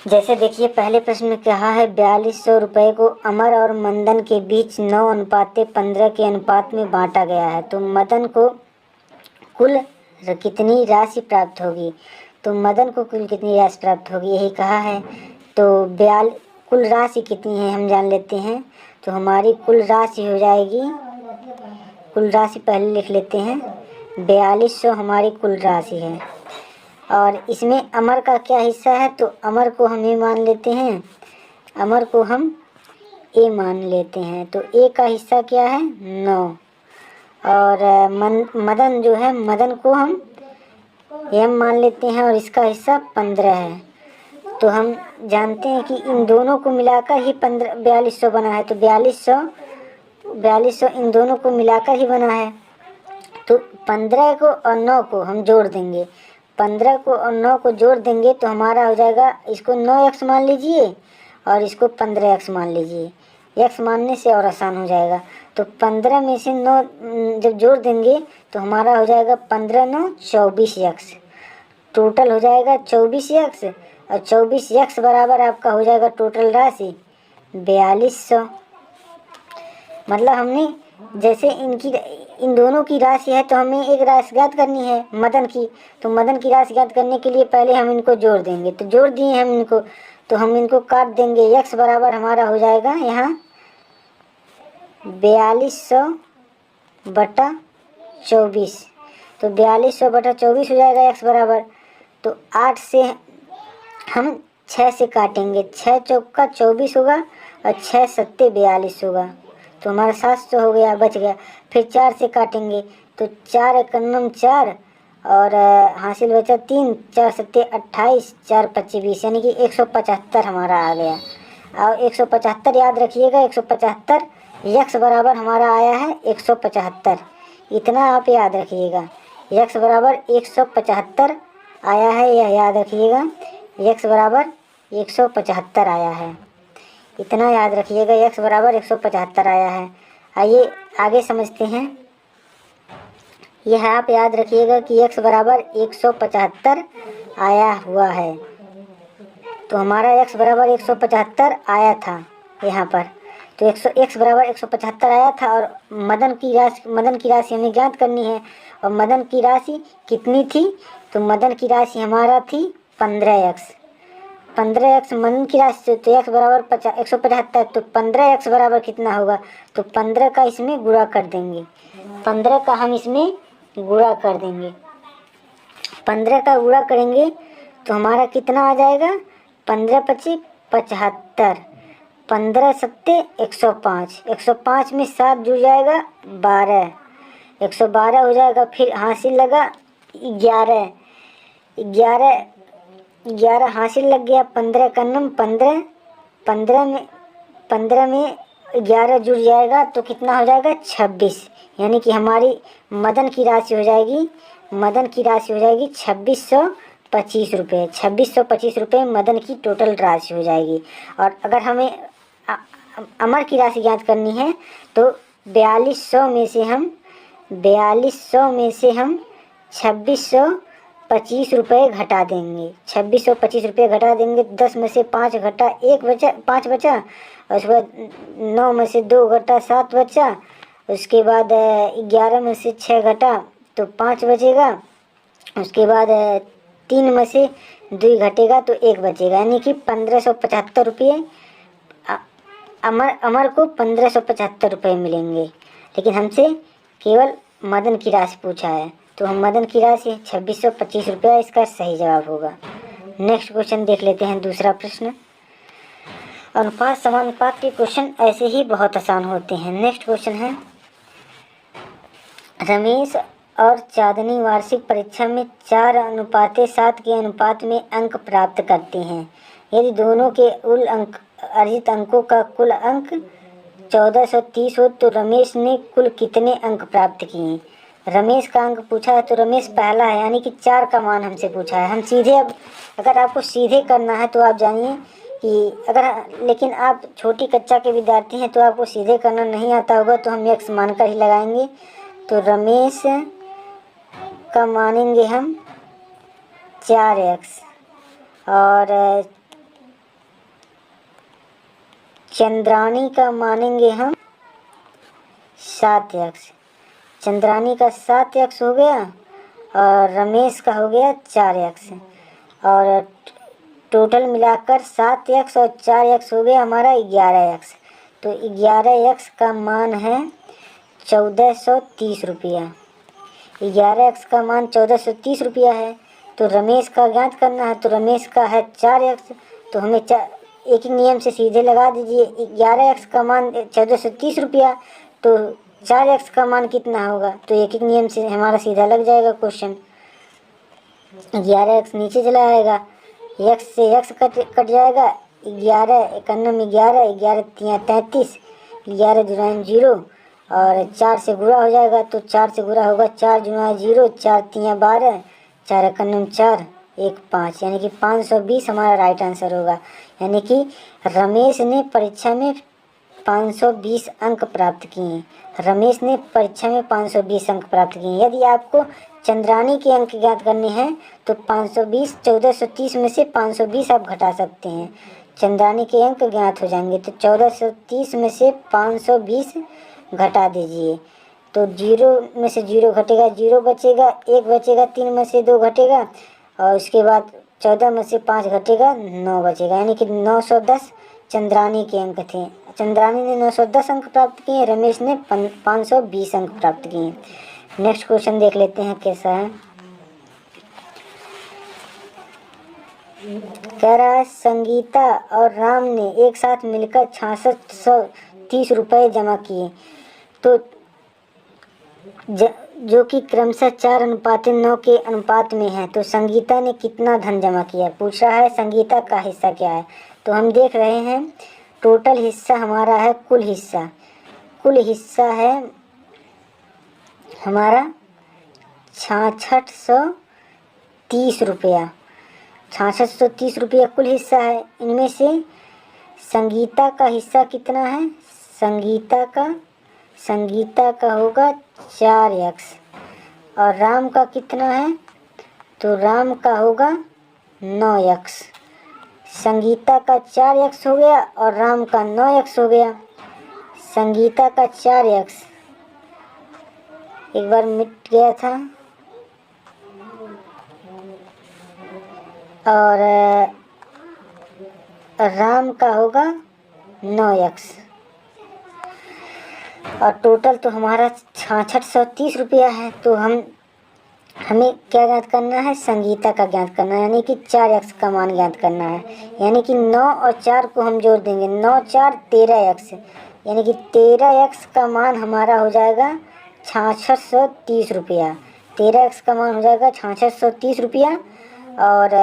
जैसे देखिए पहले प्रश्न में कहा है 4200 रुपये को अमर और मदन के बीच 9:15 के अनुपात में बांटा गया है, तो मदन को कुल कितनी राशि प्राप्त होगी। तो मदन को कुल कितनी राशि प्राप्त होगी यही कहा है। तो कुल राशि कितनी है हम जान लेते हैं। तो हमारी कुल राशि हो जाएगी, कुल राशि पहले लिख लेते हैं, 4200 हमारी कुल राशि है। और इसमें अमर का क्या हिस्सा है, तो अमर को हम ए मान लेते हैं, अमर को हम ए मान लेते हैं। तो ए का हिस्सा क्या है 9, और मदन जो है, मदन को हम एम मान लेते हैं और इसका हिस्सा 15 है। तो हम जानते हैं कि इन दोनों को मिलाकर ही 4200 बना है। तो 4200 इन दोनों को मिलाकर ही बना है। तो 15 को और 9 को हम जोड़ देंगे, 15 को और 9 को जोड़ देंगे तो हमारा हो जाएगा, इसको 9x मान लीजिए और इसको 15x मान लीजिए। x मानने से और आसान हो जाएगा। तो 15 में से 9 जब जोड़ देंगे तो हमारा हो जाएगा 15 9 24x, टोटल हो जाएगा 24x, और 24x बराबर आपका हो जाएगा टोटल राशि 4200। मतलब हमने जैसे इन दोनों की राशि है तो हमें एक राशि ज्ञात करनी है मदन की। तो मदन की राशि ज्ञात करने के लिए पहले हम इनको जोड़ देंगे। तो जोड़ दिए हम इनको, तो हम इनको काट देंगे। x बराबर हमारा हो जाएगा यहाँ 4200/24। तो 4200/24 हो जाएगा x बराबर। तो 8 से हम 6 से काटेंगे, 6 चौका 24 होगा और 6 सत्ते 42 होगा। तो हमारा 700 हो गया, बच गया। फिर 4 से काटेंगे तो 4 एकन्नम 4 और हासिल बचा 3, 4 सत्ते 28, 4 पच्चीस 20, यानी कि 175 हमारा आ गया। और 175 याद रखिएगा, 175 x बराबर हमारा आया है 175। इतना आप याद रखिएगा, x बराबर 175 आया है, यह याद रखिएगा, x बराबर 175 आया है। इतना याद रखिएगा, x बराबर 175 आया है। आइए आगे समझते हैं। यह आप याद रखिएगा कि x बराबर 175 आया हुआ है। तो हमारा x बराबर 175 आया था यहाँ पर। तो x बराबर 175 आया था और मदन की राशि हमें ज्ञात करनी है। और मदन की राशि कितनी थी, तो मदन की राशि हमारा थी 15x। 15x मदन की राशि, तो x बराबर 175, तो 15x बराबर कितना होगा, तो 15 का इसमें गुणा कर देंगे, 15 का हम इसमें गुणा कर देंगे। 15 का गुणा करेंगे तो हमारा कितना आ जाएगा, 15 पच्चीस 75, 15 सत्ते 105, 105 में 7 जुड़ जाएगा 12, 112 हो जाएगा। फिर हासिल लगा 11, 11 हासिल लग गया, 15 का नम 15, 15 में 11 जुड़ जाएगा तो कितना हो जाएगा 26, यानी कि हमारी मदन की राशि हो जाएगी 2625 रुपये। 2625 रुपये मदन की टोटल राशि हो जाएगी। और अगर हमें अमर की राशि ज्ञात करनी है तो 4200 में से हम 2625 रुपये घटा देंगे, 2625 रुपये घटा देंगे। 10 में से 5 घटा 1 बचा, 5 बचा। और उसके बाद 9 में से 2 घटा 7 बचा। उसके बाद 11 में से 6 घटा तो 5 बचेगा। उसके बाद 3 में से 2 घटेगा तो 1 बचेगा, यानी कि 1575 रुपये अमर को 1575 रुपये मिलेंगे। लेकिन हमसे केवल मदन की राशि पूछा है, तो हम मदन की राशि 2625 रुपया इसका सही जवाब होगा। नेक्स्ट क्वेश्चन देख लेते हैं, दूसरा प्रश्न। अनुपात समानुपात के क्वेश्चन ऐसे ही बहुत आसान होते हैं। नेक्स्ट क्वेश्चन है, रमेश और चांदनी वार्षिक परीक्षा में 4:7 के अनुपात में अंक प्राप्त करते हैं। यदि दोनों के अर्जित अंकों का कुल अंक 1430 हो तो रमेश ने कुल कितने अंक प्राप्त किए। रमेश का अंक पूछा है तो रमेश पहला है, यानी कि 4 का मान हमसे पूछा है। हम सीधे, अब अगर आपको सीधे करना है तो आप जानिए कि लेकिन आप छोटी कक्षा के विद्यार्थी हैं तो आपको सीधे करना नहीं आता होगा, तो हम x मानकर ही लगाएंगे। तो रमेश का मानेंगे हम 4x और चंद्रानी का मानेंगे हम 7x। चंद्रानी का 7x हो गया और रमेश का हो गया 4x, और टोटल मिलाकर 7x और 4x हो गया हमारा 11x। तो 11x का मान है 1430 रुपया। 11x का मान 1430 रुपया है। तो रमेश का ज्ञात करना है, तो रमेश का है 4x, तो हमें एक ही नियम से सीधे लगा दीजिए। 11x का मान 1430 रुपया, तो 4x का मान कितना होगा, तो एक एक नियम से हमारा सीधा लग जाएगा क्वेश्चन। 11x नीचे चला आएगा, x से x कट जाएगा, 11 91 11, 11 तिया 33, 11 जुराइन 0 और 4 से गुणा हो जाएगा, तो 4 से गुणा होगा 4 जुना 0, 4 तिया 12, 4 91 4, 1 5, यानी कि 520 हमारा राइट आंसर होगा। यानी कि रमेश ने परीक्षा में 520 अंक प्राप्त किए। रमेश ने परीक्षा में 520 अंक प्राप्त किए। यदि आपको चंद्रानी के अंक ज्ञात करने हैं तो 520 1430 में से 520 आप घटा सकते हैं, चंद्रानी के अंक ज्ञात हो जाएंगे। तो 1430 में से 520 घटा दीजिए, तो 0 में से 0 घटेगा, 0 बचेगा, 1 बचेगा, 3 में से 2 घटेगा और उसके बाद 14 में से 5 घटेगा, 9 बचेगा, यानी कि 910 चंद्रानी के अंक थे। चंद्रानी ने 910 अंक प्राप्त किए, रमेश ने 520 अंक प्राप्त किए। नेक्स्ट क्वेश्चन देख लेते हैं कैसा है। कह रहा है संगीता और राम ने एक साथ मिलकर 6630 रुपये जमा किए, तो जो कि क्रमशः 4:9 के अनुपात में है, तो संगीता ने कितना धन जमा किया। पूछ रहा है संगीता का हिस्सा क्या है। तो हम देख रहे हैं टोटल हिस्सा हमारा है, कुल हिस्सा है हमारा 6630 रुपया। 6630 रुपया कुल हिस्सा है। इनमें से संगीता का हिस्सा कितना है, संगीता का होगा 4x, और राम का कितना है, तो राम का होगा 9x। संगीता का 4x हो गया और राम का 9x हो गया। संगीता का 4x एक बार मिट गया था और राम का होगा 9x, और टोटल तो हमारा 6630 रुपया है। तो हमें क्या ज्ञात करना है, संगीता का ज्ञात करना है, यानी कि 4x का मान ज्ञात करना है। यानी कि 9 और 4 को हम जोड़ देंगे, 9 4 13x, यानी कि 13x का मान हमारा हो जाएगा 6630 रुपया। 13x का मान हो जाएगा 6630 रुपया। और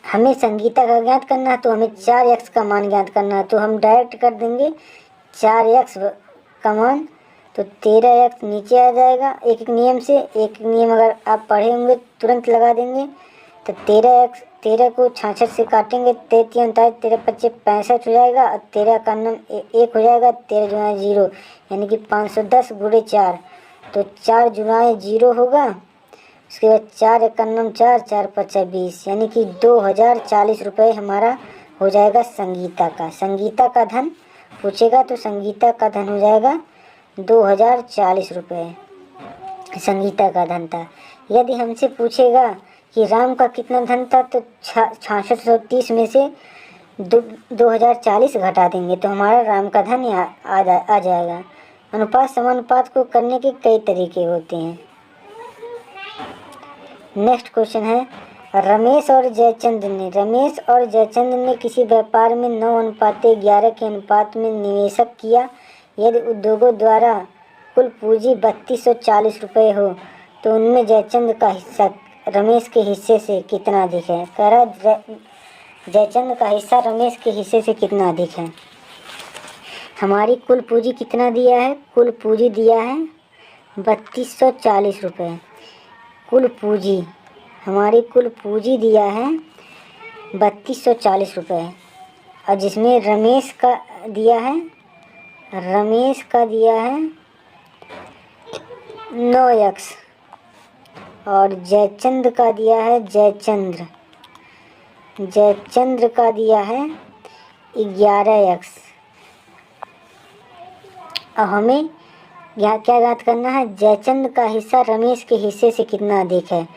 हमें संगीता का ज्ञात करना है, तो हमें 4x का मान ज्ञात करना है। तो हम डायरेक्ट कर देंगे 4x का मान, तो 13x नीचे आ जाएगा। एक नियम से, एक नियम अगर आप पढ़े होंगे तुरंत लगा देंगे। तो 13 को 66 से काटेंगे, 33 13 25 65 हो जाएगा, और 13 का नाम 1 हो जाएगा, 13 जुना 0, यानी कि 510 गुणे 4, तो 4 जुना 0 होगा। उसके बाद 4 का नाम 4, 4 25 20, यानी कि 2040 रुपये हमारा हो जाएगा संगीता का धन पूछेगा, तो संगीता का धन हो जाएगा 2040 रुपये, संगीता का धन था। यदि हमसे पूछेगा कि राम का कितना धन था, तो 6630 में से 2040 घटा देंगे, तो हमारा राम का धन आ जाएगा। अनुपात समानुपात को करने के कई तरीके होते हैं। नेक्स्ट क्वेश्चन है, रमेश और जयचंद ने किसी व्यापार में 9:11 के अनुपात में निवेश किया। यदि उद्योगों द्वारा कुल पूंजी 3240 रुपये हो, तो उनमें जयचंद का हिस्सा रमेश के हिस्से से कितना अधिक है। कह रहा जयचंद का हिस्सा रमेश के हिस्से से कितना अधिक है। हमारी कुल पूंजी कितना दिया है, कुल पूंजी दिया है 3240 रुपये। हमारी कुल पूंजी दिया है 3240 रुपये, और जिसमें रमेश का दिया है 9x, और जयचंद का दिया है 11x। अब हमें क्या ज्ञात करना है, जयचंद का हिस्सा रमेश के हिस्से से कितना अधिक है।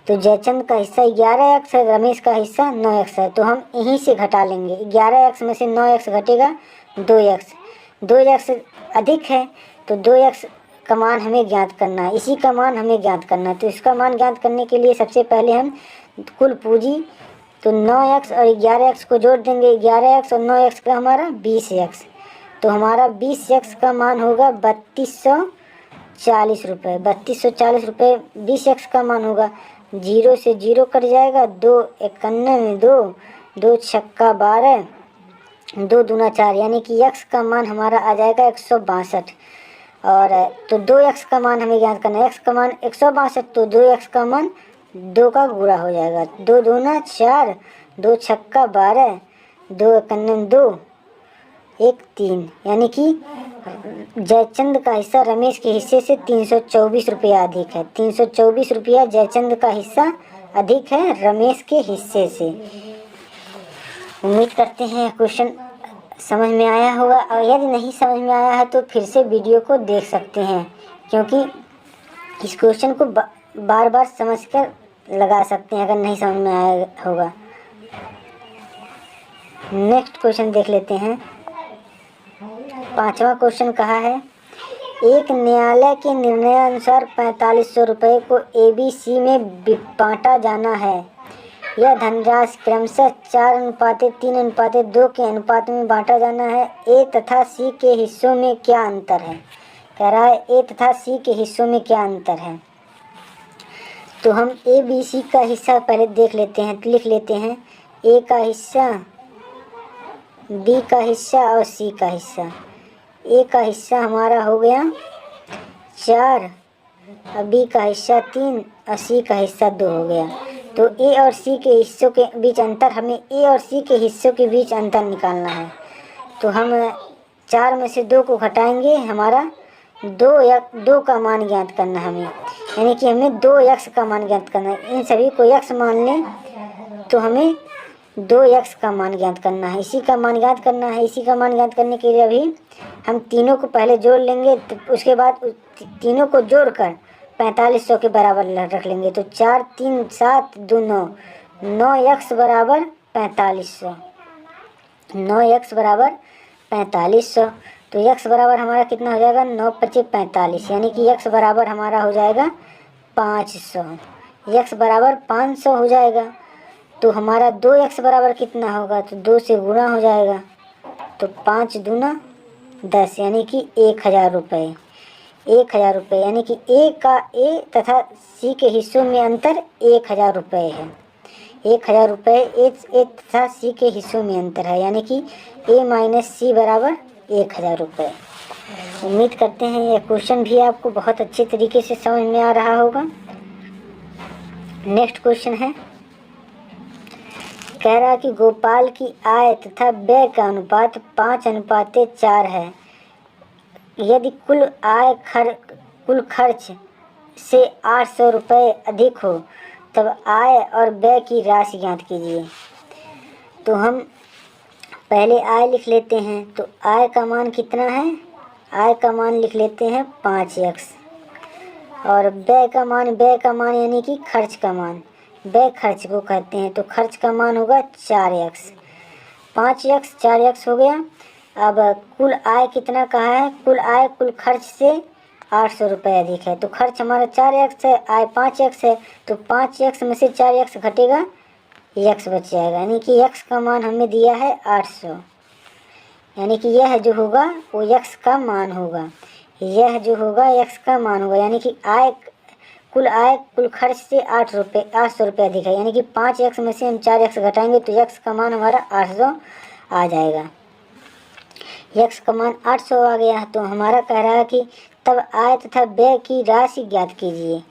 तो जयचंद का हिस्सा 11x है, रमेश का हिस्सा 9x है, तो हम यहीं से घटा लेंगे। 11x में से 9x घटेगा 2x, 2x अधिक है तो 2x का मान हमें ज्ञात करना है, इसी का मान हमें ज्ञात करना है। तो इसका मान ज्ञात करने के लिए सबसे पहले हम कुल पूंजी तो 9x और 11x को जोड़ देंगे। 11x और 9x का हमारा 20x, तो हमारा 20x का मान होगा 3240 रुपये। 3240 रुपये 20x का मान होगा। 0 से 0 कट जाएगा, 2 51 में 2, 2 छक्का 12, 2 दूना 4, यानी कि x का मान हमारा आ जाएगा 162। और तो 2x का मान हमें ज्ञात करना है, x का मान 162, तो 2x का मान 2 का गुणा हो जाएगा। 2 दूना 4, 2 छक्का 12, 2 51 में 2, 1 3, यानी कि जयचंद का हिस्सा रमेश के हिस्से से 324 रुपया अधिक है। 324 रुपया जयचंद का हिस्सा अधिक है रमेश के हिस्से से। उम्मीद करते हैं क्वेश्चन समझ में आया होगा, और यदि नहीं समझ में आया है तो फिर से वीडियो को देख सकते हैं, क्योंकि इस क्वेश्चन को बार बार समझकर लगा सकते हैं अगर नहीं समझ में आया होगा। नेक्स्ट क्वेश्चन देख लेते हैं। 5वां क्वेश्चन कहा है, एक न्यायालय के निर्णयानुसार 4500 रुपये को ABC में बांटा जाना है। यह धनराशि क्रमशः 4:3:2 के अनुपात में बांटा जाना है। A तथा C के हिस्सों में क्या अंतर है। कह रहा है A तथा C के हिस्सों में क्या अंतर है। तो हम ABC का हिस्सा पहले देख लेते हैं, लिख लेते हैं। A का हिस्सा, B का हिस्सा और C का हिस्सा। A का हिस्सा हमारा हो गया 4, और B का हिस्सा 3 और C का हिस्सा 2 हो गया। तो A और C के हिस्सों के बीच अंतर, हमें A और C के हिस्सों के बीच अंतर निकालना है। तो हम 4 में से 2 को घटाएंगे, हमारा 2 का मान ज्ञात करना है हमें, यानी कि हमें 2x का मान ज्ञात करना है। इन सभी को x मान लें तो हमें 2x का मान ज्ञात करना है, इसी का मान ज्ञात करना है। इसी का मान ज्ञात करने के लिए अभी हम तीनों को पहले जोड़ लेंगे, तो उसके बाद तीनों को जोड़कर 4500 के बराबर रख लेंगे। तो 4 3 7 2 9, 9x बराबर 4500, 9x बराबर 4500। तो x बराबर हमारा कितना हो जाएगा, 9 × 5 = 45, यानी कि x बराबर हमारा हो जाएगा 500। x बराबर 500 हो जाएगा। तो हमारा 2x बराबर कितना होगा, तो 2 से गुणा हो जाएगा, तो 5 दूना 10, यानी कि 1000 रुपये। 1000 रुपये, यानी कि A तथा C के हिस्सों में अंतर 1000 रुपये है। 1000 रुपये A तथा C के हिस्सों में अंतर है, यानी कि A - C बराबर 1000 रुपये। उम्मीद करते हैं यह क्वेश्चन भी आपको बहुत अच्छे तरीके से समझ में आ रहा होगा। नेक्स्ट क्वेश्चन है, कह रहा कि गोपाल की आय तथा व्यय का अनुपात 5:4 है। यदि कुल खर्च से 800 रुपये अधिक हो तब आय और व्यय की राशि ज्ञात कीजिए। तो हम पहले आय लिख लेते हैं। तो आय का मान कितना है, आय का मान लिख लेते हैं 5x, और व्यय का मान यानी कि खर्च का मान, व्यय खर्च को कहते हैं, तो खर्च का मान होगा 4x। 5x 4x हो गया। अब कुल आय कितना कहा है, कुल आय कुल खर्च से 800 रुपये अधिक है। तो खर्च हमारा 4x है, आय 5x है, तो 5x में से 4x घटेगा, x बच जाएगा, यानी कि x का मान हमें दिया है 800, यानी कि यह जो होगा वो x का मान होगा, यह जो होगा x का मान होगा, यानी कि आय कुल खर्च से 800 रुपये अधिक है, यानी कि 5x में से हम 4x घटाएंगे तो x का मान हमारा 800 आ जाएगा। x का मान 800 आ गया, तो हमारा कह रहा है कि तब आय तथा व्यय की राशि ज्ञात कीजिए।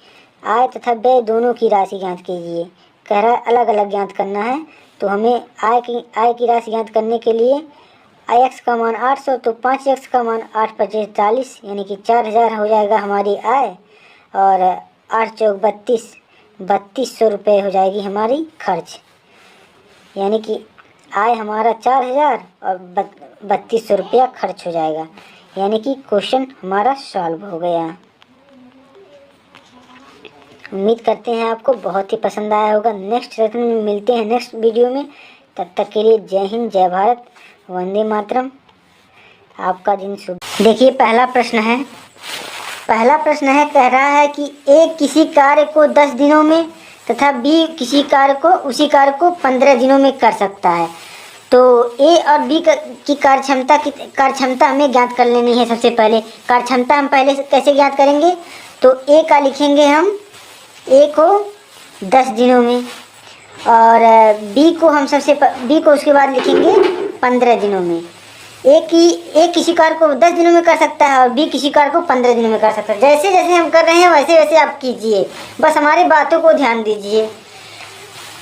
आय तथा व्यय दोनों की राशि ज्ञात कीजिए, कह रहा है अलग अलग ज्ञात करना है। तो हमें आय की राशि ज्ञात करने के लिए x का मान 800, तो 5x का मान 8 × 5 = 40, यानी कि 4000 हो जाएगा हमारी आय, और 8 × 4 = 3200 रुपये हो जाएगी हमारी खर्च, यानी कि आय हमारा 4000 और 3200 रुपया खर्च हो जाएगा। यानी कि क्वेश्चन हमारा सॉल्व हो गया। उम्मीद करते हैं आपको बहुत ही पसंद आया होगा। नेक्स्ट सेशन में मिलते हैं नेक्स्ट वीडियो में। तब तक के लिए जय हिंद, जय भारत, वंदे मातरम। आपका दिन शुभ। देखिए पहला प्रश्न है, कह रहा है कि ए किसी कार्य को 10 दिनों में तथा बी किसी कार्य को उसी कार्य को 15 दिनों में कर सकता है। तो ए और बी की कार्यक्षमता हमें ज्ञात कर लेनी है। सबसे पहले कार्यक्षमता हम पहले कैसे ज्ञात करेंगे, तो ए का लिखेंगे हम, ए को 10 दिनों में, और बी को हम बी को उसके बाद लिखेंगे 15 दिनों में। ए किसी कार्य को 10 दिनों में कर सकता है और बी किसी कार्य को 15 दिनों में कर सकता है। जैसे जैसे हम कर रहे हैं वैसे वैसे आप कीजिए, बस हमारी बातों को ध्यान दीजिए।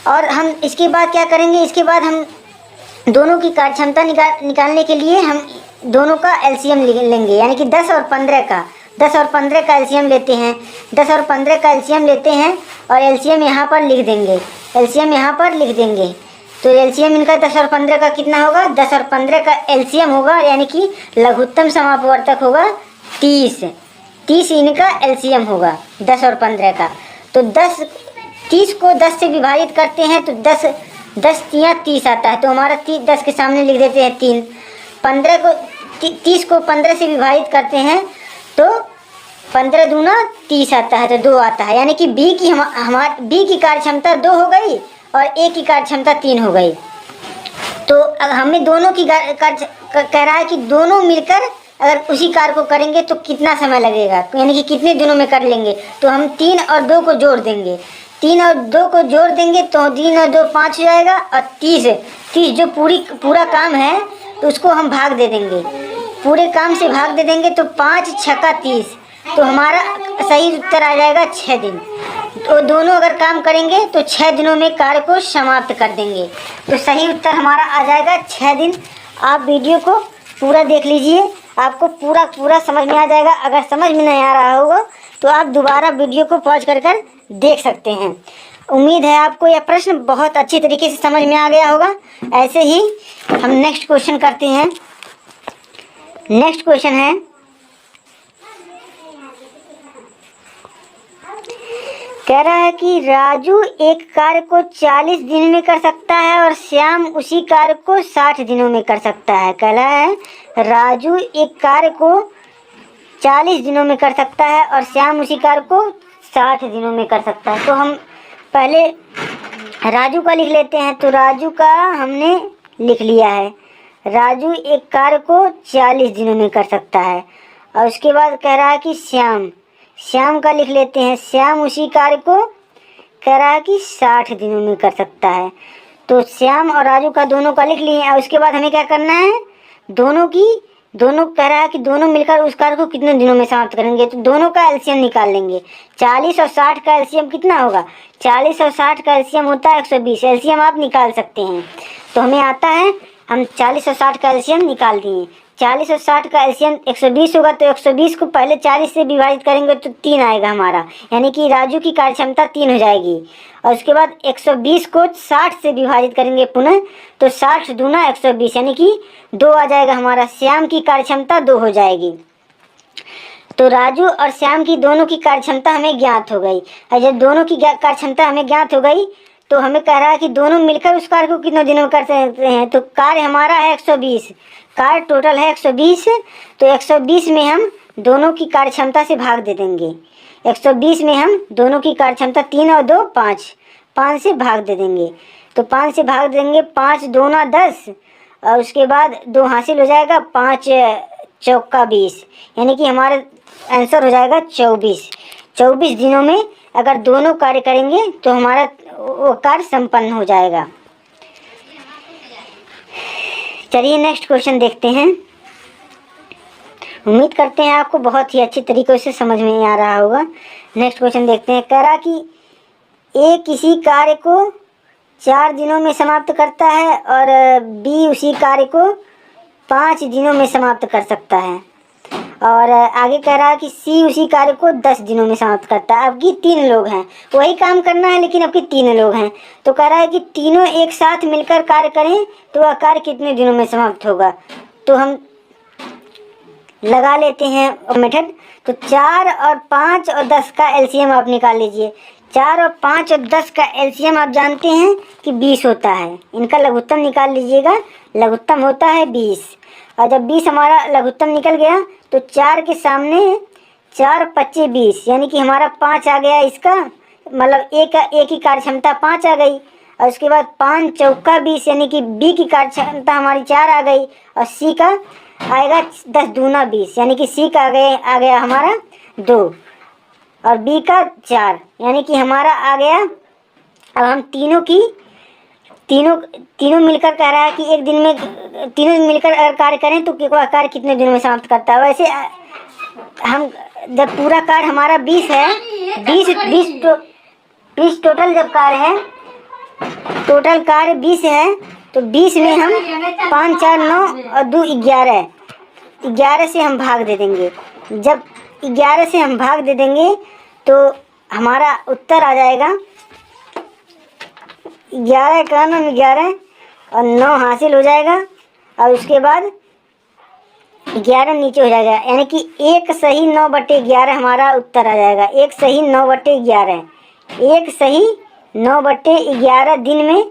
और हम इसके बाद क्या करेंगे, इसके बाद हम दोनों की कार्यक्षमता निकालने के लिए हम दोनों का एलसीएम लेंगे, यानी कि 10 और 15 का एलसीएम लेते हैं। 10 और 15 का एलसीएम लेते हैं और एलसीएम यहाँ पर लिख देंगे। तो एलसीएम इनका 10 और 15 का कितना होगा, 10 और 15 का एलसीएम होगा, यानी कि लघुत्तम समापवर्तक होगा 30 इनका एलसीएम होगा 10 और 15 का। तो 30 को 10 से विभाजित करते हैं तो 10 तिया 30 आता है। तो हमारा 10 के सामने लिख देते हैं 3। 30 को 15 से विभाजित करते हैं तो 15 दूना 30 आता है, तो 2 आता है। यानी कि बी की कार्यक्षमता 2 हो गई और ए की कार्यक्षमता 3 हो गई। तो हमें दोनों की कह रहा है कि दोनों मिलकर अगर उसी कार्य को करेंगे तो कितना समय लगेगा, यानी कि कितने दिनों में कर लेंगे। तो हम 3 और 2 को जोड़ देंगे, 3 और 2 को जोड़ देंगे तो 3 और 2 5 हो जाएगा, और 30 जो पूरा काम है तो उसको हम भाग दे देंगे, पूरे काम से भाग दे देंगे। तो 5 छक्का 30, तो हमारा सही उत्तर आ जाएगा 6 दिन। तो दोनों अगर काम करेंगे तो 6 दिनों में कार्य को समाप्त कर देंगे। तो सही उत्तर हमारा आ जाएगा 6 दिन। आप वीडियो को पूरा देख लीजिए, आपको पूरा समझ में आ जाएगा। अगर समझ में नहीं आ रहा होगा तो आप दोबारा वीडियो को पॉज कर देख सकते हैं। उम्मीद है आपको यह प्रश्न बहुत अच्छी तरीके से समझ में आ गया होगा। ऐसे ही हम नेक्स्ट क्वेश्चन करते हैं। नेक्स्ट क्वेश्चन है, कह रहा है कि राजू एक कार्य को 40 दिन में कर सकता है और श्याम उसी कार्य को 60 दिनों में कर सकता है। कह रहा है राजू एक कार्य को 40 दिनों में कर सकता है और श्याम उसी कार्य को 60 दिनों में कर सकता है। तो हम पहले राजू का लिख लेते हैं। तो राजू का हमने लिख लिया है, राजू एक कार्य को 40 दिनों में कर सकता है। और उसके बाद कह रहा है कि श्याम का लिख लेते हैं, श्याम उसी कार्य को कह रहा है कि 60 दिनों में कर सकता है। तो श्याम और राजू का दोनों का लिख लिए। और उसके बाद हमें क्या करना है, दोनों कह रहा है कि दोनों मिलकर उस कार्य को कितने दिनों में समाप्त करेंगे। तो दोनों का एलसीएम निकाल लेंगे। 40 और 60 का एलसीएम कितना होगा, 40 और 60 का एलसीएम होता है 120। एलसीएम आप निकाल सकते हैं। तो हमें आता है, हम 40 और 60 का एलसीएम निकाल दिए। 40 और 60 का एलसीएम 120 होगा। तो 120 को पहले 40 से विभाजित करेंगे तो 3 आएगा हमारा, यानी कि राजू की कार्यक्षमता 3 हो जाएगी। और उसके बाद 120 को 60 से विभाजित करेंगे पुनः, तो 60 दूना 120, यानी कि 2 आ जाएगा हमारा। श्याम की कार्यक्षमता 2 हो जाएगी। तो राजू और श्याम की दोनों की कार्यक्षमता हमें ज्ञात हो गई। और जब दोनों की कार्यक्षमता हमें ज्ञात हो गई तो हमें कह रहा है कि दोनों मिलकर उस कार्य को कितने दिनों में कर सकते हैं। तो कार्य हमारा है 120, कार्य टोटल है 120। तो 120 में हम दोनों की कार्यक्षमता से भाग दे देंगे। 120 में हम दोनों की कार्यक्षमता 3 और 2 5 से भाग दे देंगे। तो 5 से भाग देंगे, 5 दूना 10 और उसके बाद 2 हासिल हो जाएगा, 5 चौका 20, यानी कि हमारा आंसर हो जाएगा 24 दिनों में अगर दोनों कार्य करेंगे तो हमारा वो कार्य संपन्न हो जाएगा। चलिए नेक्स्ट क्वेश्चन देखते हैं। उम्मीद करते हैं आपको बहुत ही अच्छी तरीके से समझ में आ रहा होगा। नेक्स्ट क्वेश्चन देखते हैं। कह रहा कि ए किसी कार्य को 4 दिनों में समाप्त करता है और बी उसी कार्य को 5 दिनों में समाप्त कर सकता है। और आगे कह रहा है कि सी उसी कार्य को 10 दिनों में समाप्त करता है। अब की 3 लोग हैं, वही काम करना है लेकिन अब की 3 लोग हैं, तो कह रहा है कि तीनों एक साथ मिलकर कार्य करें तो वह कार्य कितने दिनों में समाप्त होगा। तो हम लगा लेते हैं मेथड। तो 4 और 5 और 10 का एलसीएम आप निकाल लीजिए। 4 और 5 और 10 का एलसीएम आप जानते हैं कि 20 होता है। इनका लघुत्तम निकाल लीजिएगा, लघुत्तम होता है 20। और जब 20 हमारा लघुत्तम निकल गया तो 4 के सामने 4 पच्चीस 20, यानी कि हमारा 5 आ गया। इसका मतलब एक ही कार्य क्षमता 5 आ गई। और उसके बाद 5 चौका 20, यानी कि बी की कार्य क्षमता हमारी 4 आ गई। और सी का आएगा 10 दूना 20, यानी कि सी का आ गया हमारा 2 और बी का 4, यानी कि हमारा आ गया। अब हम तीनों मिलकर कह रहा है कि एक दिन में तीनों मिलकर अगर कार्य करें तो कार्य कितने दिनों में समाप्त करता है। वैसे हम जब पूरा कार्य हमारा 20 है, 20 टोटल जब कार्य है, टोटल कार्य 20 है, तो 20 में हम 5 4 9 और 2 11, 11 से हम भाग दे देंगे। जब 11 से हम भाग दे देंगे तो हमारा उत्तर आ जाएगा 11 का 11 और 9 हासिल हो जाएगा। और उसके बाद 11 नीचे हो जाएगा, यानी कि 1 सही 9/11 हमारा उत्तर आ जाएगा। 1 सही 9/11, 1 सही 9/11 दिन में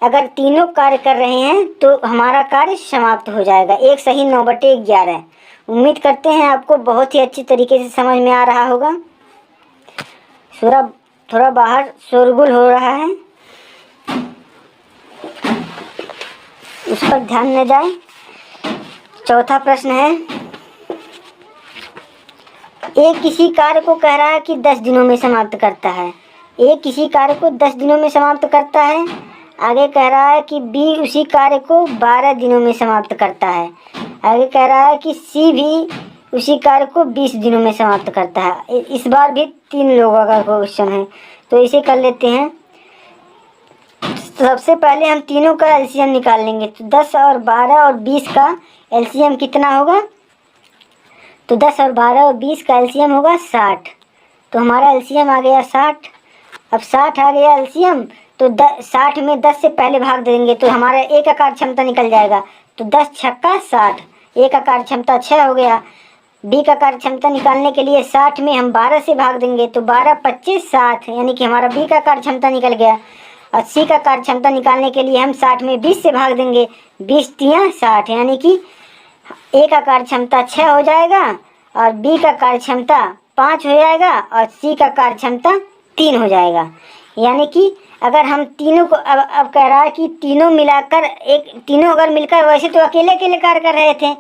अगर तीनों कार्य कर रहे हैं तो हमारा कार्य समाप्त हो जाएगा। 1 सही 9/11। उम्मीद करते हैं आपको बहुत ही अच्छी तरीके से समझ में आ रहा होगा। थोड़ा बाहर शोरगुल हो रहा है, उस पर ध्यान न जाए। चौथा प्रश्न है, एक किसी कार्य को कह रहा है कि 10 दिनों में समाप्त करता है। एक किसी कार्य को 10 दिनों में समाप्त करता है। आगे कह रहा है कि बी उसी कार्य को 12 दिनों में समाप्त करता है। आगे कह रहा है कि सी भी उसी कार्य को 20 दिनों में समाप्त करता है। इस बार भी 3 लोगों का क्वेश्चन है, तो इसे कर लेते हैं। सबसे पहले हम तीनों का एलसीएम निकाल लेंगे। तो 10 और 12 और 20 का एलसीएम कितना होगा? तो 10 और 12 और 20 का एलसीएम होगा 60। तो हमारा एलसीएम आ गया 60। अब 60 आ गया एलसीएम, तो 60 में 10 से पहले भाग देंगे तो हमारा एक का कार्य क्षमता निकल जाएगा। तो 10 छक्का 60, एक का कार्य क्षमता 6 हो गया। बी का कार्य क्षमता निकालने के लिए 60 में हम 12 से भाग देंगे तो 12 25 60, यानी कि हमारा बी का कार्य क्षमता निकल गया। और सी का कार्य क्षमता निकालने के लिए हम 60 में 20 से भाग देंगे, 20 तियां 60, यानी कि ए का कार्य क्षमता 6 हो जाएगा और बी का कार्य क्षमता 5 हो जाएगा और सी का कार्य क्षमता 3 हो जाएगा। यानी कि अगर हम तीनों को अब कह रहा है कि तीनों मिलाकर तीनों अगर मिलकर, वैसे तो अकेले अकेले कार्य कर रहे थे,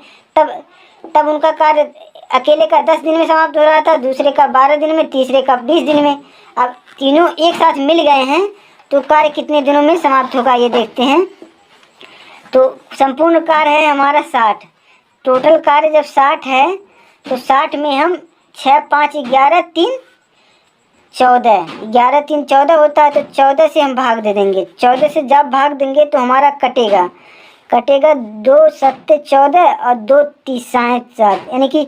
तब उनका कार्य अकेले का 10 दिन में समाप्त हो रहा था, दूसरे का 12 दिन में, तीसरे का 20 दिन में। अब तीनों एक साथ मिल गए हैं तो कार्य कितने दिनों में समाप्त होगा ये देखते हैं। तो संपूर्ण कार्य है हमारा 60। टोटल कार्य जब 60 है तो 60 में हम 6 5 11 3 14, 11 3 14 होता है, तो 14 से हम भाग दे देंगे। 14 से जब भाग देंगे तो हमारा कटेगा 2 7 14 और 2 30 7, यानी कि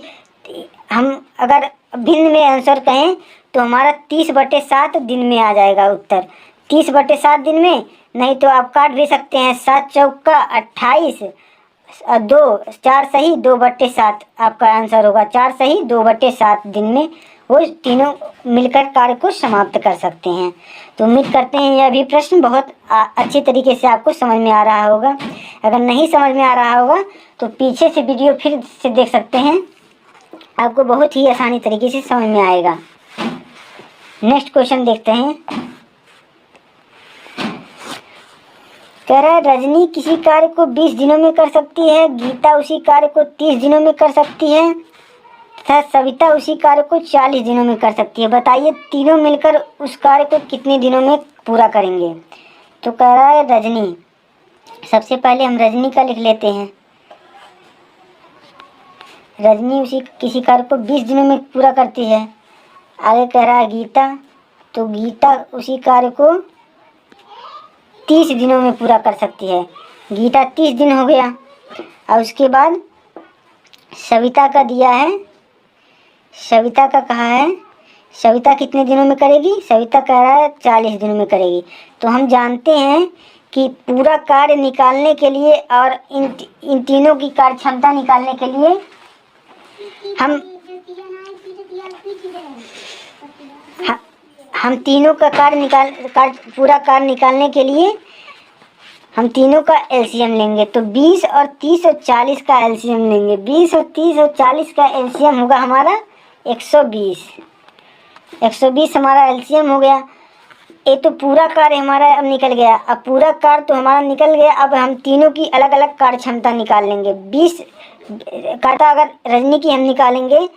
हम अगर भिन्न में आंसर कहें तो हमारा 30/7 दिन में आ जाएगा उत्तर। 30/7 दिन में, नहीं तो आप काट भी सकते हैं। 7 चौका 28 और 2 4 सही 2/7 आपका आंसर होगा। 4 सही 2/7 दिन में वो तीनों मिलकर कार्य को समाप्त कर सकते हैं। तो उम्मीद करते हैं यह भी प्रश्न बहुत अच्छी तरीके से आपको समझ में आ रहा होगा। अगर नहीं समझ में आ रहा होगा तो पीछे से वीडियो फिर से देख सकते हैं, आपको बहुत ही आसानी तरीके से समझ में आएगा। नेक्स्ट क्वेश्चन देखते हैं। कह रहा है रजनी किसी कार्य को 20 दिनों में कर सकती है, गीता उसी कार्य को 30 दिनों में कर सकती है तथा सविता उसी कार्य को 40 दिनों में कर सकती है। बताइए तीनों मिलकर उस कार्य को कितने दिनों में पूरा करेंगे। तो कह रहा है रजनी, सबसे पहले हम रजनी का लिख लेते हैं। रजनी उसी किसी कार्य को 20 दिनों में पूरा करती है। आगे कह रहा है गीता, तो गीता उसी कार्य को 30 दिनों में पूरा कर सकती है। गीता 30 दिन हो गया। और उसके बाद सविता का दिया है सविता का कहा है, सविता कितने दिनों में करेगी? सविता कह रहा है 40 दिनों में करेगी। तो हम जानते हैं कि पूरा कार्य निकालने के लिए और इन तीनों की कार्य क्षमता निकालने के लिए हम तीनों का पूरा कार्य निकालने के लिए हम तीनों का एलसीएम लेंगे। तो 20 और 30 और 40 का एलसीएम लेंगे। 20 और 30 और 40 का एलसीएम होगा हमारा 120। 120 हमारा एलसीएम हो गया। ये तो पूरा कार्य हमारा अब निकल गया। अब पूरा कार्य तो हमारा निकल गया। अब हम तीनों की अलग अलग कार्य क्षमता निकाल लेंगे। 20 काटा अगर रजनी की हम निकालेंगे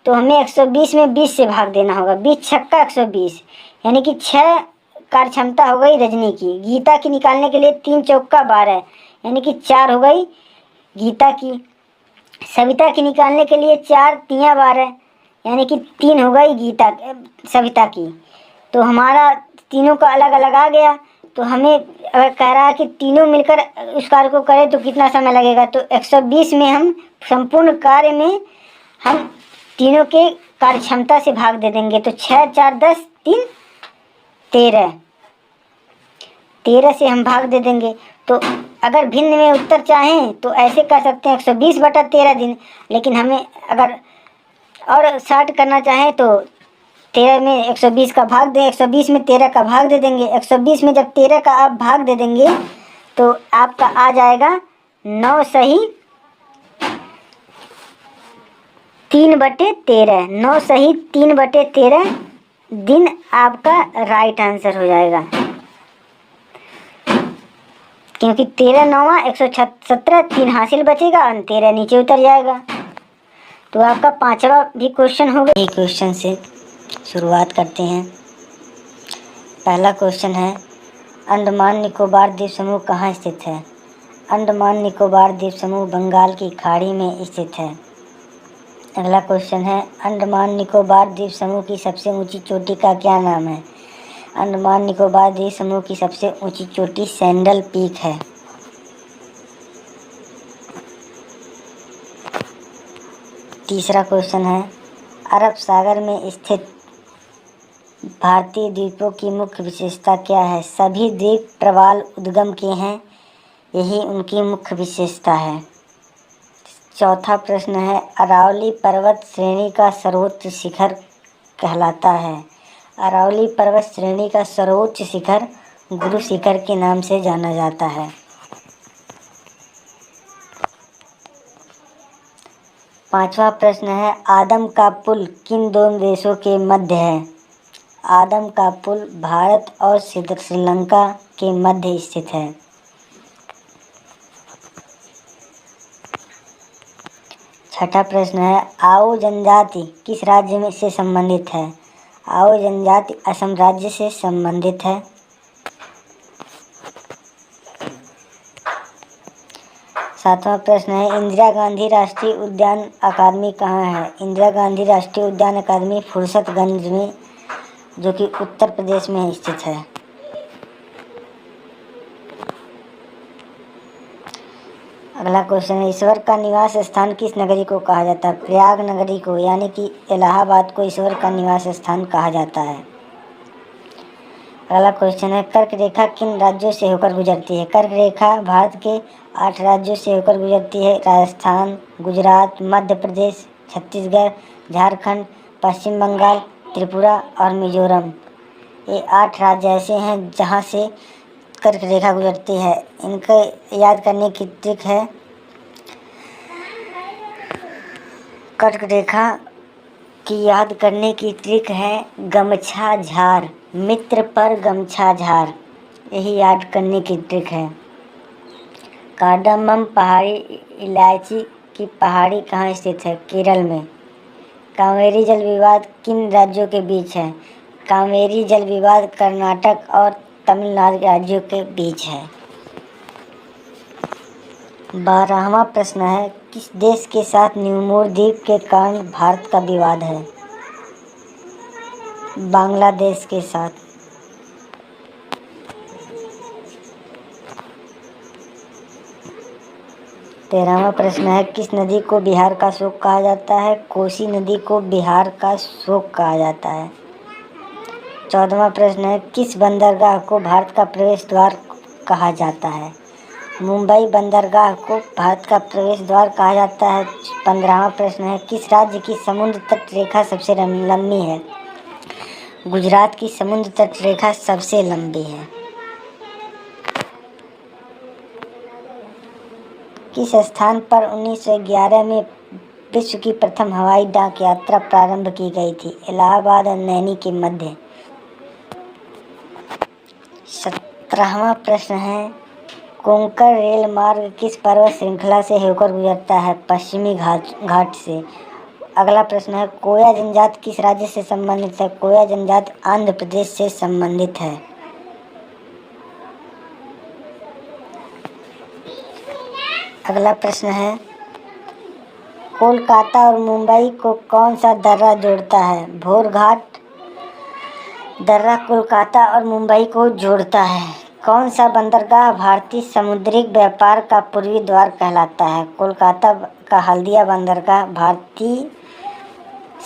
तो हमें 120 में 20 से भाग देना होगा। 20 छक्का 120, यानी कि 6 कार्य क्षमता हो गई रजनी की। गीता की निकालने के लिए 3 चौका 12, यानी कि 4 हो गई गीता की। सविता की निकालने के लिए 4 तियाँ 12, यानी कि 3 हो गई सविता की। तो हमारा तीनों का अलग अलग आ गया। तो हमें अगर कह रहा है कि तीनों मिलकर उस कार्य को करें तो कितना समय लगेगा, तो 120 में हम संपूर्ण कार्य में हम तीनों के कार्य क्षमता से भाग दे देंगे। तो 6 4 10 3 13 से हम भाग दे देंगे। तो अगर भिन्न में उत्तर चाहें तो ऐसे कर सकते हैं 120/13 दिन। लेकिन हमें अगर और शार्ट करना चाहें तो 13 में 120 का भाग दें, 120 में 13 का भाग दे देंगे। 120 में जब 13 का आप भाग दे देंगे तो आपका आ जाएगा 9 सही 3/13। 9 सही 3/13 दिन आपका राइट आंसर हो जाएगा, क्योंकि 13 9 117, 3 हासिल बचेगा और 13 नीचे उतर जाएगा। तो आपका 5वां भी क्वेश्चन हो गया। क्वेश्चन से शुरुआत करते हैं। पहला क्वेश्चन है, अंडमान निकोबार द्वीप समूह कहाँ स्थित है? अंडमान निकोबार द्वीप समूह बंगाल की खाड़ी में स्थित है। अगला क्वेश्चन है, अंडमान निकोबार द्वीप समूह की सबसे ऊंची चोटी का क्या नाम है? अंडमान निकोबार द्वीप समूह की सबसे ऊंची चोटी सैंडल पीक है। तीसरा क्वेश्चन है, अरब सागर में स्थित भारतीय द्वीपों की मुख्य विशेषता क्या है? सभी द्वीप प्रवाल उद्गम के हैं, यही उनकी मुख्य विशेषता है। चौथा प्रश्न है, अरावली पर्वत श्रेणी का सर्वोच्च शिखर कहलाता है। अरावली पर्वत श्रेणी का सर्वोच्च शिखर गुरु शिखर के नाम से जाना जाता है। पांचवा प्रश्न है, आदम का पुल किन दोनों देशों के मध्य है? आदम का पुल भारत और श्रीलंका के मध्य स्थित है। छठा प्रश्न है, आओ जनजाति किस राज्य में से संबंधित है? आओ जनजाति असम राज्य से संबंधित है। सातवां प्रश्न है, इंदिरा गांधी राष्ट्रीय उद्यान अकादमी कहाँ है? इंदिरा गांधी राष्ट्रीय उद्यान अकादमी फुर्सतगंज में, जो कि उत्तर प्रदेश में स्थित है। अगला क्वेश्चन है, ईश्वर का निवास स्थान किस नगरी को कहा जाता है? प्रयाग नगरी को, यानी कि इलाहाबाद को ईश्वर का निवास स्थान कहा जाता है। अगला क्वेश्चन है, कर्क रेखा किन राज्यों से होकर गुजरती है? कर्क रेखा भारत के 8 राज्यों से होकर गुजरती है। राजस्थान, गुजरात, मध्य प्रदेश, छत्तीसगढ़, झारखंड, पश्चिम बंगाल, त्रिपुरा और मिजोरम। ये 8 राज्य ऐसे हैं जहाँ से कर्क रेखा गुजरती है। इनको याद करने की ट्रिक है, कर्क रेखा की याद करने की ट्रिक है गमछा झार, मित्र पर गमछा झार, यही याद करने की ट्रिक है। कार्डामम पहाड़ी इलायची की पहाड़ी कहाँ स्थित है? केरल में। कावेरी जल विवाद किन राज्यों के बीच है? कावेरी जल विवाद कर्नाटक और तमिलनाडु राज्यों के बीच है। 12वां प्रश्न है, किस देश के साथ न्यूमोर द्वीप के कारण भारत का विवाद है? बांग्लादेश के साथ। 13वां प्रश्न है, किस नदी को बिहार का शोक कहा जाता है? कोसी नदी को बिहार का शोक कहा जाता है। 14वां प्रश्न है, किस बंदरगाह को भारत का प्रवेश द्वार कहा जाता है? मुंबई बंदरगाह को भारत का प्रवेश द्वार कहा जाता है। 15वां प्रश्न है, किस राज्य की समुद्र तट रेखा सबसे लंबी है? गुजरात की समुद्र तट रेखा सबसे लंबी है। किस स्थान पर 1911 में विश्व की प्रथम हवाई डाक यात्रा प्रारंभ की गई थी? इलाहाबाद और नैनी के मध्य। 17वां प्रश्न है, कोंकण रेल मार्ग किस पर्वत श्रृंखला से होकर गुजरता है? पश्चिमी घाट से। अगला प्रश्न है, कोया जनजाति किस राज्य से संबंधित है? कोया जनजाति आंध्र प्रदेश से संबंधित है। अगला प्रश्न है, कोलकाता और मुंबई को कौन सा दर्रा जोड़ता है? भोरघाट दर्रा कोलकाता और मुंबई को जोड़ता है। कौन सा बंदरगाह भारतीय समुद्री व्यापार का पूर्वी द्वार कहलाता है? कोलकाता का हल्दिया बंदरगाह भारतीय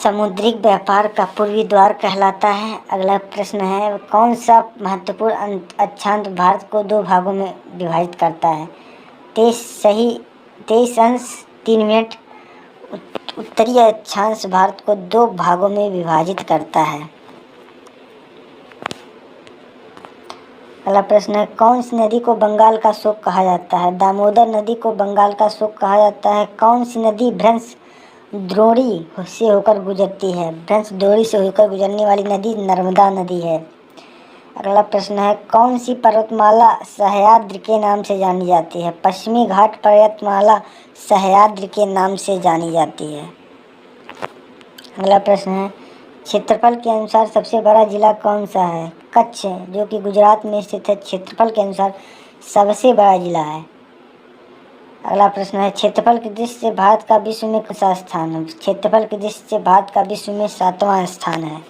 समुद्री व्यापार का पूर्वी द्वार कहलाता है। अगला प्रश्न है, कौन सा महत्वपूर्ण अक्षांश भारत को दो भागों में विभाजित करता है? 23°3' उत्तरीय अक्षांश भारत को दो भागों में विभाजित करता है। अगला प्रश्न है, कौन सी नदी को बंगाल का शोक कहा जाता है? दामोदर नदी को बंगाल का शोक कहा जाता है। कौन सी नदी भ्रंश द्रोणी से होकर गुजरती है? भ्रंश द्रोणी से होकर गुजरने वाली नदी नर्मदा नदी है। अगला प्रश्न है, कौन सी पर्वतमाला सह्याद्री के नाम से जानी जाती है? पश्चिमी घाट पर्वतमाला सह्याद्री के नाम से जानी जाती है। अगला प्रश्न है, क्षेत्रफल के अनुसार सबसे बड़ा जिला कौन सा है? कच्छ, जो कि गुजरात में स्थित है, क्षेत्रफल के अनुसार सबसे बड़ा जिला है। अगला प्रश्न है, क्षेत्रफल की दृष्टि से भारत का विश्व में कौन सा स्थान है? क्षेत्रफल की दृष्टि से भारत का विश्व में 7वां स्थान है।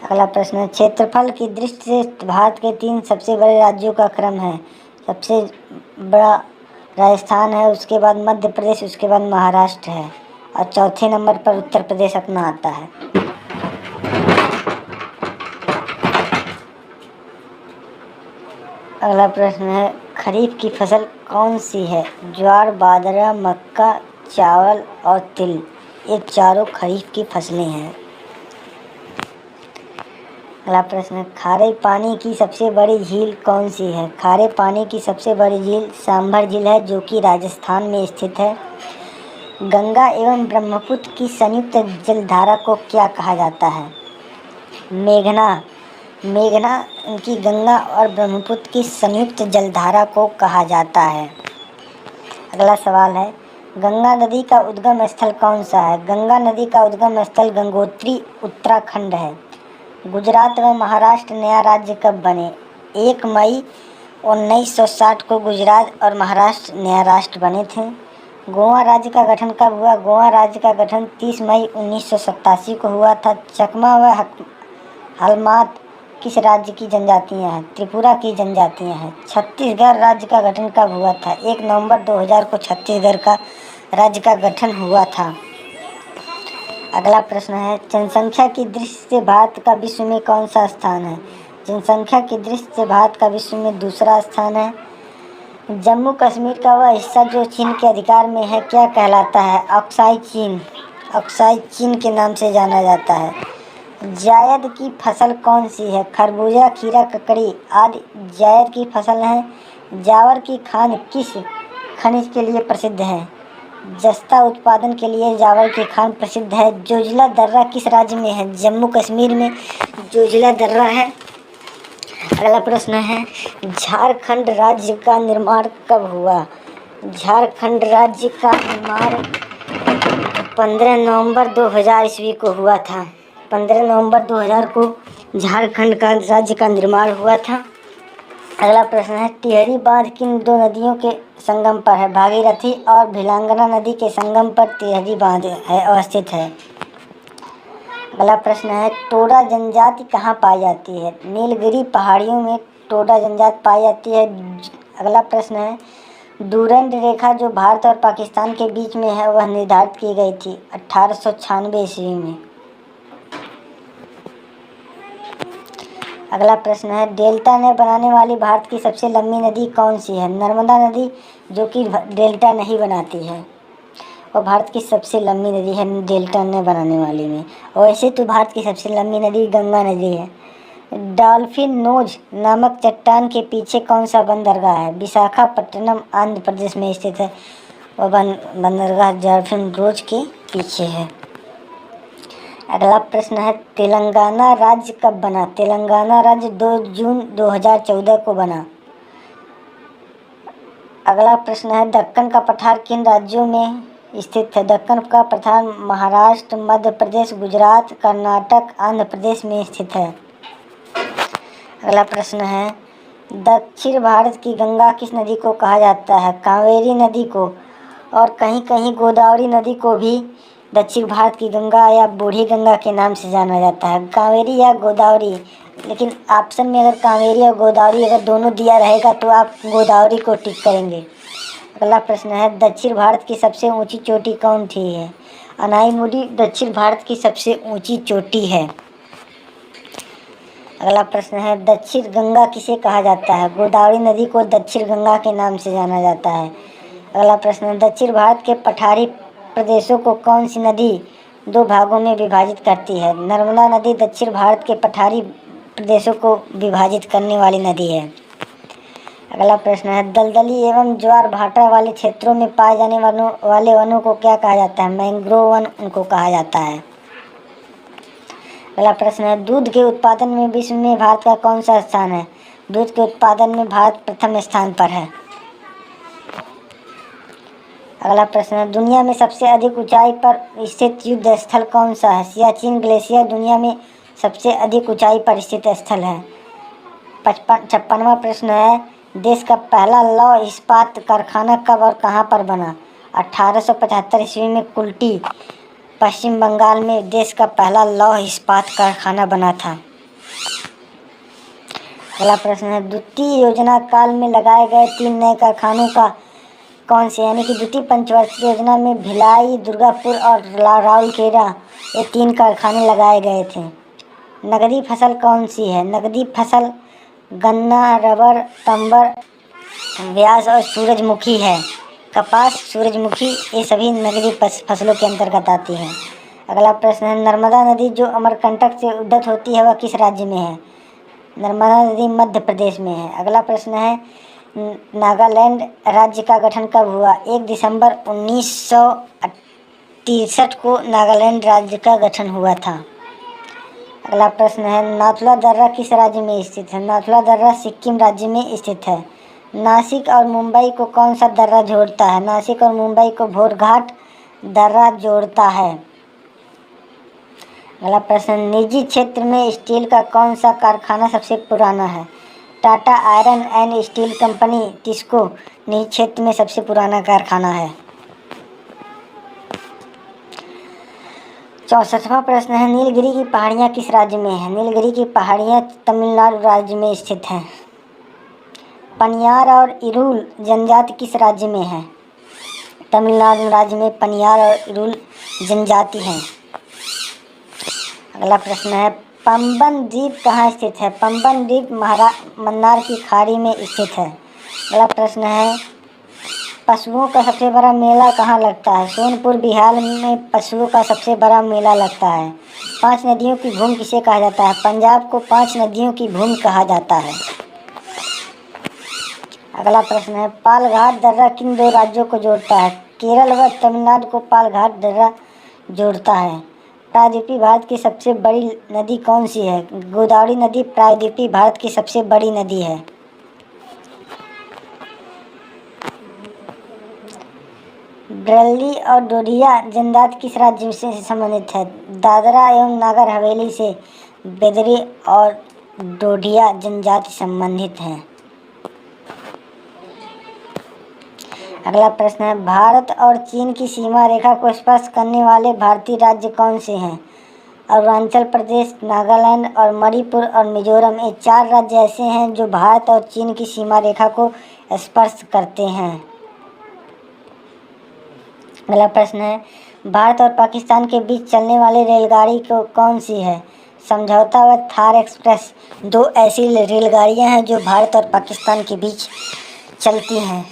अगला प्रश्न है, क्षेत्रफल की दृष्टि से भारत के 3 सबसे बड़े राज्यों का क्रम है। सबसे बड़ा राजस्थान है, उसके बाद मध्य प्रदेश, उसके बाद महाराष्ट्र है और चौथे नंबर पर उत्तर प्रदेश अपना आता है। अगला प्रश्न है, खरीफ की फसल कौन सी है? ज्वार, बाजरा, मक्का, चावल और तिल, ये चारों खरीफ की फसलें हैं। अगला प्रश्न है, खारे पानी की सबसे बड़ी झील कौन सी है? खारे पानी की सबसे बड़ी झील सांभर झील है, जो कि राजस्थान में स्थित है। गंगा एवं ब्रह्मपुत्र की संयुक्त जलधारा को क्या कहा जाता है? मेघना। मेघना की गंगा और ब्रह्मपुत्र की संयुक्त जलधारा को कहा जाता है। अगला सवाल है, गंगा नदी का उद्गम स्थल कौन सा है? गंगा नदी का उद्गम स्थल गंगोत्री उत्तराखंड है। गुजरात व महाराष्ट्र नया राज्य कब बने? 1 मई 1960 को गुजरात और महाराष्ट्र नया राष्ट्र बने थे। गोवा राज्य का गठन कब हुआ? गोवा राज्य का गठन 30 मई 1987 को हुआ था। चकमा व हलमात किस राज्य की जनजातियां हैं? त्रिपुरा की जनजातियां हैं। छत्तीसगढ़ राज्य का गठन कब हुआ था? 1 नवंबर 2000 को छत्तीसगढ़ का राज्य का गठन हुआ था। अगला प्रश्न है, जनसंख्या की दृष्टि से भारत का विश्व में कौन सा स्थान है? जनसंख्या की दृष्टि से भारत का विश्व में दूसरा स्थान है। जम्मू कश्मीर का वह हिस्सा जो चीन के अधिकार में है क्या कहलाता है? अक्साई चीन। अक्साई चीन के नाम से जाना जाता है। जायद की फसल कौन सी है? खरबूजा, खीरा, ककड़ी आदि जायद की फसल हैं। जावर की खान किस खनिज के लिए प्रसिद्ध है? जस्ता उत्पादन के लिए जावर की खान प्रसिद्ध है। जोजिला दर्रा किस राज्य में है? जम्मू कश्मीर में जोजिला दर्रा है। अगला प्रश्न है, झारखंड राज्य का निर्माण कब हुआ? झारखंड राज्य का निर्माण 15 नवंबर 2000 ईस्वी को हुआ था। 15 नवंबर 2000 को झारखंड का राज्य का निर्माण हुआ था। अगला प्रश्न है, टिहरी बांध किन दो नदियों के संगम पर है? भागीरथी और भिलांगना नदी के संगम पर टिहरी बांध है अवस्थित है। अगला प्रश्न है, टोडा जनजाति कहाँ पाई जाती है? नीलगिरी पहाड़ियों में टोडा जनजाति पाई जाती है। अगला प्रश्न है, डूरंड रेखा जो भारत और पाकिस्तान के बीच में है वह निर्धारित की गई थी 1896 ईस्वी में। अगला प्रश्न है, डेल्टा ने बनाने वाली भारत की सबसे लंबी नदी कौन सी है? नर्मदा नदी, जो कि डेल्टा नहीं बनाती है, और भारत की सबसे लंबी नदी है डेल्टा ने बनाने वाली में। और वैसे तो भारत की सबसे लंबी नदी गंगा नदी है। डॉल्फिन नोज नामक चट्टान के पीछे कौन सा बंदरगाह है? विशाखापट्टनम आंध्र प्रदेश में स्थित है, और बंदरगाह डॉल्फिन नोज के पीछे है। अगला प्रश्न है, तेलंगाना राज्य कब बना? तेलंगाना राज्य 2 जून 2014 को बना। अगला प्रश्न है, दक्कन का पठार किन राज्यों में स्थित है? दक्कन का पठार महाराष्ट्र, मध्य प्रदेश, गुजरात, कर्नाटक, आंध्र प्रदेश में स्थित है। अगला प्रश्न है, दक्षिण भारत की गंगा किस नदी को कहा जाता है? कावेरी नदी को, और कहीं कहीं गोदावरी नदी को भी दक्षिण भारत की गंगा या बूढ़ी गंगा के नाम से जाना जाता है। कावेरी या गोदावरी, लेकिन ऑप्शन में अगर कावेरी और गोदावरी अगर दोनों दिया रहेगा तो आप गोदावरी को टिक करेंगे। अगला प्रश्न है, दक्षिण भारत की सबसे ऊंची चोटी कौन सी है? अनाईमुडी दक्षिण भारत की सबसे ऊंची चोटी है। अगला प्रश्न है, दक्षिण गंगा किसे कहा जाता है? गोदावरी नदी को दक्षिण गंगा के नाम से जाना जाता है। अगला प्रश्न है, दक्षिण भारत के पठारी प्रदेशों को कौन सी नदी 2 भागों में विभाजित करती है? नर्मदा नदी दक्षिण भारत के पठारी प्रदेशों को विभाजित करने वाली नदी है। अगला प्रश्न है, दलदली एवं ज्वार भाटा वाले क्षेत्रों में पाए जाने वाले वनों को क्या कहा जाता है? मैंग्रोव वन उनको कहा जाता है। अगला प्रश्न है, दूध के उत्पादन में विश्व में भारत का कौन सा स्थान है? दूध के उत्पादन में भारत प्रथम स्थान पर है। अगला प्रश्न है, दुनिया में सबसे अधिक ऊंचाई पर स्थित युद्ध स्थल कौन सा है? सियाचिन ग्लेशियर दुनिया में सबसे अधिक ऊंचाई पर स्थित स्थल है। 56वां प्रश्न है, देश का पहला लौह इस्पात कारखाना कब और कहां पर बना? 1875 ईस्वी में कुल्टी, पश्चिम बंगाल में देश का पहला लौह इस्पात कारखाना बना था। अगला प्रश्न है, द्वितीय योजना काल में लगाए गए 3 नए कारखानों का कौन से, यानी कि द्वितीय पंचवर्षीय योजना में भिलाई, दुर्गापुर और राउरकेला ये 3 कारखाने लगाए गए थे। नकदी फसल कौन सी है? नकदी फसल गन्ना, रबर, तंबर, प्याज और सूरजमुखी है। कपास, सूरजमुखी ये सभी नकदी फसलों के अंतर्गत आती हैं। अगला प्रश्न है, नर्मदा नदी जो अमरकंटक से उद्गत होती है वह किस राज्य में है? नर्मदा नदी मध्य प्रदेश में है। अगला प्रश्न है, नागालैंड राज्य का गठन कब हुआ? 1 दिसंबर 1963 को नागालैंड राज्य का गठन हुआ था। अगला प्रश्न है, नाथुला दर्रा किस राज्य में स्थित है? नाथुला दर्रा सिक्किम राज्य में स्थित है। नासिक और मुंबई को कौन सा दर्रा जोड़ता है? नासिक और मुंबई को भोरघाट दर्रा जोड़ता है। अगला प्रश्न, निजी क्षेत्र में स्टील का कौन सा कारखाना सबसे पुराना है? Tata iron and steel company TISCO निजी क्षेत्र में सबसे पुराना कारखाना है। 64वां प्रश्न है, नीलगिरी की पहाड़ियाँ किस राज्य में है? नीलगिरी की पहाड़ियाँ तमिलनाडु राज्य में स्थित हैं। पनियार और इरुल जनजाति किस राज्य में है? तमिलनाडु राज्य में पनियार और इरुल जनजाति हैं। अगला प्रश्न है, पंबन द्वीप कहाँ स्थित है? पंबन द्वीप मन्नार की खाड़ी में स्थित है। अगला प्रश्न है, पशुओं का सबसे बड़ा मेला कहाँ लगता है? सोनपुर बिहार में पशुओं का सबसे बड़ा मेला लगता है। 5 नदियों की भूमि किसे कहा जाता है? पंजाब को 5 नदियों की भूमि कहा जाता है। अगला प्रश्न है, पालघाट दर्रा किन 2 राज्यों को जोड़ता है? केरल व तमिलनाडु को पालघाट दर्रा जोड़ता है। प्रायद्वीपीय भारत की सबसे बड़ी नदी कौन सी है? गोदावरी नदी प्रायद्वीपीय भारत की सबसे बड़ी नदी है। ब्रली और डोडिया जनजाति किस राज्य से संबंधित है? दादरा एवं नागर हवेली से बेदरे और डोडिया जनजाति संबंधित हैं। अगला प्रश्न है, भारत और चीन की सीमा रेखा को स्पर्श करने वाले भारतीय राज्य कौन से हैं? अरुणाचल प्रदेश, नागालैंड और मणिपुर और मिजोरम, ये 4 राज्य ऐसे हैं जो भारत और चीन की सीमा रेखा को स्पर्श करते हैं। अगला प्रश्न है, भारत और पाकिस्तान के बीच चलने वाली रेलगाड़ी कौन सी है? समझौता व थार एक्सप्रेस 2 ऐसी रेलगाड़ियां हैं जो भारत और पाकिस्तान के बीच चलती हैं।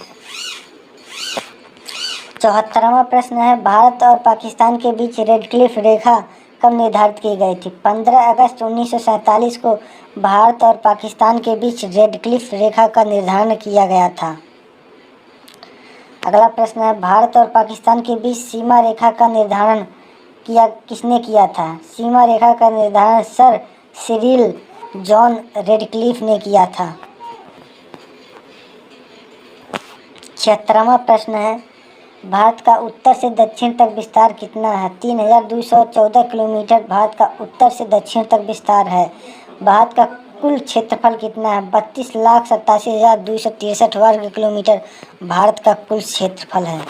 74वां प्रश्न है, भारत और पाकिस्तान के बीच रेड क्लिफ रेखा कब निर्धारित की गई थी? 15 अगस्त 1947 को भारत और पाकिस्तान के बीच रेड क्लिफ रेखा का निर्धारण किया गया था। अगला प्रश्न है, भारत और पाकिस्तान के बीच सीमा रेखा का निर्धारण किसने किया था? सीमा रेखा का निर्धारण सर सिरिल जॉन रेडक्लिफ ने किया था। 76वां प्रश्न है, भारत का उत्तर से दक्षिण तक विस्तार कितना है? 3214 किलोमीटर भारत का उत्तर से दक्षिण तक विस्तार है। भारत का कुल क्षेत्रफल कितना है? 32,87,263 वर्ग किलोमीटर भारत का कुल क्षेत्रफल है।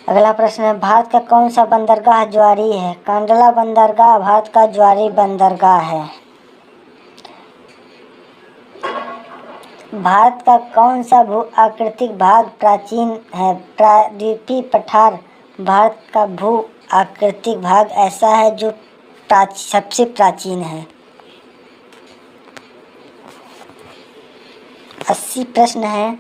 अगला प्रश्न है, भारत का कौन सा बंदरगाह ज्वारी है? कांडला बंदरगाह भारत का ज्वारी बंदरगाह है। भारत का कौन सा भू आकृतिक भाग प्राचीन है? प्रायद्वीपीय पठार भारत का भू आकृतिक भाग ऐसा है जो सबसे प्राचीन है। 80 प्रश्न है,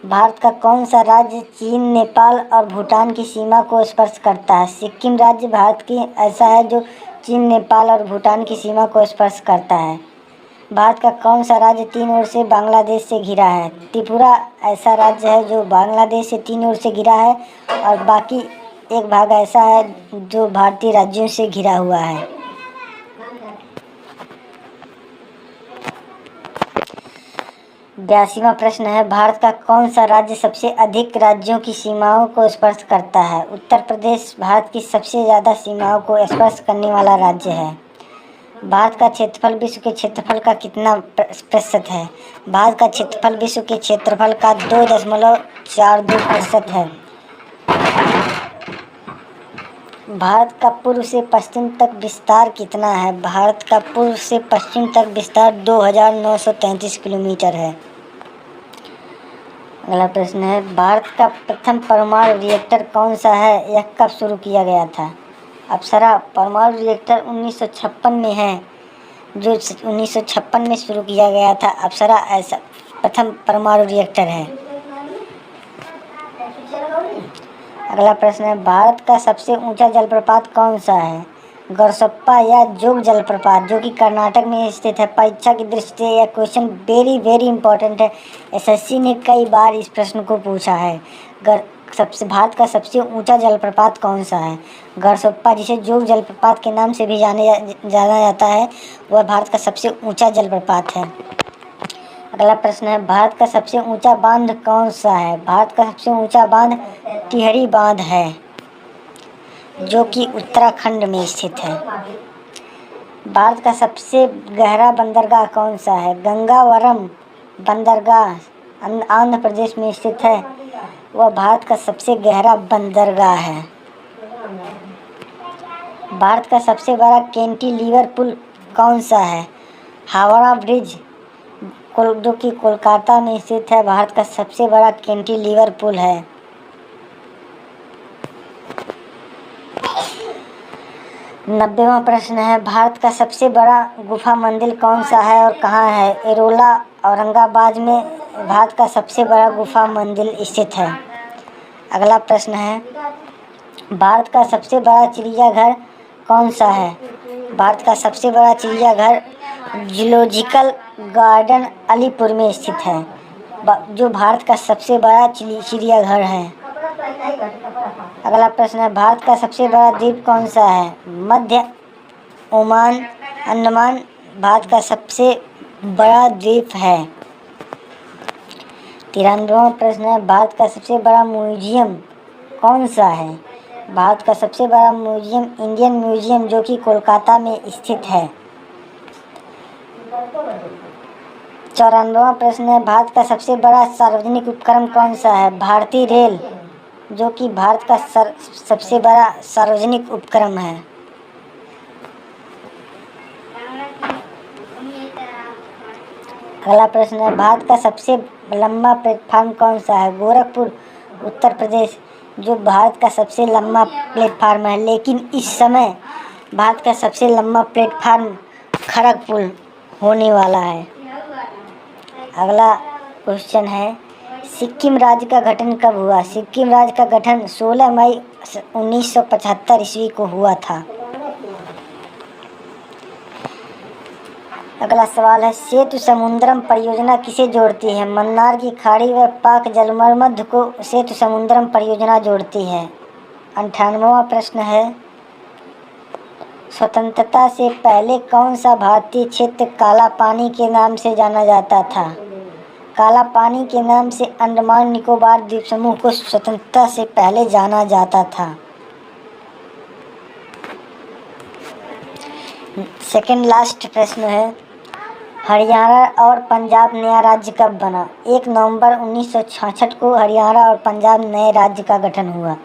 भारत का कौन सा राज्य चीन, नेपाल और भूटान की सीमा को स्पर्श करता है? सिक्किम राज्य भारत की ऐसा है जो चीन, नेपाल और भूटान की सीमा को स्पर्श करता है। भारत का कौन सा राज्य 3 ओर से बांग्लादेश से घिरा है? त्रिपुरा ऐसा राज्य है जो बांग्लादेश से 3 ओर से घिरा है और बाकी एक भाग ऐसा है जो भारतीय राज्यों से घिरा हुआ है। बयासीवां प्रश्न है, भारत का कौन सा राज्य सबसे अधिक राज्यों की सीमाओं को स्पर्श करता है? उत्तर प्रदेश भारत की सबसे ज़्यादा सीमाओं को स्पर्श करने वाला राज्य है। भारत का क्षेत्रफल विश्व के क्षेत्रफल का कितना प्रतिशत है? भारत का क्षेत्रफल विश्व के क्षेत्रफल का 2.42% है। भारत का पूर्व से पश्चिम तक विस्तार कितना है? भारत का पूर्व से पश्चिम तक विस्तार 2933 किलोमीटर है। अगला प्रश्न है, भारत का प्रथम परमाणु रिएक्टर कौन सा है? यह कब शुरू किया गया था? अप्सरा परमाणु रिएक्टर 1956 में है, जो 1956 में शुरू किया गया था। अप्सरा ऐसा प्रथम परमाणु रिएक्टर है। अगला प्रश्न है, भारत का सबसे ऊंचा जलप्रपात कौन सा है? गरसप्पा या जोग जलप्रपात, जो कि कर्नाटक में स्थित है। परीक्षा की दृष्टि से यह क्वेश्चन वेरी इंपॉर्टेंट है। एसएससी ने कई बार इस प्रश्न को पूछा है। भारत का सबसे ऊंचा जलप्रपात कौन सा है? गरसप्पा, जिसे जोग जलप्रपात के नाम से भी जाना जाता है, वह भारत का सबसे ऊंचा जलप्रपात है। अगला प्रश्न है, भारत का सबसे ऊंचा बांध कौन सा है? भारत का सबसे ऊंचा बांध टिहरी बांध है, जो कि उत्तराखंड में स्थित है। भारत का सबसे गहरा बंदरगाह कौन सा है? गंगावरम बंदरगाह आंध्र प्रदेश में स्थित है, वह भारत का सबसे गहरा बंदरगाह है। भारत का सबसे बड़ा कैंटिलीवर पुल कौन सा है? हावड़ा ब्रिज, जो कि कोलकाता में स्थित है, भारत का सबसे बड़ा कैंटिलीवर पुल है। 90वां प्रश्न है, भारत का सबसे बड़ा गुफा मंदिर कौन सा है और कहाँ है? एरोला औरंगाबाद में भारत का सबसे बड़ा गुफा मंदिर स्थित है। अगला प्रश्न है, भारत का सबसे बड़ा चिड़ियाघर कौन सा है? भारत का सबसे बड़ा चिड़ियाघर जूलॉजिकल गार्डन अलीपुर में स्थित है, जो भारत का सबसे बड़ा चिड़ियाघर है। अगला प्रश्न है, भारत का सबसे बड़ा द्वीप कौन सा है? मध्य ओमान अंडमान भारत का सबसे बड़ा द्वीप है। 93वां प्रश्न है, भारत का सबसे बड़ा म्यूजियम कौन सा है? भारत का सबसे बड़ा म्यूजियम इंडियन म्यूजियम, जो कि कोलकाता में स्थित है। 94वां प्रश्न है, भारत का सबसे बड़ा सार्वजनिक उपक्रम कौन सा है? भारतीय रेल जो कि भारत का सबसे बड़ा सार्वजनिक उपक्रम है। अगला प्रश्न है, भारत का सबसे लंबा प्लेटफार्म कौन सा है? गोरखपुर, उत्तर प्रदेश, जो भारत का सबसे लंबा प्लेटफार्म है। लेकिन इस समय भारत का सबसे लंबा प्लेटफार्म खड़गपुर होने वाला है। अगला क्वेश्चन है, सिक्किम राज्य का गठन कब हुआ? सिक्किम राज्य का गठन 16 मई 1975 ईस्वी को हुआ था। अगला सवाल है, सेतु समुद्रम परियोजना किसे जोड़ती है? मन्नार की खाड़ी व पाक जलमर्मध्य को सेतु समुद्रम परियोजना जोड़ती है। 98वां प्रश्न है, स्वतंत्रता से पहले कौन सा भारतीय क्षेत्र काला पानी के नाम से जाना जाता था? काला पानी के नाम से अंडमान निकोबार द्वीप समूह को स्वतंत्रता से पहले जाना जाता था। सेकंड लास्ट प्रश्न है, हरियाणा और पंजाब नया राज्य कब बना? 1 नवंबर 1966 को हरियाणा और पंजाब नए राज्य का गठन हुआ।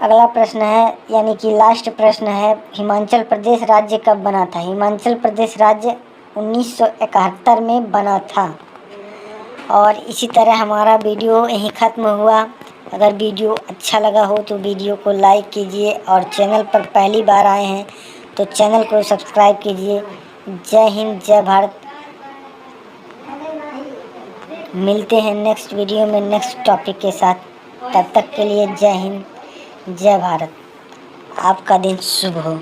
अगला प्रश्न है, यानी कि लास्ट प्रश्न है, हिमाचल प्रदेश राज्य कब बना था? हिमाचल प्रदेश राज्य 1971 में बना था। और इसी तरह हमारा वीडियो यहीं ख़त्म हुआ। अगर वीडियो अच्छा लगा हो तो वीडियो को लाइक कीजिए और चैनल पर पहली बार आए हैं तो चैनल को सब्सक्राइब कीजिए। जय हिंद, जय भारत। मिलते हैं नेक्स्ट वीडियो में नेक्स्ट टॉपिक के साथ। तब तक के लिए जय हिंद, जय भारत। आपका दिन शुभ हो।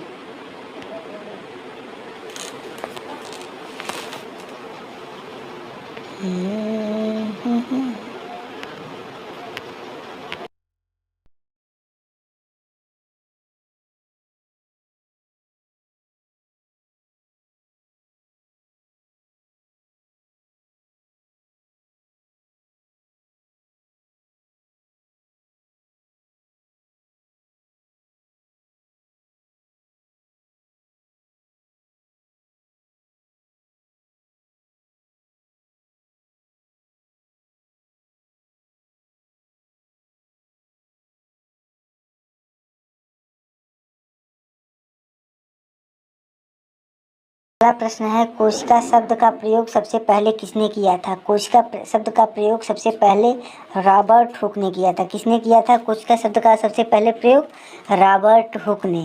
अगला प्रश्न है, कोशिका शब्द का प्रयोग सबसे पहले किसने किया था? कोशिका शब्द का प्रयोग सबसे पहले रॉबर्ट हुक ने किया था। किसने किया था कोशिका शब्द का सबसे पहले प्रयोग? रॉबर्ट हुक ने।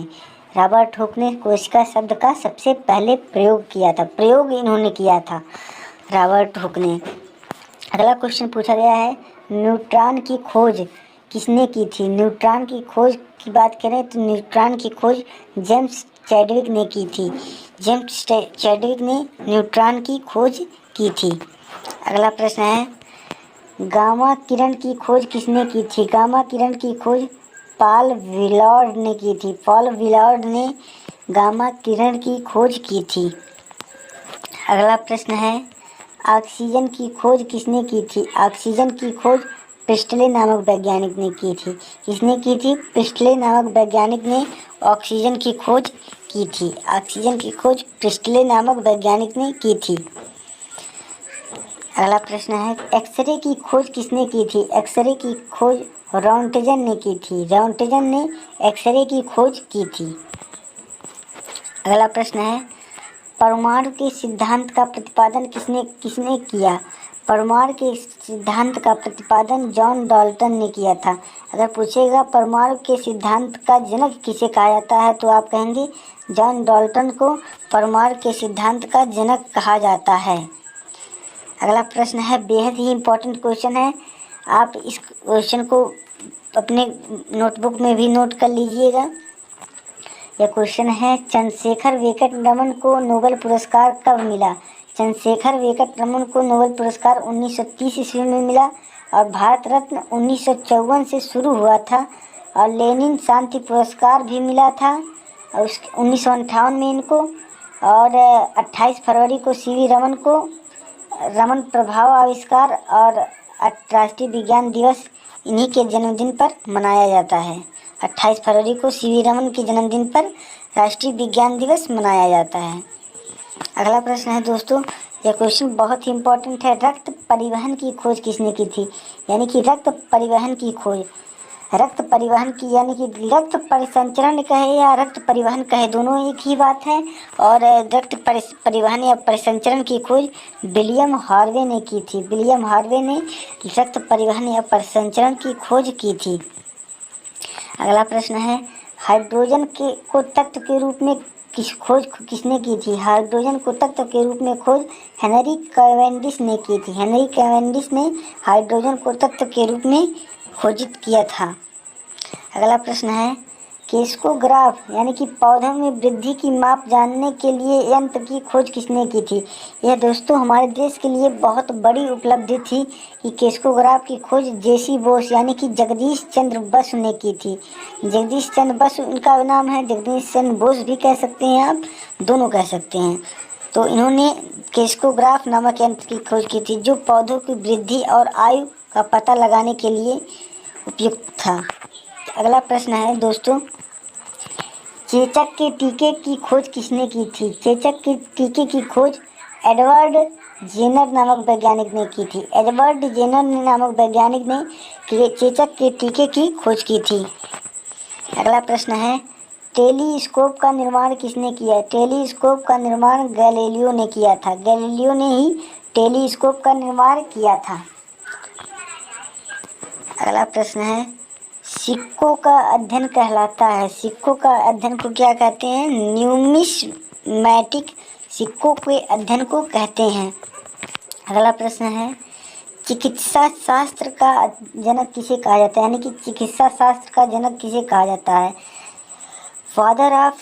रॉबर्ट हुक ने कोशिका शब्द का सबसे पहले प्रयोग किया था। प्रयोग इन्होंने किया था, रॉबर्ट हुक ने। अगला क्वेश्चन पूछा गया है, न्यूट्रॉन की खोज किसने की थी? न्यूट्रॉन की खोज की बात करें तो न्यूट्रॉन की खोज जेम्स चैडविक ने की थी। जेम्स चैडविक ने न्यूट्रॉन की खोज की थी। अगला प्रश्न है, गामा किरण की खोज किसने की थी? गामा किरण की खोज पॉल विलार्ड ने की थी। पॉल विलार्ड ने गामा किरण की खोज की थी। अगला प्रश्न है, ऑक्सीजन की खोज किसने की थी? ऑक्सीजन की खोज प्रिस्टले नामक वैज्ञानिक ने की थी। किसने की थी? प्रिस्टले नामक वैज्ञानिक ने ऑक्सीजन की खोज की थी। ऑक्सीजन की खोज प्रिस्टले नामक वैज्ञानिक ने की थी। अगला प्रश्न है, एक्सरे की खोज किसने की थी? एक्सरे की खोज रोंटगन ने की थी। रोंटगन ने एक्सरे की खोज की थी। अगला प्रश्न है, परमाणु के सिद्धांत का प्रतिपादन किसने किया? परमाणु के सिद्धांत का प्रतिपादन जॉन डाल्टन ने किया था। अगर पूछेगा परमाणु के सिद्धांत का जनक किसे कहा जाता है तो आप कहेंगे जॉन डाल्टन को परमाणु के सिद्धांत का जनक कहा जाता है। अगला प्रश्न है, बेहद ही इम्पोर्टेंट क्वेश्चन है, आप इस क्वेश्चन को अपने नोटबुक में भी नोट कर लीजिएगा। यह क्वेश्चन है, चंद्रशेखर वेंकट रमन को नोबेल पुरस्कार कब मिला? चंद्रशेखर वेंकट रमन को नोबेल पुरस्कार 1930 ईस्वी में मिला और भारत रत्न 1954 से शुरू हुआ था। और लेनिन शांति पुरस्कार भी मिला था और 1958 में इनको। और 28 फरवरी को सीवी रमन को रमन प्रभाव आविष्कार और राष्ट्रीय विज्ञान दिवस इन्हीं के जन्मदिन पर मनाया जाता है। 28 फरवरी को सीवी रमन के जन्मदिन पर राष्ट्रीय विज्ञान दिवस मनाया जाता है। अगला प्रश्न है दोस्तों, यह क्वेश्चन बहुत ही इम्पोर्टेंट है। रक्त परिवहन की खोज किसने की थी? यानी कि रक्त परिवहन की खोज, रक्त परिवहन की यानी कि रक्त परिसंचरण कहे या रक्त परिवहन कहे, दोनों एक ही बात है। और रक्त परिवहन या परिसंचरण की खोज विलियम हार्वे ने की थी। विलियम हार्वे ने रक्त परिवहन या परिसंचरण की खोज की थी। अगला प्रश्न है, हाइड्रोजन को तत्व के रूप में खोज किसने की थी? हाइड्रोजन को तत्व के रूप में खोज हेनरी कैवेंडिश ने की थी। हेनरी कैवेंडिश ने हाइड्रोजन को तत्व के रूप में खोजित किया था। अगला प्रश्न है, केस्कोग्राफ यानी कि पौधों में वृद्धि की माप जानने के लिए यंत्र की खोज किसने की थी? यह दोस्तों हमारे देश के लिए बहुत बड़ी उपलब्धि थी कि केस्कोग्राफ की खोज जेसी बोस यानी कि जगदीश चंद्र बसु ने की थी। जगदीश चंद्र बसु इनका नाम है, जगदीश चंद्र बोस भी कह सकते हैं आप, दोनों कह सकते हैं। तो इन्होंने केस्कोग्राफ नामक यंत्र की खोज की थी जो पौधों की वृद्धि और आयु का पता लगाने के लिए उपयुक्त था। अगला प्रश्न है दोस्तों, चेचक के टीके की खोज किसने की थी? चेचक के टीके की खोज एडवर्ड जेनर नामक वैज्ञानिक ने की थी। एडवर्ड जेनर नामक वैज्ञानिक ने चेचक के टीके की खोज की थी। अगला प्रश्न है, टेलीस्कोप का निर्माण किसने किया? टेलीस्कोप का निर्माण गैलीलियो ने किया था। गैलीलियो ने ही टेलीस्कोप का निर्माण किया था। अगला प्रश्न है, सिक्कों का अध्ययन कहलाता है। सिक्कों का अध्ययन को क्या कहते हैं? न्यूमिस्मैटिक सिक्कों के अध्ययन को कहते हैं। अगला प्रश्न है, चिकित्सा शास्त्र का जनक किसे कहा जाता है? यानी कि चिकित्सा शास्त्र का जनक किसे कहा जाता है? फादर ऑफ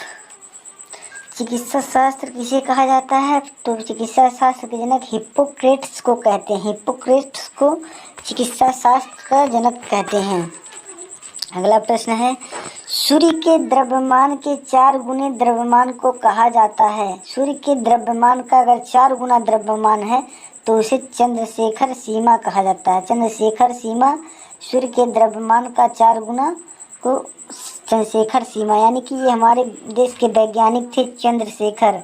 चिकित्सा शास्त्र किसे कहा जाता है? तो चिकित्सा शास्त्र के जनक हिप्पोक्रेट्स को कहते हैं। हिप्पोक्रेट्स को चिकित्सा शास्त्र का जनक कहते हैं। अगला प्रश्न है, सूर्य के द्रव्यमान के 4 गुने द्रव्यमान को कहा जाता है। सूर्य के द्रव्यमान का अगर 4 गुना द्रव्यमान है तो उसे चंद्रशेखर सीमा कहा जाता है। चंद्रशेखर सीमा सूर्य के द्रव्यमान का 4 गुना को चंद्रशेखर सीमा, यानी कि ये हमारे देश के वैज्ञानिक थे चंद्रशेखर।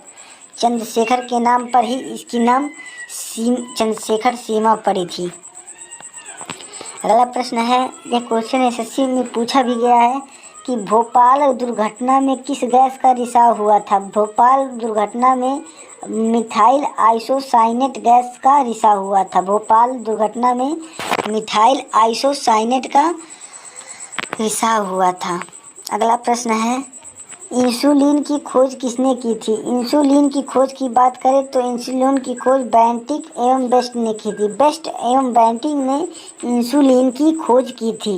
चंद्रशेखर के नाम पर ही इसकी नाम चंद्रशेखर सीमा पड़ी थी। अगला प्रश्न है, यह क्वेश्चन एसएससी में पूछा भी गया है कि भोपाल दुर्घटना में किस गैस का रिसाव हुआ था? भोपाल दुर्घटना में मिथाइल आइसोसाइनेट गैस का रिसाव हुआ था। भोपाल दुर्घटना में मिथाइल आइसोसाइनेट का रिसाव हुआ था। अगला प्रश्न है, इंसुलिन की खोज किसने की थी? इंसुलिन की खोज की बात करें तो इंसुलिन की खोज बेंटिक एवं बेस्ट ने की थी। बेस्ट एवं बेंटिक ने इंसुलिन की खोज की थी।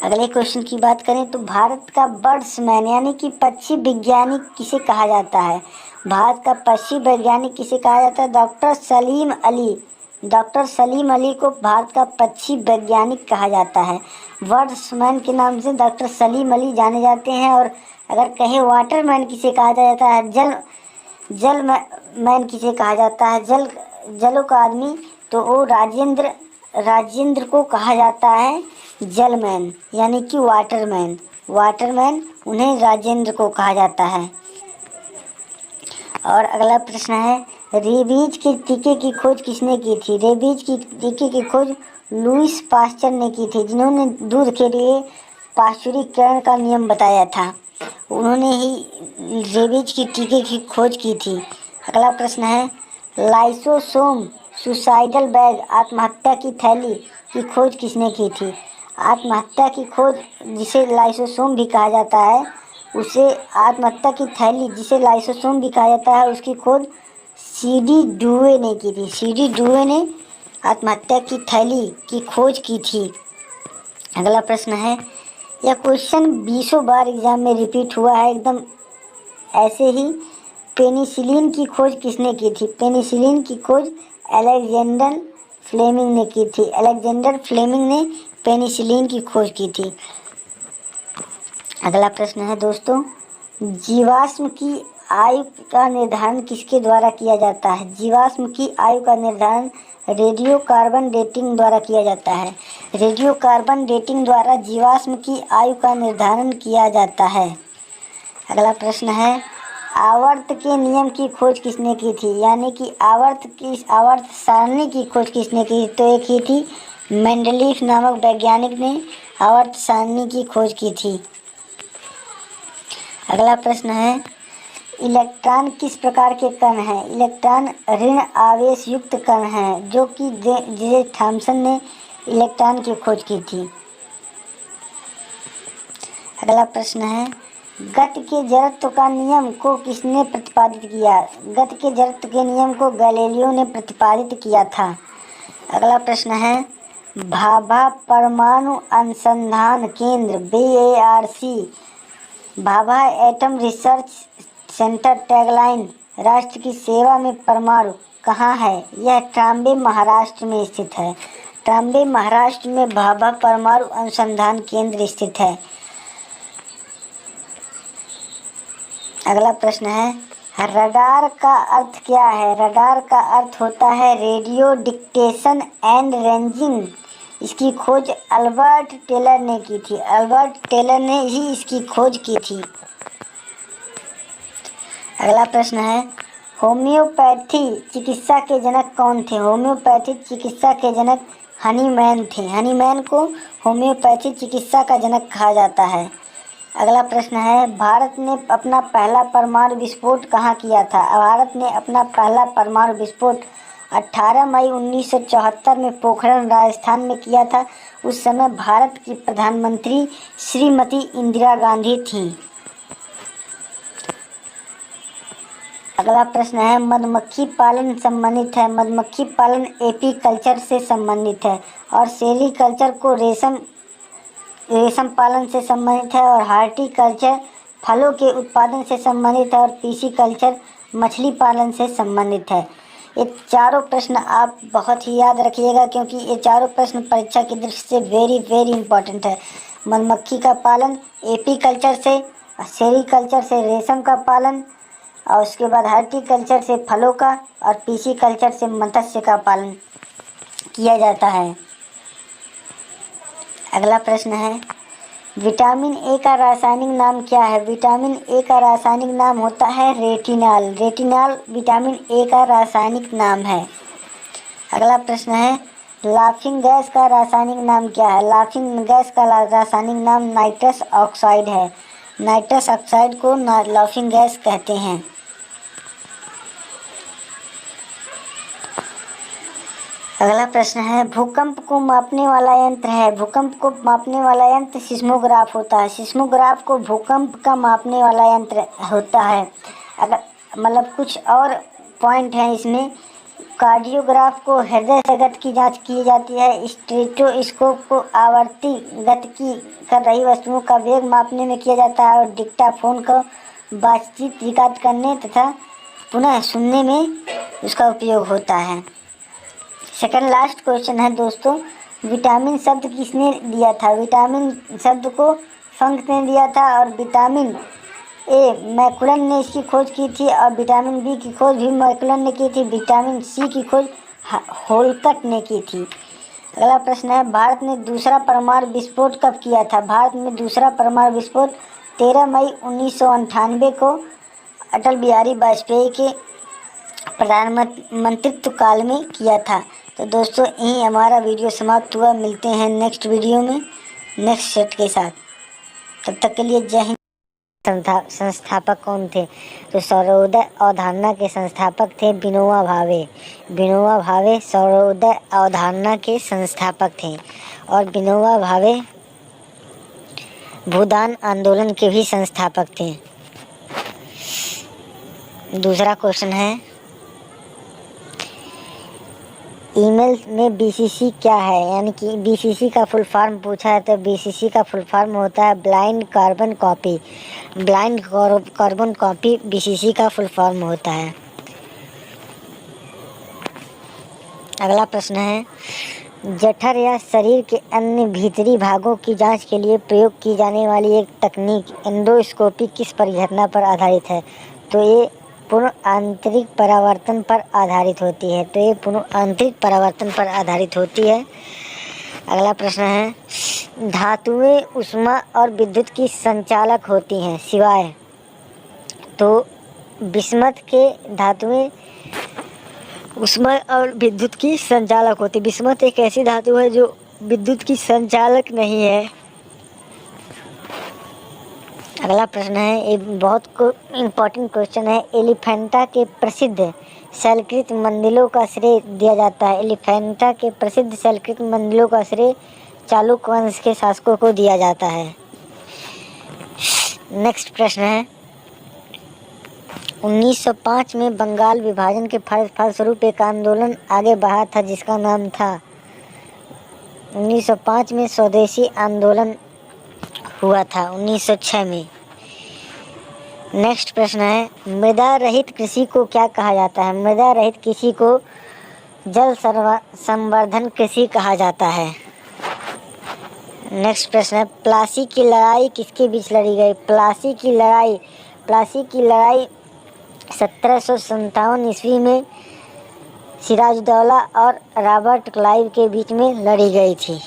अगले क्वेश्चन की बात करें तो भारत का बर्ड्समैन यानी कि पक्षी वैज्ञानिक किसे कहा जाता है? भारत का पक्षी वैज्ञानिक किसे कहा जाता है? डॉक्टर सलीम अली। डॉक्टर सलीम अली को भारत का पक्षी वैज्ञानिक कहा जाता है। बर्ड्समैन के नाम से डॉक्टर सलीम अली जाने जाते हैं। और अगर कहे वाटरमैन किसे कहा जाता है, जल मैन किसे कहा जाता है, जलों का आदमी, तो वो राजेंद्र को कहा जाता है जलमैन यानी कि वाटरमैन उन्हें राजेंद्र को कहा जाता है। और अगला प्रश्न है, रेबीज के टीके की खोज किसने की थी? रेबीज की टीके की खोज लुईस पास्चर ने की थी, जिन्होंने दूध के लिए पाश्चुरीकरण का नियम बताया था। उन्होंने ही रेबीज की टीके की खोज की थी। अगला प्रश्न है, लाइसोसोम सुसाइडल बैग आत्महत्या की थैली की खोज किसने की थी? आत्महत्या की खोज, जिसे लाइसोसोम भी कहा जाता है, उसे आत्महत्या की थैली जिसे लाइसोसोम भी कहा जाता है, उसकी खोज सीडी डुवे ने की थी। सीडी डुवे ने आत्महत्या की थैली की खोज की थी। अगला प्रश्न है, यह क्वेश्चन 20 बार एग्जाम में रिपीट हुआ है एकदम ऐसे ही। पेनिसिलिन की खोज किसने की थी? पेनिसिलिन की खोज अलेक्जेंडर फ्लेमिंग ने की थी। अलेक्जेंडर फ्लेमिंग ने पेनिसिलिन की खोज की थी। अगला प्रश्न है दोस्तों, जीवाश्म की आयु का निर्धारण किसके द्वारा किया जाता है? जीवाश्म की आयु का निर्धारण रेडियो कार्बन डेटिंग द्वारा किया जाता है। रेडियो कार्बन डेटिंग द्वारा जीवाश्म की आयु का निर्धारण किया जाता है। अगला प्रश्न है, आवर्त के नियम की खोज किसने की थी, यानी कि आवर्त सारणी की खोज किसने की, तो ये की थी मेंडलीफ नामक वैज्ञानिक ने आवर्त सारणी की खोज की थी। अगला प्रश्न है, इलेक्ट्रॉन किस प्रकार के कण हैं? इलेक्ट्रॉन ऋण आवेश युक्त कण हैं, जो कि जे थॉमसन ने इलेक्ट्रॉन की खोज की थी। अगला प्रश्न है, गति के जड़त्व का नियम को किसने प्रतिपादित किया? गति के जड़त्व के नियम को गैलीलियो ने प्रतिपादित किया था। अगला प्रश्न है, भाभा परमाणु अनुसंधान केंद्र BARC, Bhabha atom research centre tagline राष्ट्र की सेवा में परमाणु कहाँ है? यह ट्राम्बे महाराष्ट्र में स्थित है। ट्राम्बे महाराष्ट्र में भाभा परमाणु अनुसंधान केंद्र स्थित है। अगला प्रश्न है, रडार का अर्थ क्या है? रडार का अर्थ होता है रेडियो डिटेक्शन एंड रेंजिंग। इसकी खोज अल्बर्ट टेलर ने की थी। अल्बर्ट टेलर ने ही इसकी खोज की थी। अगला प्रश्न है, होम्योपैथी चिकित्सा के जनक कौन थे? होम्योपैथी चिकित्सा के जनक हनीमैन थे। हनीमैन को होम्योपैथी चिकित्सा का जनक कहा जाता है। अगला प्रश्न है, भारत ने अपना पहला परमाणु विस्फोट कहाँ किया था? भारत ने अपना पहला परमाणु विस्फोट 18 मई 1974 में पोखरण राजस्थान में किया था। उस समय भारत की प्रधानमंत्री श्रीमती इंदिरा गांधी थीं। अगला प्रश्न है, मधुमक्खी पालन संबंधित है। मधुमक्खी पालन एपीकल्चर से संबंधित है और सेरीकल्चर को रेशम पालन से संबंधित है और हार्टिकल्चर फलों के उत्पादन से संबंधित है और पीसीकल्चर मछली पालन से संबंधित है। ये चारों प्रश्न आप बहुत ही याद रखिएगा, क्योंकि ये चारों प्रश्न परीक्षा की दृष्टि से वेरी इम्पोर्टेंट है। मधुमक्खी का पालन एपीकल्चर से, सेरीकल्चर से रेशम का पालन, और उसके बाद हार्टिकल्चर से फलों का और पीसीकल्चर से मत्स्य का पालन किया जाता है। अगला प्रश्न है, विटामिन ए का रासायनिक नाम क्या है? विटामिन ए का रासायनिक नाम होता है रेटिनॉल। रेटिनॉल विटामिन ए का रासायनिक नाम है। अगला प्रश्न है, लाफिंग गैस का रासायनिक नाम क्या है? लाफिंग गैस का रासायनिक नाम नाइट्रस ऑक्साइड है। नाइट्रस ऑक्साइड को लाफिंग गैस कहते हैं। अगला प्रश्न है, भूकंप को मापने वाला यंत्र है। भूकंप को मापने वाला यंत्र सिस्मोग्राफ होता है। सिस्मोग्राफ को भूकंप का मापने वाला यंत्र होता है। अगर मतलब कुछ और पॉइंट हैं इसमें, कार्डियोग्राफ को हृदय से गति की जांच की जाती है। स्टेथोस्कोप को आवर्ती गति की कर रही वस्तुओं का वेग मापने में किया जाता है और डिक्टाफोन को बातचीत रिकॉर्ड करने तथा पुनः सुनने में उसका उपयोग होता है। सेकंड लास्ट क्वेश्चन है दोस्तों, विटामिन शब्द किसने दिया था? विटामिन शब्द को फंक ने दिया था और विटामिन ए मैकुलन ने इसकी खोज की थी और विटामिन बी की खोज भी मैकुलन ने की थी। विटामिन सी की खोज होलकट ने की थी। अगला प्रश्न है, भारत ने दूसरा परमाणु विस्फोट कब किया था? भारत में दूसरा परमाणु विस्फोट 13 मई 1998 को अटल बिहारी वाजपेयी के प्रधानमंत्रित्व काल में किया था। तो दोस्तों यही हमारा वीडियो समाप्त हुआ। मिलते हैं नेक्स्ट वीडियो में नेक्स्ट सेट के साथ। तब तक के लिए जय हिंद। संस्थापक कौन थे? तो सौरोदय अवधारणा के संस्थापक थे विनोबा भावे। विनोबा भावे सौरोदय अवधारणा के संस्थापक थे और विनोबा भावे भूदान आंदोलन के भी संस्थापक थे। दूसरा क्वेश्चन है, ईमेल में बीसीसी क्या है? यानी कि बीसीसी का फुल फॉर्म पूछा है तो बीसीसी का फुल फॉर्म होता है blind carbon copy. Blind carbon copy BCC का फुल फॉर्म होता है। अगला प्रश्न है, जठर या शरीर के अन्य भीतरी भागों की जांच के लिए प्रयोग की जाने वाली एक तकनीक एंडोस्कोपी किस परिघटना पर आधारित है? तो ये पूर्ण आंतरिक परावर्तन पर आधारित होती है। तो ये पूर्ण आंतरिक परावर्तन पर आधारित होती है। अगला प्रश्न है, धातुएं ऊष्मा और विद्युत की संचालक होती हैं सिवाय, तो बिस्मथ के धातुएं ऊष्मा और विद्युत की संचालक होती है। बिस्मथ एक ऐसी धातु है जो विद्युत की संचालक नहीं है। अगला प्रश्न है, ये बहुत इम्पोर्टेंट क्वेश्चन है। एलिफेंटा के प्रसिद्ध शैलकृत मंदिरों का श्रेय दिया जाता है। एलिफेंटा के प्रसिद्ध शैलकृत मंदिरों का श्रेय चालुक्य वंश के शासकों को दिया जाता है। नेक्स्ट प्रश्न है, 1905 में बंगाल विभाजन के फलस्वरूप एक आंदोलन आगे बढ़ा था जिसका नाम था। 1905 में स्वदेशी आंदोलन हुआ था 1906 में। नेक्स्ट प्रश्न है, मृदा रहित कृषि को क्या कहा जाता है? मृदा रहित कृषि को जल संवर्धन कृषि कहा जाता है। नेक्स्ट प्रश्न है, प्लासी की लड़ाई किसके बीच लड़ी गई? प्लासी की लड़ाई 1757 ईस्वी में सिराजुद्दौला और रॉबर्ट क्लाइव के बीच में लड़ी गई थी।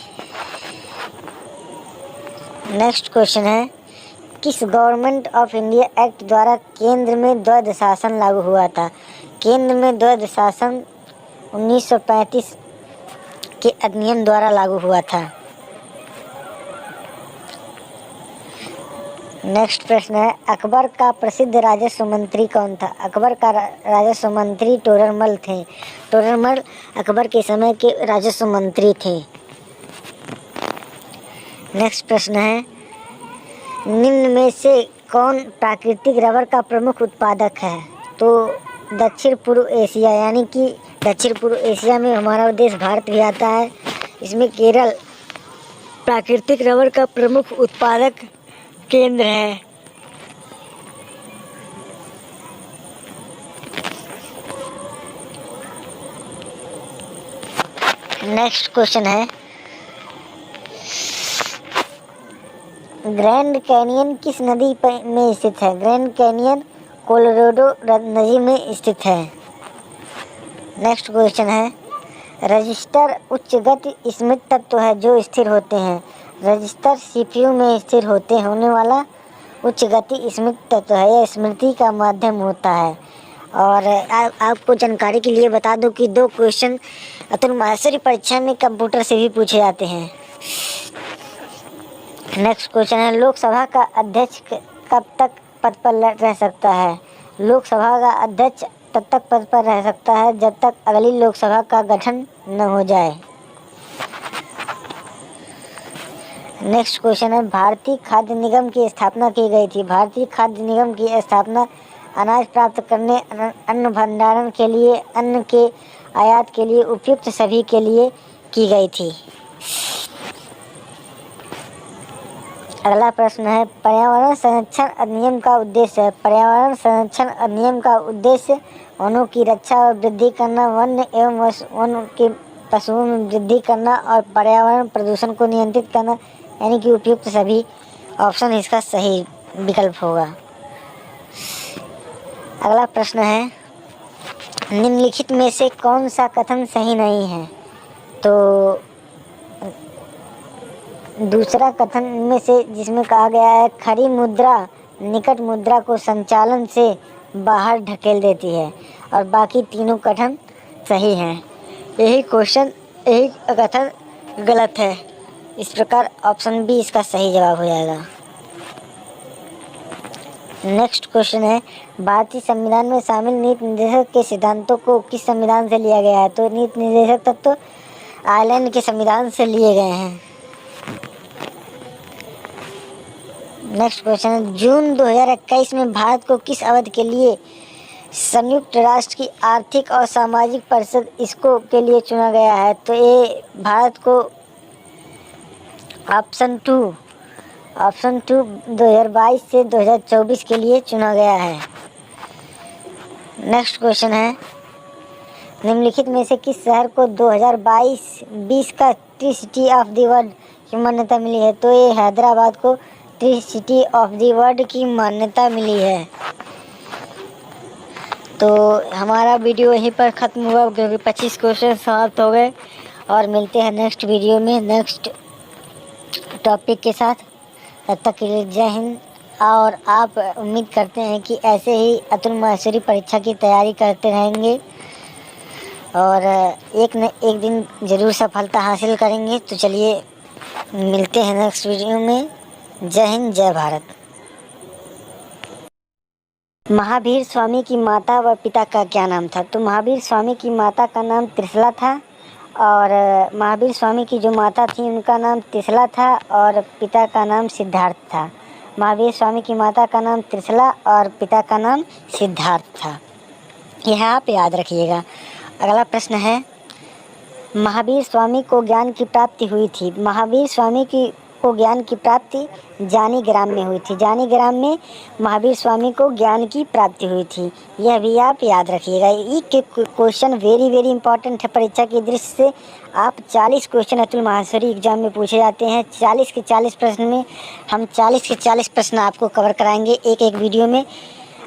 नेक्स्ट क्वेश्चन है, किस गवर्नमेंट ऑफ इंडिया एक्ट द्वारा केंद्र में द्वैध शासन लागू हुआ था? केंद्र में द्वैध शासन 1935 के अधिनियम द्वारा लागू हुआ था। नेक्स्ट प्रश्न है, अकबर का प्रसिद्ध राजस्व मंत्री कौन था? अकबर का राजस्व मंत्री टोडरमल थे। टोडरमल अकबर के समय के राजस्व मंत्री थे। नेक्स्ट प्रश्न है, निम्न में से कौन प्राकृतिक रबर का प्रमुख उत्पादक है? तो दक्षिण पूर्व एशिया, यानी कि दक्षिण पूर्व एशिया में हमारा देश भारत भी आता है। इसमें केरल प्राकृतिक रबर का प्रमुख उत्पादक केंद्र है। नेक्स्ट क्वेश्चन है, ग्रैंड कैनियन किस नदी में स्थित है? ग्रैंड कैनियन कोलोराडो नदी में स्थित है। नेक्स्ट क्वेश्चन है, रजिस्टर उच्च गति स्मृति तत्व है जो स्थिर होते हैं। रजिस्टर सीपीयू में स्थिर होने वाला उच्च गति स्मृति तत्व है। यह स्मृति का माध्यम होता है। और आपको जानकारी के लिए बता दूं कि 2 क्वेश्चन अतुल माहेश्वरी परीक्षा में कंप्यूटर से भी पूछे जाते हैं। नेक्स्ट क्वेश्चन है, लोकसभा का अध्यक्ष कब तक पद पर रह सकता है? लोकसभा का अध्यक्ष तब तक पद पर रह सकता है जब तक अगली लोकसभा का गठन न हो जाए। नेक्स्ट क्वेश्चन है, भारतीय खाद्य निगम की स्थापना की गई थी। भारतीय खाद्य निगम की स्थापना अनाज प्राप्त करने, अन्न भंडारण के लिए, अन्न के आयात के लिए उपयुक्त सभी के लिए की गई थी। अगला प्रश्न है, पर्यावरण संरक्षण अधिनियम का उद्देश्य है। पर्यावरण संरक्षण अधिनियम का उद्देश्य वनों की रक्षा और वृद्धि करना, वन्य एवं वन के पशुओं में वृद्धि करना और पर्यावरण प्रदूषण को नियंत्रित करना, यानी कि उपयुक्त सभी। ऑप्शन इसका सही विकल्प होगा। अगला प्रश्न है, निम्नलिखित में से कौन सा कथन सही नहीं है? तो दूसरा कथन में से जिसमें कहा गया है खड़ी मुद्रा निकट मुद्रा को संचालन से बाहर ढकेल देती है, और बाकी तीनों कथन सही हैं। यही कथन गलत है। इस प्रकार ऑप्शन बी इसका सही जवाब हो जाएगा। नेक्स्ट क्वेश्चन है, भारतीय संविधान में शामिल नीति निर्देशक के सिद्धांतों को किस संविधान से लिया गया है? तो नीति निर्देशक तत्व आयरलैंड के संविधान से लिए गए हैं। नेक्स्ट क्वेश्चन है, जून 2021 में भारत को किस अवधि के लिए संयुक्त राष्ट्र की आर्थिक और सामाजिक परिषद इसको के लिए चुना गया है? तो ये भारत को ऑप्शन टू 2022 से 2024 के लिए चुना गया है। नेक्स्ट क्वेश्चन है, निम्नलिखित में से किस शहर को 2022-20 का tree city of the world की मान्यता मिली है? तो ये हैदराबाद को tree city of the world की मान्यता मिली है। तो हमारा वीडियो यहीं पर ख़त्म हुआ क्योंकि 25 क्वेश्चन समाप्त हो गए। और मिलते हैं नेक्स्ट वीडियो में नेक्स्ट टॉपिक के साथ। तब तक के लिए जय हिंद, और आप उम्मीद करते हैं कि ऐसे ही अतुल माहेश्वरी परीक्षा की तैयारी करते रहेंगे और एक न एक दिन ज़रूर सफलता हासिल करेंगे। तो चलिए मिलते हैं नेक्स्ट वीडियो में। जय हिंद, जय भारत। महावीर स्वामी की माता व पिता का क्या नाम था? तो महावीर स्वामी की माता का नाम त्रिशला था और महावीर स्वामी की जो माता थी उनका नाम त्रिशला था और पिता का नाम सिद्धार्थ था। महावीर स्वामी की माता का नाम त्रिशला और पिता का नाम सिद्धार्थ था। यह आप याद रखिएगा। अगला प्रश्न है, महावीर स्वामी को ज्ञान की प्राप्ति हुई थी। महावीर स्वामी को ज्ञान की प्राप्ति जानी ग्राम में हुई थी। जानी ग्राम में महावीर स्वामी को ज्ञान की प्राप्ति हुई थी। यह भी आप याद रखिएगा। ये क्वेश्चन वेरी वेरी इंपॉर्टेंट है परीक्षा की दृष्टि से। आप 40 क्वेश्चन अतुल माहेश्वरी एग्जाम में पूछे जाते हैं। 40 के 40 प्रश्न में हम 40 के 40 प्रश्न आपको कवर कराएंगे एक एक वीडियो में।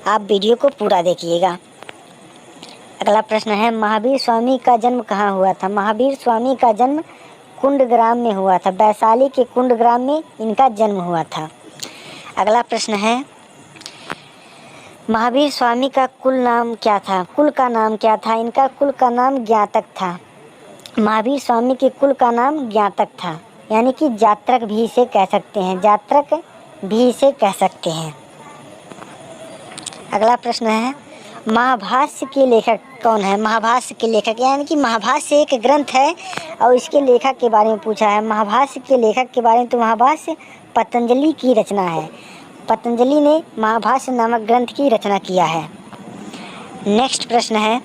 आप वीडियो को पूरा देखिएगा। अगला प्रश्न है, महावीर स्वामी का जन्म कहाँ हुआ था? महावीर स्वामी का जन्म कुंडग्राम में हुआ था। वैशाली के कुंडग्राम में इनका जन्म हुआ था। अगला प्रश्न है, महावीर स्वामी का कुल नाम क्या था? कुल का नाम क्या था? इनका कुल का नाम ज्ञातक था। महावीर स्वामी के कुल का नाम ज्ञातक था, यानी कि जात्रक भी इसे कह सकते हैं। जात्रक भी इसे कह सकते हैं। अगला प्रश्न है, महाभाष्य के लेखक कौन है? महाभाष्य के लेखक, यानी कि महाभाष्य एक ग्रंथ है और इसके लेखक के बारे में पूछा है। महाभाष्य के लेखक के बारे में, तो महाभाष्य पतंजलि की रचना है। पतंजलि ने महाभाष्य नामक ग्रंथ की रचना किया है। नेक्स्ट प्रश्न है,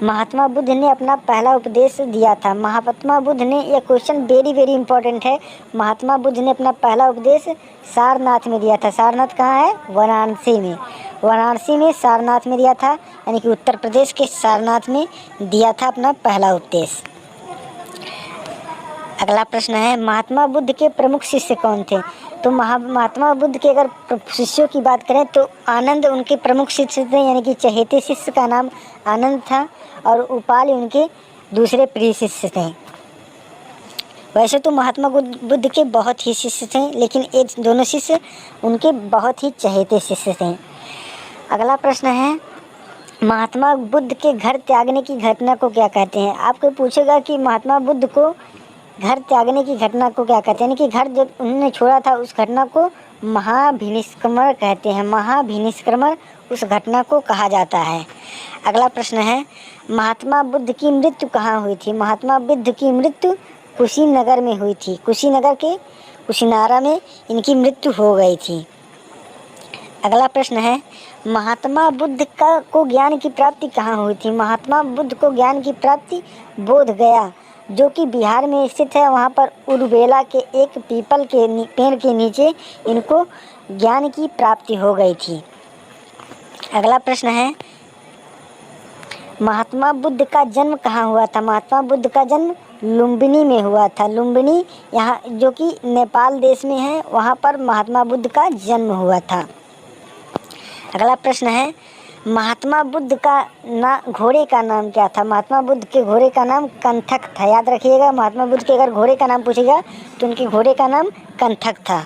महात्मा बुद्ध ने अपना पहला उपदेश दिया था। महात्मा बुद्ध ने, यह क्वेश्चन वेरी वेरी इंपॉर्टेंट है। महात्मा बुद्ध ने अपना पहला उपदेश सारनाथ में दिया था। सारनाथ कहाँ है? वाराणसी में। वाराणसी में सारनाथ में दिया था, यानी कि उत्तर प्रदेश के सारनाथ में दिया था अपना पहला उपदेश। अगला प्रश्न है, महात्मा बुद्ध के प्रमुख शिष्य कौन थे? तो महात्मा बुद्ध के अगर शिष्यों की बात करें तो आनंद उनके प्रमुख शिष्य थे, यानी कि चहेते शिष्य का नाम आनंद था और उपाल उनके दूसरे प्रिय शिष्य थे। वैसे तो महात्मा बुद्ध के बहुत ही शिष्य थे, लेकिन एक दोनों शिष्य उनके बहुत ही चहेते शिष्य थे। अगला प्रश्न है, महात्मा बुद्ध के घर त्यागने की घटना को क्या कहते हैं? आपको पूछेगा कि महात्मा बुद्ध को घर त्यागने की घटना को क्या कहते हैं, यानी कि घर जब उन्होंने छोड़ा था उस घटना को महाभिनिष्क्रमण कहते हैं। महाभिनिष्क्रमण उस घटना को कहा जाता है। अगला प्रश्न है, महात्मा बुद्ध की मृत्यु कहाँ हुई थी? महात्मा बुद्ध की मृत्यु कुशीनगर में हुई थी। कुशीनगर के कुशीनारा में इनकी मृत्यु हो गई थी। अगला प्रश्न है, महात्मा बुद्ध को ज्ञान की प्राप्ति कहाँ हुई थी? महात्मा बुद्ध को ज्ञान की प्राप्ति बोध गया, जो कि बिहार में स्थित है, वहाँ पर उरुबेला के एक पीपल के पेड़ के नीचे इनको ज्ञान की प्राप्ति हो गई थी। अगला प्रश्न है, महात्मा बुद्ध का जन्म कहाँ हुआ था? महात्मा बुद्ध का जन्म लुम्बिनी में हुआ था। लुम्बिनी यहाँ जो कि नेपाल देश में है, वहाँ पर महात्मा बुद्ध का जन्म हुआ था। अगला प्रश्न है, महात्मा बुद्ध का घोड़े का नाम क्या था? महात्मा बुद्ध के घोड़े का नाम कंथक था। याद रखिएगा, महात्मा बुद्ध के अगर घोड़े का नाम पूछेगा तो उनके घोड़े का नाम कंथक था।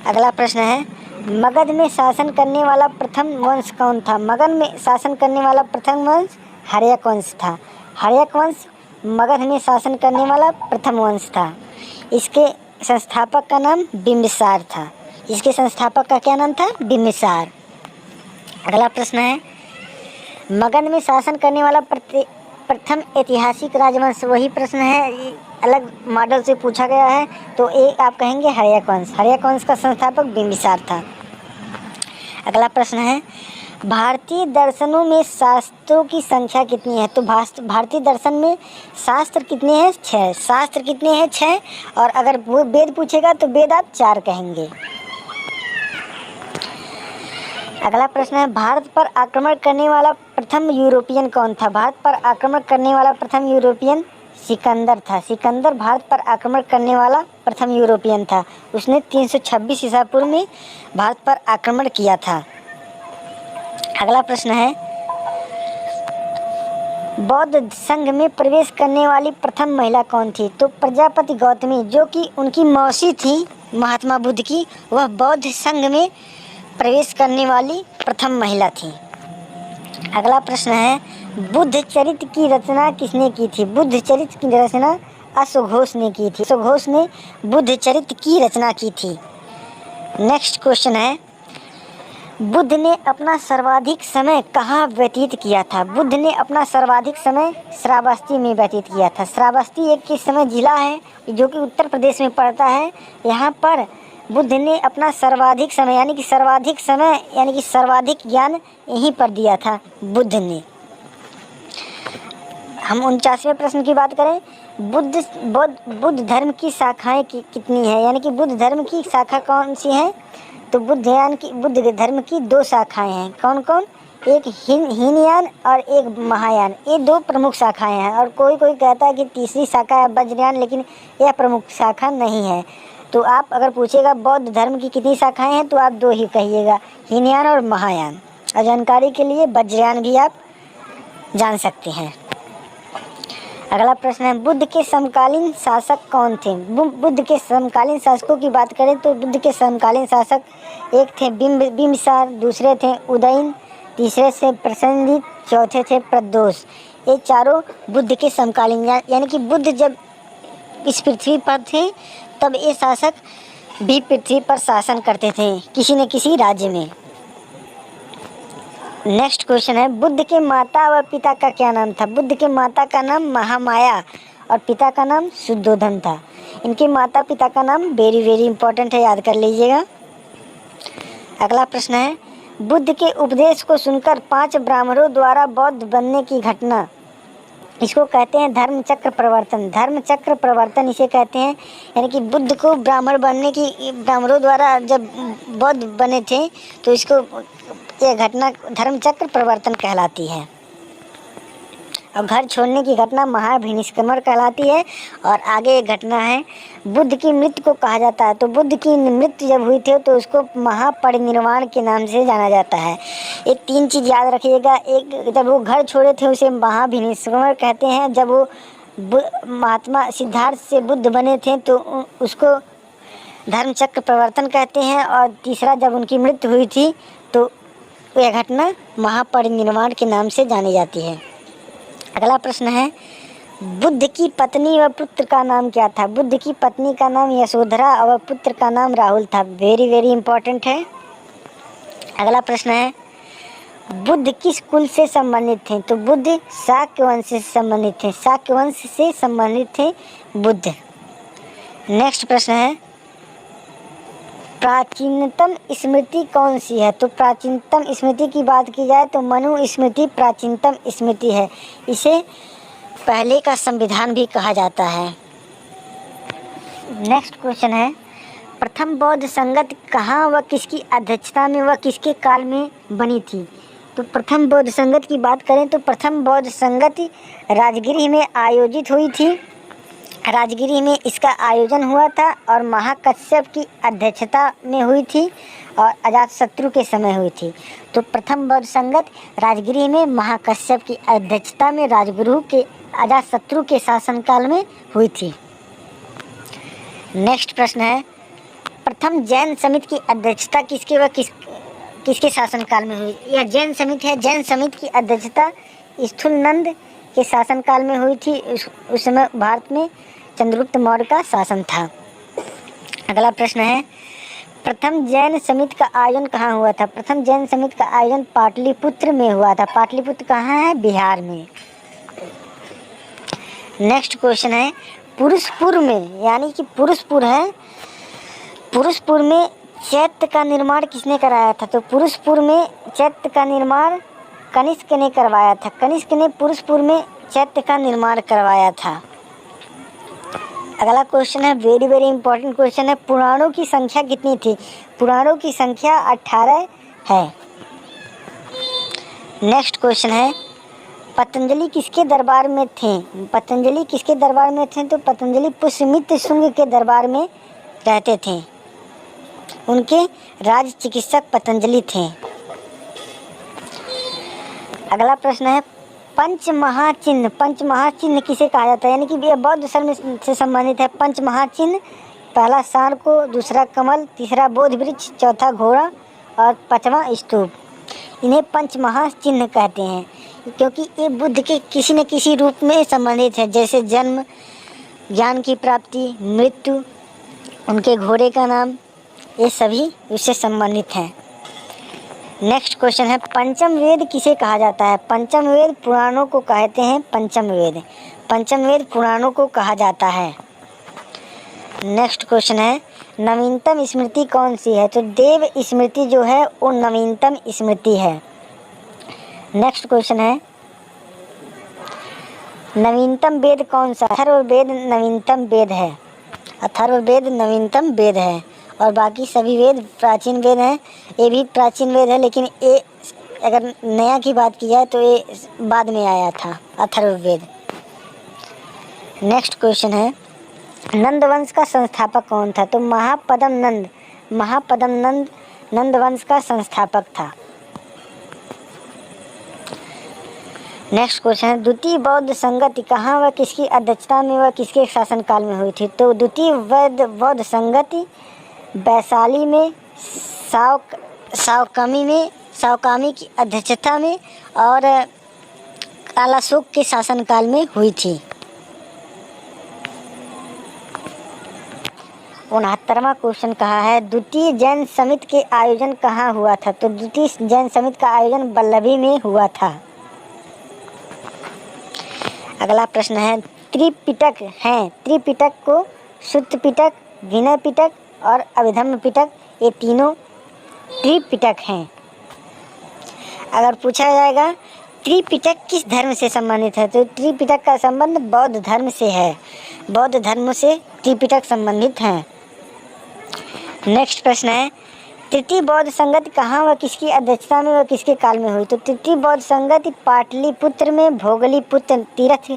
अगला प्रश्न है, मगध में शासन करने वाला प्रथम वंश कौन था? मगध में शासन करने वाला प्रथम वंश हर्यक वंश था। हर्यक वंश मगध में शासन करने वाला प्रथम वंश था। इसके संस्थापक का नाम बिंबिसार था। इसके संस्थापक का क्या नाम था? बिंबिसार। अगला प्रश्न है, मगध में शासन करने वाला प्रथम ऐतिहासिक राजवंश, वही प्रश्न है, अलग मॉडल से पूछा गया है, तो एक आप कहेंगे हर्यक वंश। हर्यक वंश का संस्थापक बिंबिसार था। अगला प्रश्न है, भारतीय दर्शनों में शास्त्रों की संख्या कितनी है? तो भारतीय दर्शन में शास्त्र कितने हैं? 6। शास्त्र कितने हैं? 6। और अगर वो वेद पूछेगा तो वेद आप 4 कहेंगे। अगला प्रश्न है, भारत पर आक्रमण करने वाला प्रथम यूरोपियन कौन था? भारत पर आक्रमण करने वाला प्रथम यूरोपियन सिकंदर था। सिकंदर भारत पर आक्रमण करने वाला प्रथम यूरोपियन था। उसने 326 ईसा पूर्व में भारत पर आक्रमण किया था। अगला प्रश्न है, बौद्ध संघ में प्रवेश करने वाली प्रथम महिला कौन थी? तो प्रजापति गौतमी, जो कि उनकी मौसी थी, महात्मा बुद्ध की, वह बौद्ध संघ में प्रवेश करने वाली प्रथम महिला थी। अगला प्रश्न है, बुद्ध चरित्र की रचना किसने की थी? बुद्ध चरित्र की रचना अश्वघोष ने की थी। अश्वघोष ने बुद्ध चरित्र की रचना की थी। नेक्स्ट क्वेश्चन है, बुद्ध ने अपना सर्वाधिक समय कहाँ व्यतीत किया था? बुद्ध ने अपना सर्वाधिक समय श्रावस्ती में व्यतीत किया था। श्रावस्ती एक किस समय जिला है जो कि उत्तर प्रदेश में पड़ता है। यहाँ पर बुद्ध ने अपना सर्वाधिक समय यानी कि सर्वाधिक ज्ञान यहीं पर दिया था बुद्ध ने। हम 49वें प्रश्न की बात करें, बुद्ध धर्म की शाखाएं कितनी है? यानी कि बुद्ध धर्म की शाखा कौन सी है? तो बुद्ध धर्म की 2 शाखाएं हैं। कौन कौन? एक हीनयान और एक महायान। ये 2 प्रमुख शाखाएं हैं। और कोई कहता है कि तीसरी शाखा है वज्रयान, लेकिन यह प्रमुख शाखा नहीं है। तो आप अगर पूछेगा बौद्ध धर्म की कितनी शाखाएं हैं तो आप 2 ही कहिएगा, हीनयान और महायान। और जानकारी के लिए वज्रयान भी आप जान सकते हैं। अगला प्रश्न है, बुद्ध के समकालीन शासक कौन थे? बुद्ध के समकालीन शासकों की बात करें तो बुद्ध के समकालीन शासक एक थे बिंबिसार, दूसरे थे उदयन, तीसरे से प्रसेनजित, चौथे थे प्रदोष। ये चारों बुद्ध के समकालीन, यानी कि बुद्ध जब इस पृथ्वी पर थे तब ये शासक भी पृथ्वी पर शासन करते थे किसी न किसी राज्य में। नेक्स्ट क्वेश्चन है, बुद्ध के माता व पिता का क्या नाम था? बुद्ध के माता का नाम महामाया और पिता का नाम शुद्धोधन था। इनके माता पिता का नाम वेरी इंपॉर्टेंट है, याद कर लीजिएगा। अगला प्रश्न है, बुद्ध के उपदेश को सुनकर 5 ब्राह्मणों द्वारा बौद्ध बनने की घटना, इसको कहते हैं धर्म चक्र प्रवर्तन। धर्म चक्र प्रवर्तन इसे कहते हैं। यानी कि बुद्ध को ब्राह्मणों द्वारा जब बौद्ध बने थे तो इसको यह घटना धर्म चक्र प्रवर्तन कहलाती है। और घर छोड़ने की घटना महाभिनिष्क्रमण कहलाती है। और आगे एक घटना है, बुद्ध की मृत्यु को कहा जाता है। तो बुद्ध की मृत्यु जब हुई थी तो उसको महापरिनिर्वाण के नाम से जाना जाता है। ये 3 चीज़ याद रखिएगा। एक, जब वो घर छोड़े थे उसे महाभिनिष्क्रमण कहते हैं। जब वो महात्मा सिद्धार्थ से बुद्ध बने थे तो उसको धर्म चक्र प्रवर्तन कहते हैं। और तीसरा, जब उनकी मृत्यु हुई थी तो यह घटना महापरिनिर्वाण के नाम से जानी जाती है। अगला प्रश्न है, बुद्ध की पत्नी व पुत्र का नाम क्या था? बुद्ध की पत्नी का नाम यशोधरा और पुत्र का नाम राहुल था। वेरी इंपॉर्टेंट है। अगला प्रश्न है, बुद्ध किस कुल से संबंधित थे? तो बुद्ध शाक्य वंश से संबंधित थे। शाक्य वंश से संबंधित थे बुद्ध। नेक्स्ट प्रश्न है, प्राचीनतम स्मृति कौन सी है? तो प्राचीनतम स्मृति की बात की जाए तो मनु स्मृति प्राचीनतम स्मृति है। इसे पहले का संविधान भी कहा जाता है। नेक्स्ट क्वेश्चन है, प्रथम बौद्ध संगत कहाँ व किसकी अध्यक्षता में व किसके काल में बनी थी? तो प्रथम बौद्ध संगत की बात करें तो प्रथम बौद्ध संगत राजगिरी में आयोजित हुई थी। राजगिरी में इसका आयोजन हुआ था और महाकश्यप की अध्यक्षता में हुई थी और अजातशत्रु के समय हुई थी। तो प्रथम बौद्ध संगत राजगिरी में महाकश्यप की अध्यक्षता में राजगुरु के अजातशत्रु के शासनकाल में हुई थी। नेक्स्ट प्रश्न है, प्रथम जैन समिति की अध्यक्षता किसके शासनकाल में हुई? यह जैन समिति है। जैन समिति की अध्यक्षता स्थूलनंद के शासनकाल में हुई थी। उस समय भारत में चंद्रगुप्त मौर्य का शासन था। अगला प्रश्न है, प्रथम जैन समिति का आयोजन कहाँ हुआ था? प्रथम जैन समिति का आयोजन पाटलिपुत्र में हुआ था। पाटलिपुत्र कहाँ है? बिहार में। नेक्स्ट क्वेश्चन है, पुरुषपुर में, यानी कि पुरुषपुर है, पुरुषपुर में चैत्य का निर्माण किसने कराया था? तो पुरुषपुर में चैत्य का निर्माण कनिष्क ने करवाया था। कनिष्क ने पुरुषपुर में चैत्य का निर्माण करवाया था। अगला क्वेश्चन है, वेरी इंपॉर्टेंट क्वेश्चन है, पुराणों की संख्या कितनी थी? पुराणों की संख्या 18 है। नेक्स्ट क्वेश्चन है, पतंजलि किसके दरबार में थे? पतंजलि किसके दरबार में थे? तो पतंजलि पुष्यमित्र शुंग के दरबार में रहते थे। उनके राज चिकित्सक पतंजलि थे। अगला प्रश्न है, पंचमहाचिन्ह किसे कहा जाता है? यानी कि यह बौद्ध धर्म से संबंधित है। पंचमहाचिन्ह पहला सांड को, दूसरा कमल, तीसरा बोध वृक्ष, चौथा घोड़ा और पांचवा स्तूप। इन्हें पंच महाचिन्ह कहते हैं क्योंकि ये बुद्ध के किसी न किसी रूप में संबंधित है, जैसे जन्म, ज्ञान की प्राप्ति, मृत्यु, उनके घोड़े का नाम, ये सभी उससे संबंधित हैं। नेक्स्ट क्वेश्चन है, पंचम वेद किसे कहा जाता है? पंचम वेद पुराणों को कहते हैं पंचम वेद। पंचम वेद पुराणों को कहा जाता है। नेक्स्ट क्वेश्चन है, नवीनतम स्मृति कौन सी है? तो देव स्मृति जो है वो नवीनतम स्मृति है। नेक्स्ट क्वेश्चन है, नवीनतम वेद कौन सा? अथर्ववेद नवीनतम वेद है। अथर्ववेद नवीनतम वेद है और बाकी सभी वेद प्राचीन वेद हैं। ये भी प्राचीन वेद है, लेकिन ये अगर नया की बात की जाए तो ये बाद में आया था, अथर्ववेद। नेक्स्ट क्वेश्चन है, नंद वंश का संस्थापक कौन था? तो महापद्म नंद, महापद्म नंद नंद वंश का संस्थापक था। नेक्स्ट क्वेश्चन है, द्वितीय बौद्ध संगति कहाँ व किसकी अध्यक्षता में व किसके शासनकाल में हुई थी? तो द्वितीय बौद्ध संगति वैशाली में, सावकामी की अध्यक्षता में और कालाशोक के शासनकाल में हुई थी। 69वां क्वेश्चन कहा है, द्वितीय जैन समिट के आयोजन कहाँ हुआ था? तो द्वितीय जैन समिट का आयोजन वल्लभी में हुआ था। अगला प्रश्न है, त्रिपिटक हैं। त्रिपिटक को शुद्ध पिटक, विनय पिटक और अभिधम्म पिटक, ये तीनों त्रिपिटक हैं। अगर पूछा जाएगा त्रिपिटक किस धर्म से संबंधित है? तो त्रिपिटक का संबंध बौद्ध धर्म से है। बौद्ध धर्म से त्रिपिटक संबंधित हैं। नेक्स्ट प्रश्न है, तृतीय बौद्ध संगति कहाँ व किसकी अध्यक्षता में व किसके काल में हुई? तो तृतीय बौद्ध संगति पाटलिपुत्र में भोगलीपुत्र तीर्थ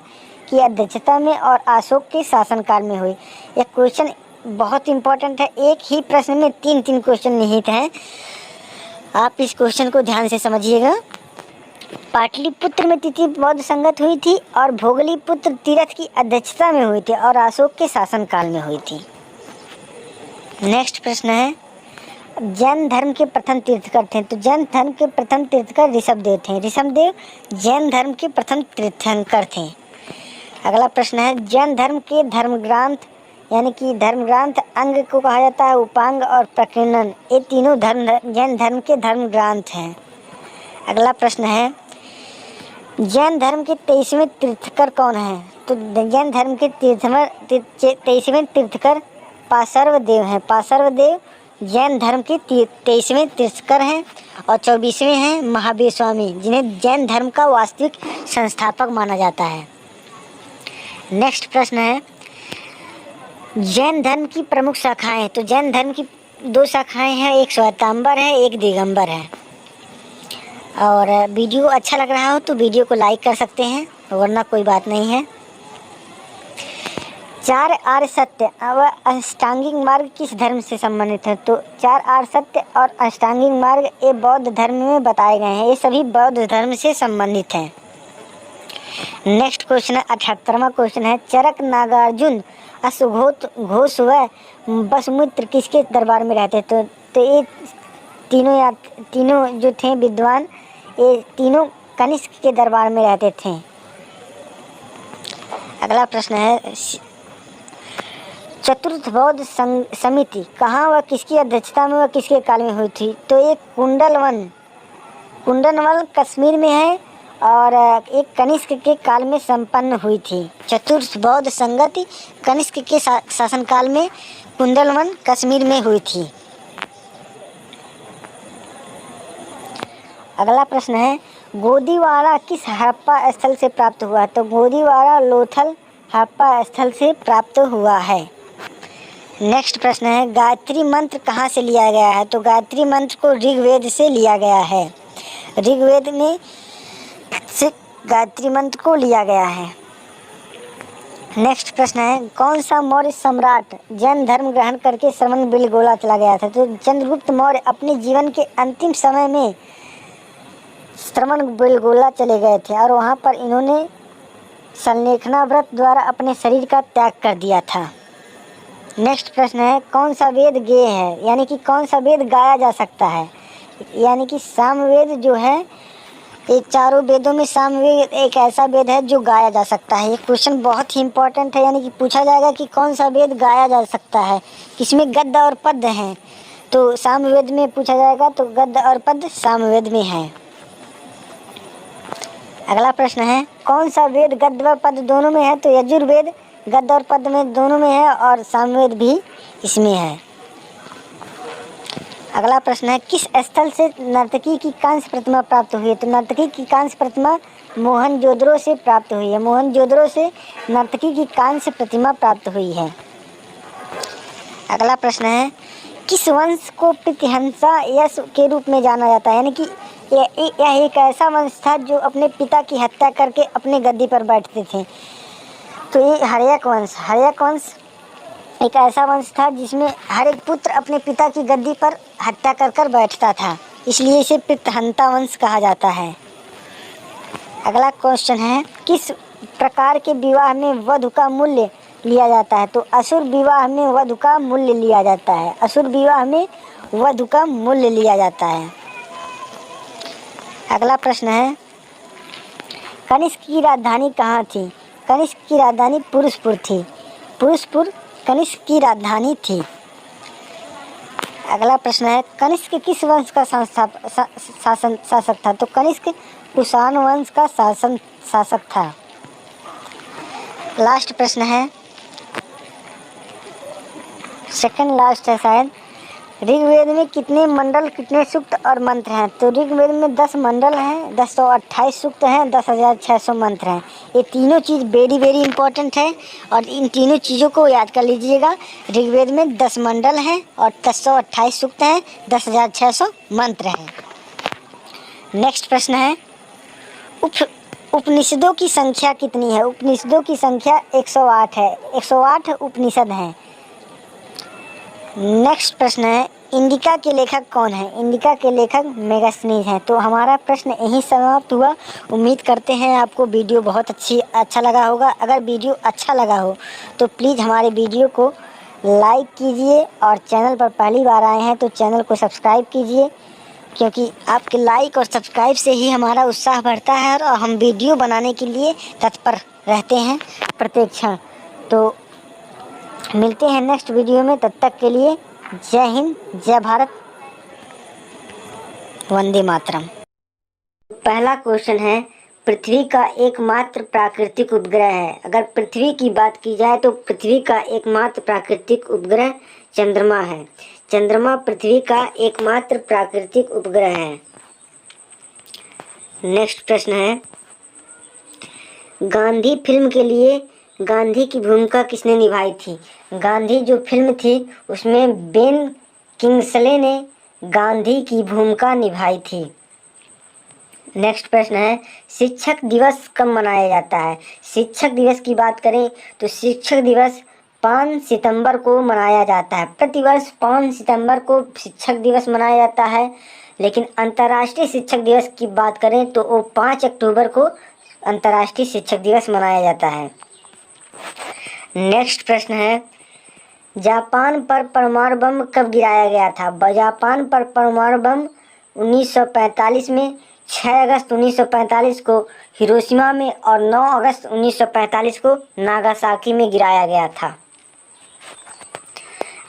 की अध्यक्षता में और अशोक के शासनकाल में हुई। यह क्वेश्चन बहुत इंपॉर्टेंट है। एक ही प्रश्न में 3 क्वेश्चन निहित हैं। आप इस क्वेश्चन को ध्यान से समझिएगा। पाटलिपुत्र में तृतीय बौद्ध संगत हुई थी और भोगलीपुत्र तीर्थ की अध्यक्षता में हुई थी और अशोक के शासनकाल में हुई थी। नेक्स्ट प्रश्न है, जैन धर्म के प्रथम तीर्थकर थे। तो जैन धर्म के प्रथम तीर्थकर ऋषभदेव थे। ऋषभदेव जैन धर्म के प्रथम तीर्थंकर थे। अगला प्रश्न है, जैन धर्म के धर्मग्रंथ यानी कि धर्मग्रंथ अंग को कहा जाता है उपांग और प्रकीर्णन, ये तीनों जैन धर्म के धर्मग्रंथ हैं। अगला प्रश्न है, जैन धर्म के 23वें तीर्थकर कौन है? तो जैन धर्म के 23वें तीर्थकर पार्श्वदेव हैं। पार्श्वदेव जैन धर्म के 23वें तीर्थकर हैं और 24वें हैं महावीर स्वामी, जिन्हें जैन धर्म का वास्तविक संस्थापक माना जाता है। नेक्स्ट प्रश्न है, जैन धर्म की प्रमुख शाखाएं। तो जैन धर्म की 2 शाखाएं हैं, एक श्वेतांबर है, एक दिगंबर है। और वीडियो अच्छा लग रहा हो तो वीडियो को लाइक कर सकते हैं, वरना कोई बात नहीं है। 4 आर्य सत्य व अष्टांगिक मार्ग किस धर्म से संबंधित है? तो 4 आर्य सत्य और अष्टांगिक मार्ग ये बौद्ध धर्म में बताए गए हैं। ये सभी बौद्ध धर्म से संबंधित हैं। नेक्स्ट क्वेश्चन है, 78वां क्वेश्चन है, चरक, नागार्जुन, अश्वघोष व वसुमित्र किसके दरबार में रहते? तो ये तीनों जो थे विद्वान, ये तीनों कनिष्क के दरबार में रहते थे। अगला प्रश्न है, चतुर्थ बौद्ध समिति कहाँ व किसकी अध्यक्षता में व किसके काल में हुई थी? तो एक कुंडलवन कश्मीर में है और एक कनिष्क के काल में संपन्न हुई थी। चतुर्थ बौद्ध संगति कनिष्क के शासनकाल में कुंडलवन कश्मीर में हुई थी। अगला प्रश्न है, गोदीवारा किस हड़प्पा स्थल से प्राप्त हुआ? तो गोदीवारा लोथल हड़प्पा स्थल से प्राप्त हुआ है। नेक्स्ट प्रश्न है, गायत्री मंत्र कहाँ से लिया गया है? तो गायत्री मंत्र को ऋग्वेद से लिया गया है। ऋग्वेद में से गायत्री मंत्र को लिया गया है। नेक्स्ट प्रश्न है, कौन सा मौर्य सम्राट जैन धर्म ग्रहण करके श्रवण बेलगोला चला गया था? तो चंद्रगुप्त मौर्य अपने जीवन के अंतिम समय में श्रवण बेलगोला चले गए थे और वहाँ पर इन्होंने संलेखना व्रत द्वारा अपने शरीर का त्याग कर दिया था। नेक्स्ट प्रश्न है, कौन सा वेद गेय है, यानी कि कौन सा वेद गाया जा सकता है। यानी कि सामवेद जो है, ये चारों वेदों में सामवेद एक ऐसा वेद है जो गाया जा सकता है। ये क्वेश्चन बहुत ही इंपॉर्टेंट है, यानी कि पूछा जाएगा कि कौन सा वेद गाया जा सकता है, किसमें गद्य और पद्य हैं, तो सामवेद में पूछा जाएगा, तो गद्य और पद्य सामवेद में है। अगला प्रश्न है, कौन सा वेद गद्य व पद्य दोनों में है, तो यजुर्वेद गद्य और पद्य में दोनों में है और सामवेद भी इसमें है। अगला प्रश्न है, किस स्थल से नर्तकी की कांस्य प्रतिमा प्राप्त हुई है, तो नर्तकी की कांस्य प्रतिमा मोहनजोदड़ो से प्राप्त हुई है। मोहनजोदड़ो से नर्तकी की कांस्य प्रतिमा प्राप्त हुई है। अगला प्रश्न है, किस वंश को प्रतिहंसा यश के रूप में जाना जाता है, यानी कि यह एक ऐसा वंश था जो अपने पिता की हत्या करके अपने गद्दी पर बैठते थे। तो ये हर्यक वंश एक ऐसा वंश था जिसमें हर एक पुत्र अपने पिता की गद्दी पर हत्या कर कर बैठता था, इसलिए इसे प्रतिहंता वंश कहा जाता है। अगला क्वेश्चन है, किस प्रकार के विवाह में वधू का मूल्य लिया जाता है, तो असुर विवाह में वधू का मूल्य लिया जाता है। असुर विवाह में वधू का मूल्य लिया जाता है। अगला प्रश्न है, कनिष्क की राजधानी कहाँ थी, कनिष्क की राजधानी पुरुषपुर थी। पुरुषपुर कनिष्क की राजधानी थी। अगला प्रश्न है, कनिष्क किस वंश का शासक था, तो कनिष्क कुषाण वंश का शासक था। लास्ट प्रश्न है, सेकंड लास्ट है शायद, ऋग्वेद में कितने मंडल, कितने सूक्त और मंत्र हैं, तो ऋग्वेद में 10 मंडल हैं, 1028 सूक्त हैं, 10,600 मंत्र हैं। ये तीनों चीज़ वेरी वेरी इंपॉर्टेंट है और इन तीनों चीज़ों को याद कर लीजिएगा। ऋग्वेद में 10 मंडल हैं और 1028 सूक्त हैं, 10,600 मंत्र हैं। नेक्स्ट प्रश्न है, उपनिषदों की संख्या कितनी है, उपनिषदों की संख्या 108 है, 108 उपनिषद हैं। नेक्स्ट प्रश्न है, इंडिका के लेखक कौन है, इंडिका के लेखक मेगास्थनीज हैं। तो हमारा प्रश्न यहीं समाप्त हुआ। उम्मीद करते हैं आपको वीडियो बहुत अच्छा लगा होगा। अगर वीडियो अच्छा लगा हो तो प्लीज़ हमारे वीडियो को लाइक कीजिए और चैनल पर पहली बार आए हैं तो चैनल को सब्सक्राइब कीजिए, क्योंकि आपके लाइक और सब्सक्राइब से ही हमारा उत्साह बढ़ता है और हम वीडियो बनाने के लिए तत्पर रहते हैं प्रत्येक क्षण। तो मिलते हैं नेक्स्ट वीडियो में, तब तक के लिए जय हिंद, जय भारत, वंदे मातरम। पहला क्वेश्चन है, पृथ्वी का एकमात्र प्राकृतिक उपग्रह है। अगर पृथ्वी की बात की जाए तो पृथ्वी का एकमात्र प्राकृतिक उपग्रह चंद्रमा है। चंद्रमा पृथ्वी का एकमात्र प्राकृतिक उपग्रह है। नेक्स्ट प्रश्न है, गांधी फिल्म के लिए गांधी की भूमिका किसने निभाई थी। गांधी जो फिल्म थी उसमें बेन किंग्सले ने गांधी की भूमिका निभाई थी। नेक्स्ट प्रश्न है, शिक्षक दिवस कब मनाया जाता है। शिक्षक दिवस की बात करें तो शिक्षक दिवस 5 सितंबर को मनाया जाता है। प्रतिवर्ष 5 सितंबर को शिक्षक दिवस मनाया जाता है, लेकिन अंतर्राष्ट्रीय शिक्षक दिवस की बात करें तो वो 5 अक्टूबर को अंतर्राष्ट्रीय शिक्षक दिवस मनाया जाता है। नेक्स्ट प्रश्न है, जापान पर परमाणु बम कब गिराया गया था। जापान पर परमाणु बम 1945 में, 6 अगस्त 1945 को हिरोशिमा में और 9 अगस्त 1945 को नागासाकी में गिराया गया था।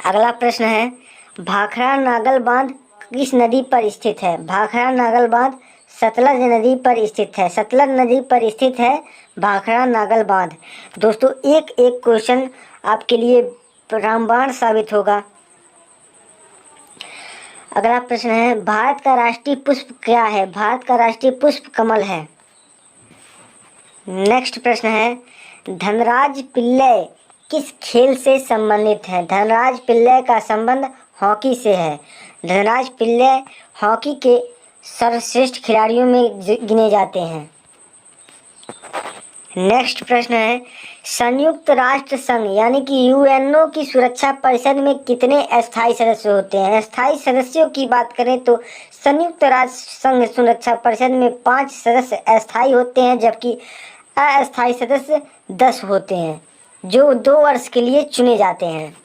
अगला प्रश्न है, भाखड़ा नागल बांध किस नदी पर स्थित है। भाखड़ा नागल बांध सतलज नदी पर स्थित है। सतलज नदी पर स्थित है भाखड़ा नागल बांध। दोस्तों एक एक क्वेश्चन आपके लिए रामबाण साबित होगा। अगला प्रश्न है, भारत का राष्ट्रीय पुष्प क्या है। भारत का राष्ट्रीय पुष्प कमल है। नेक्स्ट प्रश्न है, धनराज पिल्लै किस खेल से संबंधित है। धनराज पिल्लै का संबंध हॉकी से है। धनराज पिल्लै हॉकी के सर्वश्रेष्ठ खिलाड़ियों में गिने जाते हैं। नेक्स्ट प्रश्न है, संयुक्त राष्ट्र संघ यानी कि यूएनओ की सुरक्षा परिषद में कितने अस्थायी सदस्य होते हैं। अस्थायी सदस्यों की बात करें तो संयुक्त राष्ट्र संघ सुरक्षा परिषद में 5 सदस्य अस्थायी होते हैं, जबकि अस्थायी सदस्य 10 होते हैं जो 2 वर्ष के लिए चुने जाते हैं।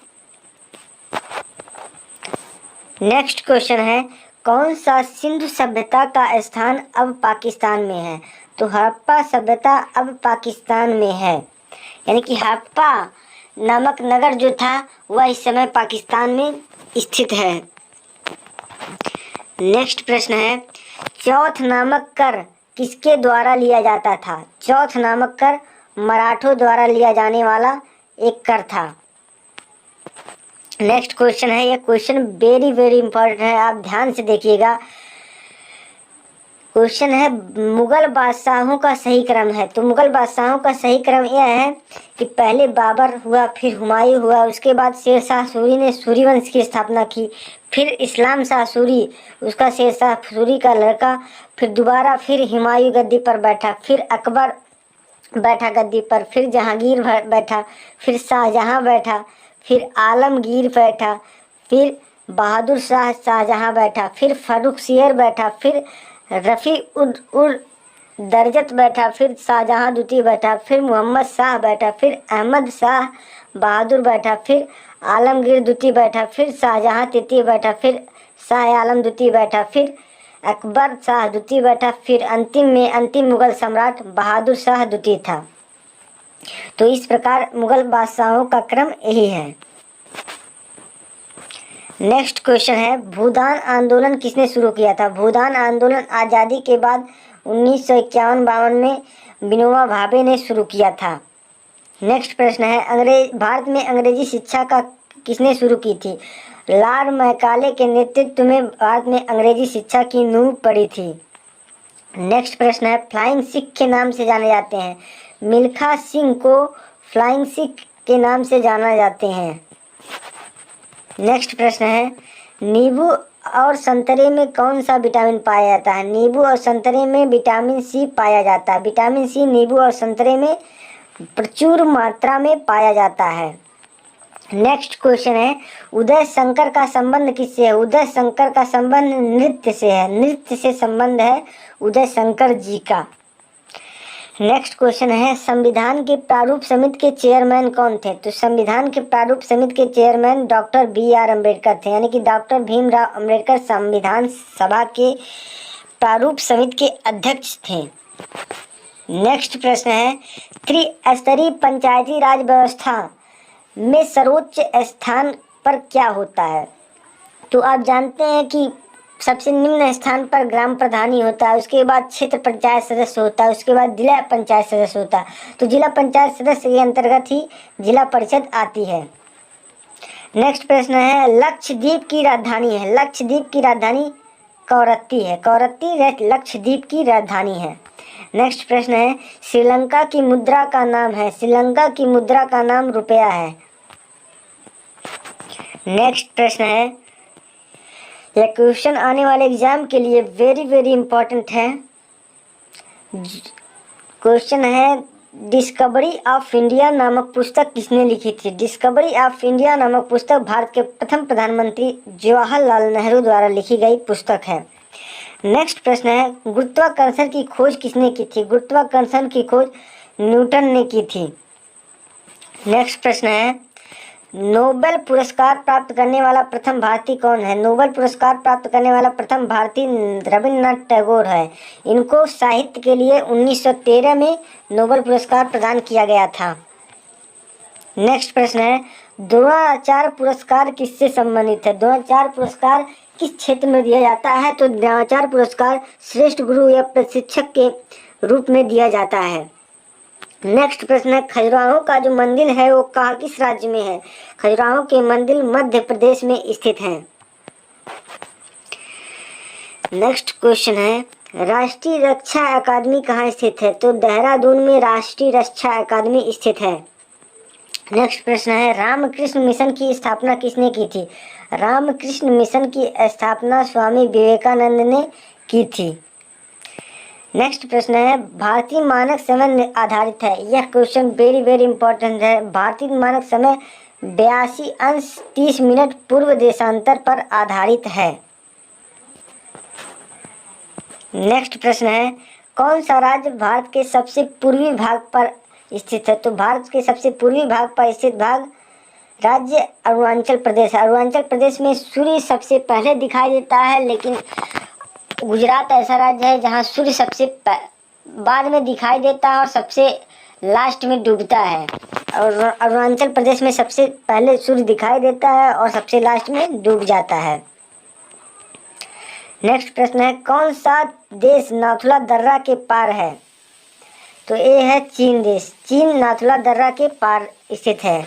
नेक्स्ट क्वेश्चन है, कौन सा सिंधु सभ्यता का स्थान अब पाकिस्तान में है? तो हड़प्पा सभ्यता अब पाकिस्तान में है, यानी कि हड़प्पा नामक नगर जो था वह इस समय पाकिस्तान में स्थित है। नेक्स्ट प्रश्न है, चौथ नामक कर किसके द्वारा लिया जाता था? चौथ नामक कर मराठों द्वारा लिया जाने वाला एक कर था। नेक्स्ट क्वेश्चन है, यह क्वेश्चन वेरी वेरी इंपॉर्टेंट है, आप ध्यान से देखिएगा। क्वेश्चन है, मुगल बादशाहों का सही क्रम है। तो मुगल बादशाहों का सही क्रम यह है कि पहले बाबर हुआ, फिर हुमायूं हुआ, उसके बाद शेरशाह सूरी ने सूरी वंश की स्थापना की, फिर इस्लाम शाह सूरी, उसका शेरशाह सूरी का लड़का, फिर दोबारा फिर हुमायूं गद्दी पर बैठा, फिर अकबर बैठा गद्दी पर, फिर जहांगीर बैठा, फिर शाहजहां बैठा, फिर आलमगीर बैठा, फिर बहादुर शाह शाहजहां बैठा, फिर फर्रुख सियर बैठा, फिर रफ़ी उद दरजत बैठा, फिर शाहजहां द्वितीय बैठा, फिर मोहम्मद शाह बैठा, फिर अहमद शाह बहादुर बैठा, फिर आलमगीर द्वितीय बैठा, फिर शाहजहां तृतीय बैठा, फिर शाह आलम द्वितीय बैठा, फिर अकबर शाह द्वितीय बैठा, फिर अंतिम मुगल सम्राट बहादुर शाह द्वितीय था। तो इस प्रकार मुगल बादशाहों का क्रम यही है। नेक्स्ट क्वेश्चन है, भूदान आंदोलन किसने शुरू किया था? भूदान आंदोलन आज़ादी के बाद 1951-52 में विनोबा भावे ने शुरू किया था। नेक्स्ट प्रश्न है, भारत में अंग्रेजी शिक्षा का किसने शुरू की थी? लॉर्ड मैकाले के नेतृत्व में भारत में अंग्रेजी शिक्षा की नींव पड़ी थी। नेक्स्ट प्रश्न है, फ्लाइंग सिख के नाम से जाने जाते हैं। मिल्खा सिंह को फ्लाइंग सिख के नाम से जाना जाते हैं। नेक्स्ट प्रश्न है, नींबू और संतरे में कौन सा विटामिन पाया जाता है? नींबू और संतरे में विटामिन सी पाया जाता है। विटामिन सी नींबू और संतरे में प्रचुर मात्रा में पाया जाता है। नेक्स्ट क्वेश्चन है, उदय शंकर का संबंध किससे है? उदय शंकर का संबंध नृत्य से है। नृत्य से संबंध है उदय शंकर जी का। नेक्स्ट क्वेश्चन है, संविधान के प्रारूप समिति के चेयरमैन कौन थे? तो संविधान के प्रारूप समिति के चेयरमैन डॉक्टर BR अम्बेडकर थे, यानी कि डॉक्टर भीमराव अम्बेडकर संविधान सभा के प्रारूप समिति के अध्यक्ष थे। नेक्स्ट प्रश्न है, त्रिस्तरीय पंचायती राज व्यवस्था में सर्वोच्च स्थान पर क्या होता है? तो आप जानते हैं कि सबसे निम्न स्थान पर ग्राम प्रधान ही होता है, उसके बाद क्षेत्र पंचायत सदस्य होता है, उसके बाद जिला पंचायत सदस्य होता है। तो जिला पंचायत सदस्य के अंतर्गत ही जिला परिषद आती है। नेक्स्ट प्रश्न है, लक्षद्वीप की राजधानी है। लक्षद्वीप की राजधानी कवरत्ती है। कवरत्ती लक्षद्वीप की राजधानी है। नेक्स्ट प्रश्न है, श्रीलंका की मुद्रा का नाम है। श्रीलंका की मुद्रा का नाम रुपया है। नेक्स्ट प्रश्न है, यह क्वेश्चन आने वाले एग्जाम के लिए वेरी वेरी इंपॉर्टेंट है। क्वेश्चन है, डिस्कवरी ऑफ इंडिया नामक पुस्तक किसने लिखी थी? डिस्कवरी ऑफ इंडिया नामक पुस्तक भारत के प्रथम प्रधानमंत्री जवाहरलाल नेहरू द्वारा लिखी गई पुस्तक है। नेक्स्ट प्रश्न है, गुरुत्वाकर्षण की खोज किसने की थी? गुरुत्वाकर्षण की खोज न्यूटन ने की थी। नेक्स्ट प्रश्न है, नोबेल पुरस्कार प्राप्त करने वाला प्रथम भारतीय कौन है? नोबेल पुरस्कार प्राप्त करने वाला प्रथम भारतीय रविन्द्रनाथ टैगोर है। इनको साहित्य के लिए 1913 में नोबेल पुरस्कार प्रदान किया गया था। नेक्स्ट प्रश्न है, द्रोणाचार्य पुरस्कार किससे संबंधित है? द्रोणाचार्य पुरस्कार किस क्षेत्र में दिया जाता है? तो द्रोणाचार्य पुरस्कार श्रेष्ठ गुरु या प्रशिक्षक के रूप में दिया जाता है। नेक्स्ट प्रश्न है, खजुराहो का जो मंदिर है वो कहाँ किस राज्य में है? खजुराहो के मंदिर मध्य प्रदेश में स्थित हैं। नेक्स्ट क्वेश्चन है, राष्ट्रीय रक्षा अकादमी कहाँ स्थित है? तो देहरादून में राष्ट्रीय रक्षा अकादमी स्थित है। नेक्स्ट प्रश्न है, रामकृष्ण मिशन की स्थापना किसने की थी? रामकृष्ण मिशन की स्थापना स्वामी विवेकानंद ने की थी। नेक्स्ट प्रश्न है, भारतीय मानक समय आधारित है। यह क्वेश्चन वेरी वेरी इंपॉर्टेंट है। भारतीय मानक समय 82°30 पूर्व देशांतर पर आधारित है। नेक्स्ट प्रश्न है, कौन सा राज्य भारत के सबसे पूर्वी भाग पर स्थित है? तो भारत के सबसे पूर्वी भाग पर स्थित भाग राज्य अरुणाचल प्रदेश है। अरुणाचल प्रदेश में सूर्य सबसे पहले दिखाई देता है, लेकिन गुजरात ऐसा राज्य है जहाँ सूर्य सबसे बाद में दिखाई देता है और सबसे लास्ट में डूबता है। और अरुणाचल प्रदेश में सबसे पहले सूर्य दिखाई देता है और सबसे लास्ट में डूब जाता है। नेक्स्ट प्रश्न है, कौन सा देश नाथुला दर्रा के पार है? तो ये है चीन देश। चीन नाथुला दर्रा के पार स्थित है।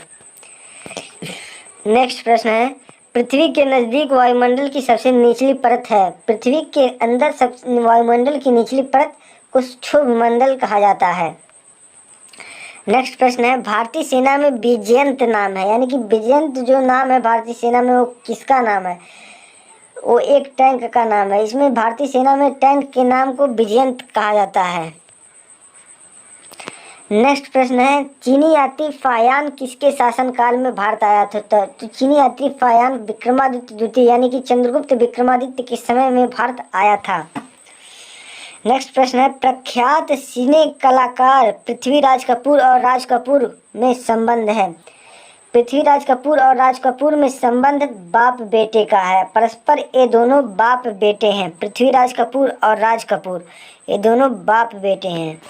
नेक्स्ट प्रश्न है, पृथ्वी के नज़दीक वायुमंडल की सबसे निचली परत है। पृथ्वी के अंदर वायुमंडल की निचली परत को क्षोभमंडल कहा जाता है। नेक्स्ट प्रश्न है, भारतीय सेना में विजयंत नाम है, यानी कि विजयंत जो नाम है भारतीय सेना में वो किसका नाम है? वो एक टैंक का नाम है। इसमें भारतीय सेना में टैंक के नाम को विजयंत कहा जाता है। नेक्स्ट प्रश्न है, चीनी यात्री फायान किसके शासनकाल में भारत आया था? तो चीनी यात्री फायान विक्रमादित्य द्वितीय यानी कि चंद्रगुप्त विक्रमादित्य के समय में भारत आया था। नेक्स्ट प्रश्न है, प्रख्यात सिने कलाकार पृथ्वीराज कपूर और राज कपूर में संबंध है। पृथ्वीराज कपूर और राज कपूर में संबंध बाप बेटे का है। परस्पर ये दोनों बाप बेटे हैं। पृथ्वीराज कपूर और राज कपूर ये दोनों बाप बेटे हैं।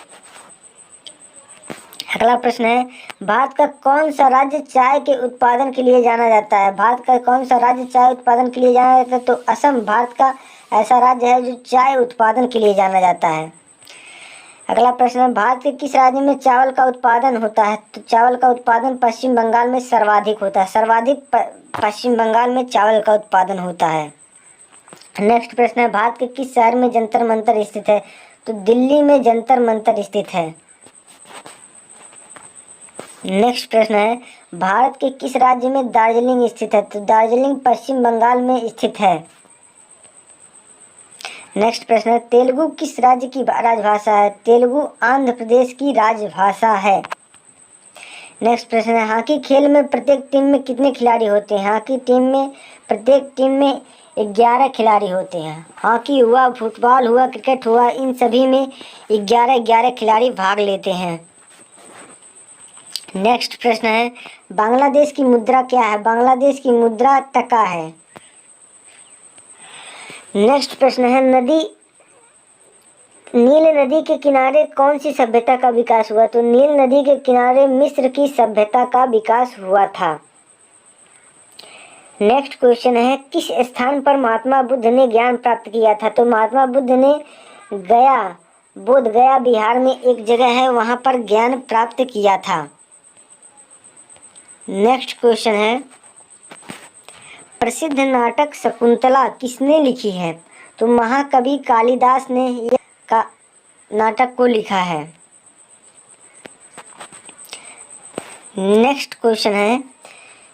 अगला प्रश्न है, भारत का कौन सा राज्य चाय के उत्पादन के लिए जाना जाता है? भारत का कौन सा राज्य चाय उत्पादन के लिए जाना जाता है? तो असम भारत का ऐसा राज्य है जो चाय उत्पादन के लिए जाना जाता है। अगला प्रश्न है, भारत के किस राज्य में चावल का उत्पादन होता है? तो चावल का उत्पादन पश्चिम बंगाल में सर्वाधिक होता है। सर्वाधिक पश्चिम बंगाल में चावल का उत्पादन होता है। नेक्स्ट प्रश्न है, भारत के किस शहर में जंतर मंतर स्थित है? तो दिल्ली में जंतर मंतर स्थित है। नेक्स्ट प्रश्न है, भारत के किस राज्य में दार्जिलिंग स्थित है? तो दार्जिलिंग पश्चिम बंगाल में स्थित है। नेक्स्ट प्रश्न है, तेलुगु किस राज्य की राजभाषा है? तेलुगु आंध्र प्रदेश की राजभाषा है। नेक्स्ट प्रश्न है, हॉकी खेल में प्रत्येक टीम में कितने खिलाड़ी होते हैं? हॉकी टीम में प्रत्येक टीम में 11 खिलाड़ी होते हैं। हॉकी हुआ, फुटबॉल हुआ, क्रिकेट हुआ, इन सभी में 11 खिलाड़ी भाग लेते हैं। नेक्स्ट प्रश्न है, बांग्लादेश की मुद्रा क्या है? बांग्लादेश की मुद्रा टका है। नेक्स्ट प्रश्न है, नील नदी के किनारे कौन सी सभ्यता का विकास हुआ? तो नील नदी के किनारे मिस्र की सभ्यता का विकास हुआ था। नेक्स्ट क्वेश्चन है, किस स्थान पर महात्मा बुद्ध ने ज्ञान प्राप्त किया था? तो महात्मा बुद्ध ने बोध गया बिहार में एक जगह है, वहां पर ज्ञान प्राप्त किया था। नेक्स्ट क्वेश्चन है, प्रसिद्ध नाटक शकुंतला किसने लिखी है? तो महाकवि कालिदास ने यह नाटक को लिखा है। नेक्स्ट क्वेश्चन है,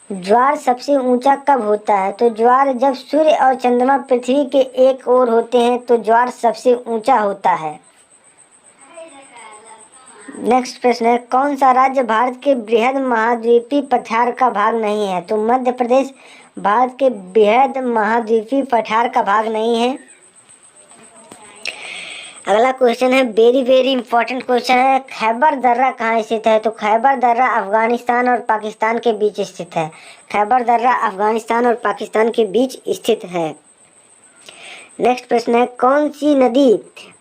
ज्वार सबसे ऊंचा कब होता है? तो ज्वार जब सूर्य और चंद्रमा पृथ्वी के एक ओर होते हैं तो ज्वार सबसे ऊंचा होता है। नेक्स्ट प्रश्न है, कौन सा राज्य भारत के बृहद महाद्वीपीय पठार का भाग नहीं है? तो मध्य प्रदेश भारत के बृहद महाद्वीपीय पठार का भाग नहीं है। अगला क्वेश्चन है, वेरी इंपॉर्टेंट क्वेश्चन है, खैबर दर्रा कहाँ स्थित है? तो खैबर दर्रा अफगानिस्तान और पाकिस्तान के बीच स्थित है। खैबर दर्रा अफगानिस्तान और पाकिस्तान के बीच स्थित है। नेक्स्ट प्रश्न है, कौन सी नदी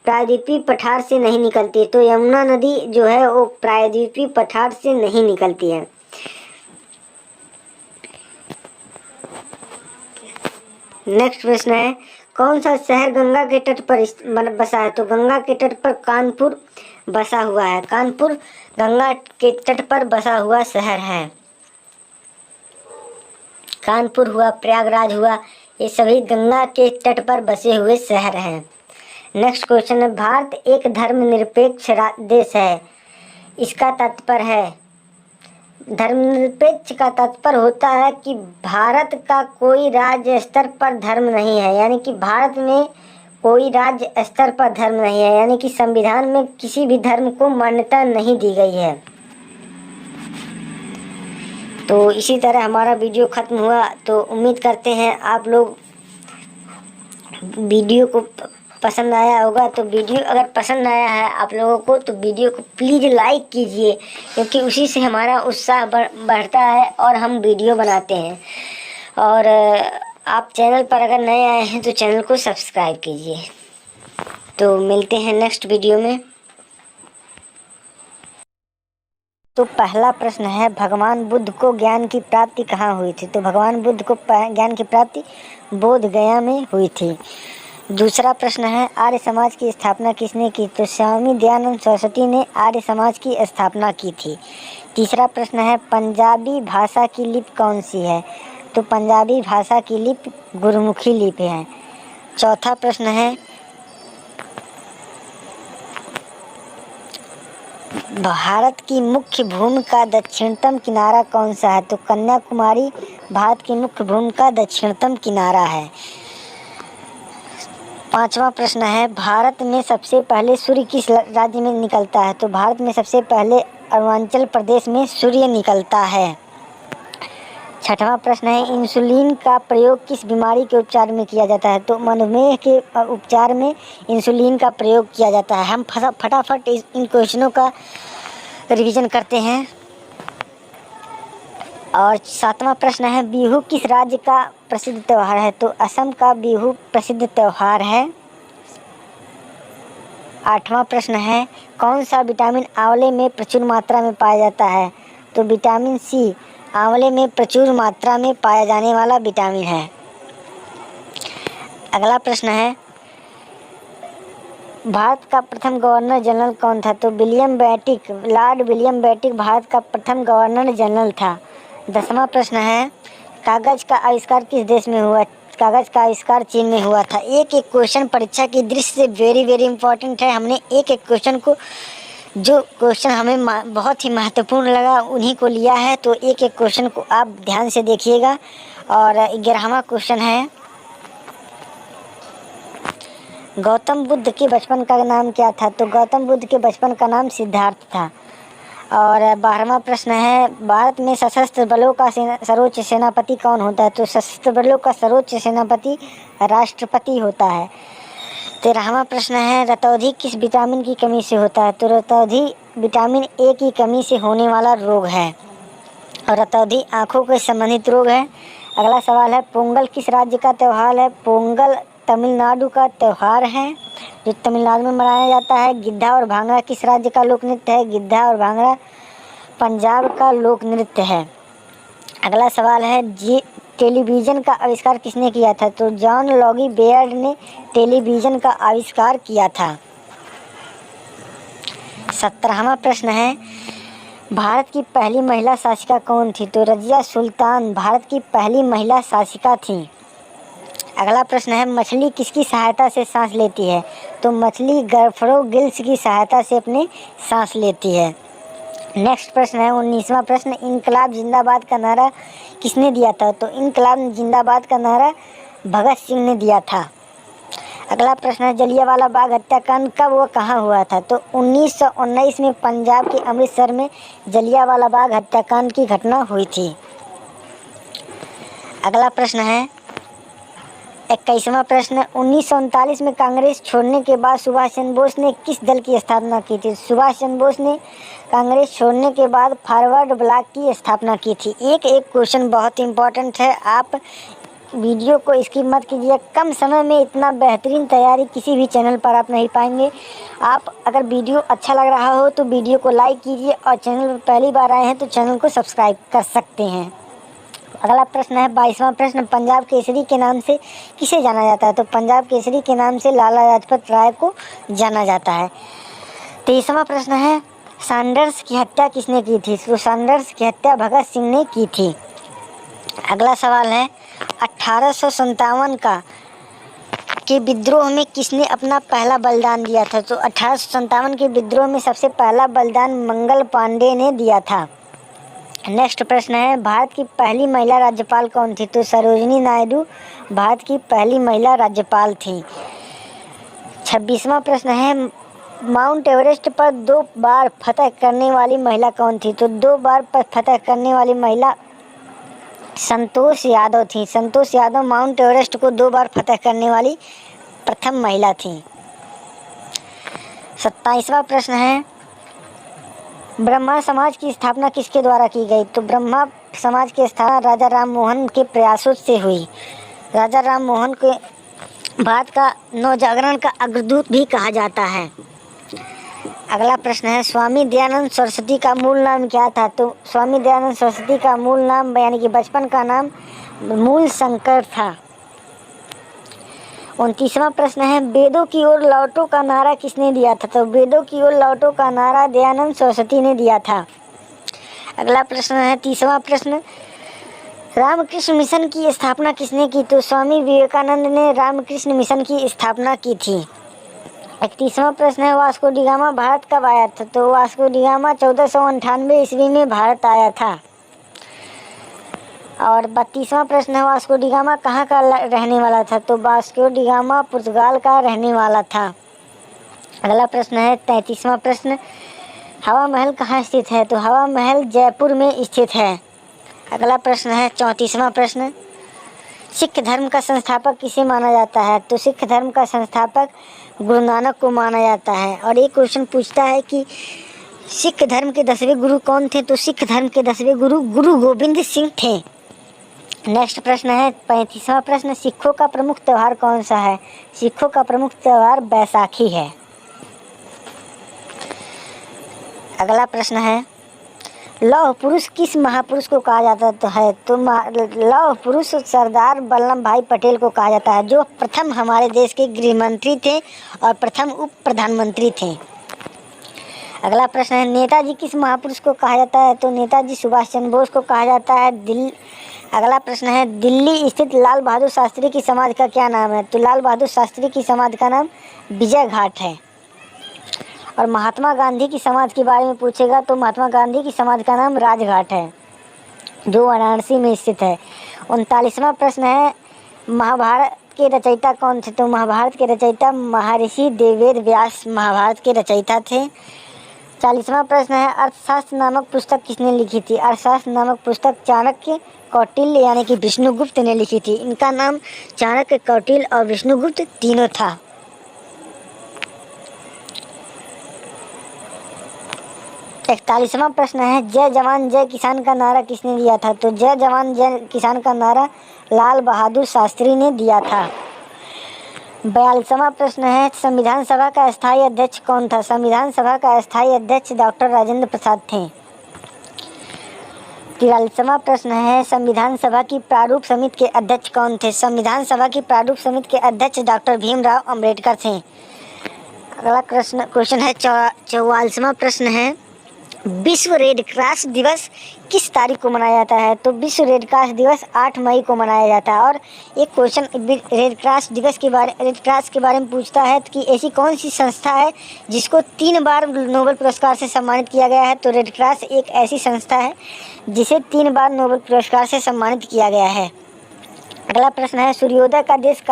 प्रायद्वीपीय पठार से नहीं निकलती? तो यमुना नदी जो है वो प्रायद्वीपीय पठार से नहीं निकलती है। नेक्स्ट प्रश्न है, कौन सा शहर गंगा के तट पर बसा है? तो गंगा के तट पर कानपुर बसा हुआ है। कानपुर गंगा के तट पर बसा हुआ शहर है। कानपुर हुआ, प्रयागराज हुआ, ये सभी गंगा के तट पर बसे हुए शहर हैं। नेक्स्ट क्वेश्चन है, भारत एक धर्मनिरपेक्ष देश है, इसका तात्पर्य है, धर्मनिरपेक्ष का तात्पर्य होता है कि भारत का कोई राज्य स्तर पर धर्म नहीं है, यानी कि भारत में कोई राज्य स्तर पर धर्म नहीं है, यानी कि संविधान में किसी भी धर्म को मान्यता नहीं दी गई है। तो इसी तरह हमारा वीडियो ख़त्म हुआ। तो उम्मीद करते हैं आप लोग वीडियो को पसंद आया होगा। तो वीडियो अगर पसंद आया है आप लोगों को तो वीडियो को प्लीज़ लाइक कीजिए, क्योंकि उसी से हमारा उत्साह बढ़ता है और हम वीडियो बनाते हैं। और आप चैनल पर अगर नए आए हैं तो चैनल को सब्सक्राइब कीजिए। तो मिलते हैं नेक्स्ट वीडियो में। तो पहला प्रश्न है, भगवान बुद्ध को ज्ञान की प्राप्ति कहाँ हुई थी? तो भगवान बुद्ध को ज्ञान की प्राप्ति बोध गया में हुई थी। दूसरा प्रश्न है, आर्य समाज की स्थापना किसने की? तो स्वामी दयानंद सरस्वती ने आर्य समाज की स्थापना की थी। तीसरा प्रश्न है, पंजाबी भाषा की लिपि कौन सी है? तो पंजाबी भाषा की लिपि गुरमुखी लिपि है। चौथा प्रश्न है, भारत की मुख्य भूमि का दक्षिणतम किनारा कौन सा है? तो कन्याकुमारी भारत की मुख्य भूमि का दक्षिणतम किनारा है। पांचवा प्रश्न है, भारत में सबसे पहले सूर्य किस राज्य में निकलता है? तो भारत में सबसे पहले अरुणाचल प्रदेश में सूर्य निकलता है। छठवां प्रश्न है, इंसुलिन का प्रयोग किस बीमारी के उपचार में किया जाता है? तो मधुमेह के उपचार में इंसुलिन का प्रयोग किया जाता है। हम फटाफट इन क्वेश्चनों का रिवीजन करते हैं। और सातवां प्रश्न है, बिहू किस राज्य का प्रसिद्ध त्यौहार है? तो असम का बिहू प्रसिद्ध त्यौहार है। आठवां प्रश्न है, कौन सा विटामिन आंवले में प्रचुर मात्रा में पाया जाता है? तो विटामिन सी आंवले में प्रचुर मात्रा में पाया जाने वाला विटामिन है। अगला प्रश्न है, भारत का प्रथम गवर्नर जनरल कौन था? तो लॉर्ड विलियम बेटिक भारत का प्रथम गवर्नर जनरल था। 10वां प्रश्न है, कागज का आविष्कार किस देश में हुआ? कागज का आविष्कार चीन में हुआ था। एक एक क्वेश्चन परीक्षा की दृष्टि से वेरी वेरी इंपॉर्टेंट है। हमने एक एक क्वेश्चन को, जो क्वेश्चन हमें बहुत ही महत्वपूर्ण लगा उन्हीं को लिया है। तो एक एक क्वेश्चन को आप ध्यान से देखिएगा। और 11वां क्वेश्चन है, गौतम बुद्ध के बचपन का नाम क्या था? तो गौतम बुद्ध के बचपन का नाम सिद्धार्थ था। और 12वां प्रश्न है, भारत में सशस्त्र बलों का सर्वोच्च सेनापति कौन होता है? तो सशस्त्र बलों का सर्वोच्च सेनापति राष्ट्रपति होता है। 13वां प्रश्न है, रतौंधी किस विटामिन की कमी से होता है? तो रतौंधी विटामिन ए की कमी से होने वाला रोग है। और रतौंधी आँखों के संबंधित रोग है। अगला सवाल है, पोंगल किस राज्य का त्यौहार है? पोंगल तमिलनाडु का त्यौहार है जो तमिलनाडु में मनाया जाता है। गिद्धा और भांगड़ा किस राज्य का लोक नृत्य है? गिद्धा और भांगड़ा पंजाब का लोक नृत्य है। अगला सवाल है, टेलीविज़न का आविष्कार किसने किया था? तो जॉन लॉगी बेयर्ड ने टेलीविज़न का आविष्कार किया था। 17वां प्रश्न है, भारत की पहली महिला शासिका कौन थी? तो रजिया सुल्तान भारत की पहली महिला शासिका थी। अगला प्रश्न है, मछली किसकी सहायता से सांस लेती है? तो मछली गैल्फ्रो गिल्स की सहायता से अपने सांस लेती है। नेक्स्ट प्रश्न है 19वां प्रश्न, इनकलाब जिंदाबाद का नारा किसने दिया था? तो इनकलाब जिंदाबाद का नारा भगत सिंह ने दिया था। अगला प्रश्न है, जलियांवाला बाग हत्याकांड कब व कहाँ हुआ था? तो 1919 में पंजाब के अमृतसर में जलियांवाला बाग हत्याकांड की घटना हुई थी। अगला प्रश्न है 21वां प्रश्न, 1939 में कांग्रेस छोड़ने के बाद सुभाष चंद्र बोस ने किस दल की स्थापना की थी? सुभाष चंद्र बोस ने कांग्रेस छोड़ने के बाद फॉरवर्ड ब्लॉक की स्थापना की थी। एक एक क्वेश्चन बहुत इंपॉर्टेंट है, आप वीडियो को स्किप मत कीजिए। कम समय में इतना बेहतरीन तैयारी किसी भी चैनल पर आप नहीं पाएंगे। आप अगर वीडियो अच्छा लग रहा हो तो वीडियो को लाइक कीजिए और चैनल पर पहली बार आए हैं तो चैनल को सब्सक्राइब कर सकते हैं। अगला प्रश्न है 22वां प्रश्न, पंजाब केसरी के नाम से किसे जाना जाता है? तो पंजाब केसरी के नाम से लाला लाजपत राय को जाना जाता है। 23वां प्रश्न है, सैंडर्स की हत्या किसने की थी? तो सैंडर्स की हत्या भगत सिंह ने की थी। अगला सवाल है 1857 के विद्रोह में किसने अपना पहला बलिदान दिया था? तो 1857 के विद्रोह में सबसे पहला बलिदान मंगल पांडे ने दिया था। नेक्स्ट प्रश्न है, भारत की पहली महिला राज्यपाल कौन थी? तो सरोजिनी नायडू भारत की पहली महिला राज्यपाल थी। 26वां प्रश्न है, माउंट एवरेस्ट पर 2 बार फतह करने वाली महिला कौन थी? तो 2 बार पर फतह करने वाली महिला संतोष यादव थी। संतोष यादव माउंट एवरेस्ट को 2 बार फतह करने वाली प्रथम महिला थी। 27वां प्रश्न है, ब्रह्मा समाज की स्थापना किसके द्वारा की गई? तो ब्रह्मा समाज की स्थापना राजा राम मोहन के प्रयासों से हुई। राजा राम मोहन के भारत का नवजागरण का अग्रदूत भी कहा जाता है। अगला प्रश्न है, स्वामी दयानंद सरस्वती का मूल नाम क्या था? तो स्वामी दयानंद सरस्वती का मूल नाम यानी कि बचपन का नाम मूल शंकर था। 29वां प्रश्न है, वेदों की ओर लौटो का नारा किसने दिया था? तो वेदों की ओर लौटो का नारा दयानंद सरस्वती ने दिया था। अगला प्रश्न है 30वां प्रश्न, रामकृष्ण मिशन की स्थापना किसने की? तो स्वामी विवेकानंद ने रामकृष्ण मिशन की स्थापना की थी। 31वां प्रश्न है, वास्को डी गामा भारत कब आया था? तो वास्को डी गामा 1498 ईस्वी में भारत आया था। और 32वां प्रश्न है, वास्को डी गामा कहाँ का रहने वाला था? तो वास्को डी गामा पुर्तगाल का रहने वाला था। अगला प्रश्न है 33वां प्रश्न, हवा महल कहाँ स्थित है? तो हवा महल जयपुर में स्थित है। अगला प्रश्न है 34वां प्रश्न, सिख धर्म का संस्थापक किसे माना जाता है? तो सिख धर्म का संस्थापक गुरु नानक को माना जाता है। और एक क्वेश्चन पूछता है कि सिख धर्म के 10वें गुरु कौन थे? तो सिख धर्म के 10वें गुरु गुरु गोविंद सिंह थे। नेक्स्ट प्रश्न है 35वां प्रश्न, सिखों का प्रमुख त्यौहार कौन सा है? सिखों का प्रमुख त्यौहार बैसाखी है। अगला प्रश्न है, लौह पुरुष किस महापुरुष को कहा जाता है? तो लौह पुरुष सरदार वल्लभ भाई पटेल को कहा जाता है, जो प्रथम हमारे देश के गृह मंत्री थे और प्रथम उप प्रधानमंत्री थे। अगला प्रश्न है, नेताजी किस महापुरुष को कहा जाता है? तो नेताजी सुभाष चंद्र बोस को कहा जाता है। अगला प्रश्न है, दिल्ली स्थित लाल बहादुर शास्त्री की समाधि का क्या नाम है? तो लाल बहादुर शास्त्री की समाधि का नाम विजय घाट है। और महात्मा गांधी की समाधि के बारे में पूछेगा तो महात्मा गांधी की समाधि का नाम राजघाट है, जो वाराणसी में स्थित है। 39वां प्रश्न है, महाभारत के रचयिता कौन थे? तो महाभारत के रचयिता महर्षि वेद व्यास महाभारत के रचयिता थे। 40वां प्रश्न है, अर्थशास्त्र नामक पुस्तक किसने लिखी थी? अर्थशास्त्र नामक पुस्तक चाणक्य, कौटिल्य यानी कि विष्णुगुप्त ने लिखी थी। इनका नाम चाणक्य, कौटिल्य और विष्णुगुप्त तीनों था। 41वां प्रश्न है, जय जवान जय किसान का नारा किसने दिया था? तो जय जवान जय किसान का नारा लाल बहादुर शास्त्री ने दिया था। 42वां प्रश्न है, संविधान सभा का स्थायी अध्यक्ष कौन था? संविधान सभा का स्थायी अध्यक्ष डॉक्टर राजेंद्र प्रसाद थे। 43वां प्रश्न है, संविधान सभा की प्रारूप समिति के अध्यक्ष कौन थे? संविधान सभा की प्रारूप समिति के अध्यक्ष डॉक्टर भीमराव अम्बेडकर थे। अगला क्वेश्चन है 44वां प्रश्न है, विश्व रेड क्रॉस दिवस किस तारीख को मनाया जाता है? तो विश्व रेड क्रॉस दिवस 8 मई को मनाया जाता है। और एक क्वेश्चन रेड क्रॉस के बारे में पूछता है कि ऐसी कौन सी संस्था है जिसको 3 बार नोबेल पुरस्कार से सम्मानित किया गया है? तो रेड क्रॉस एक ऐसी संस्था है जिसे 3 बार नोबेल पुरस्कार से सम्मानित किया गया है। अगला प्रश्न है, सूर्योदय का देश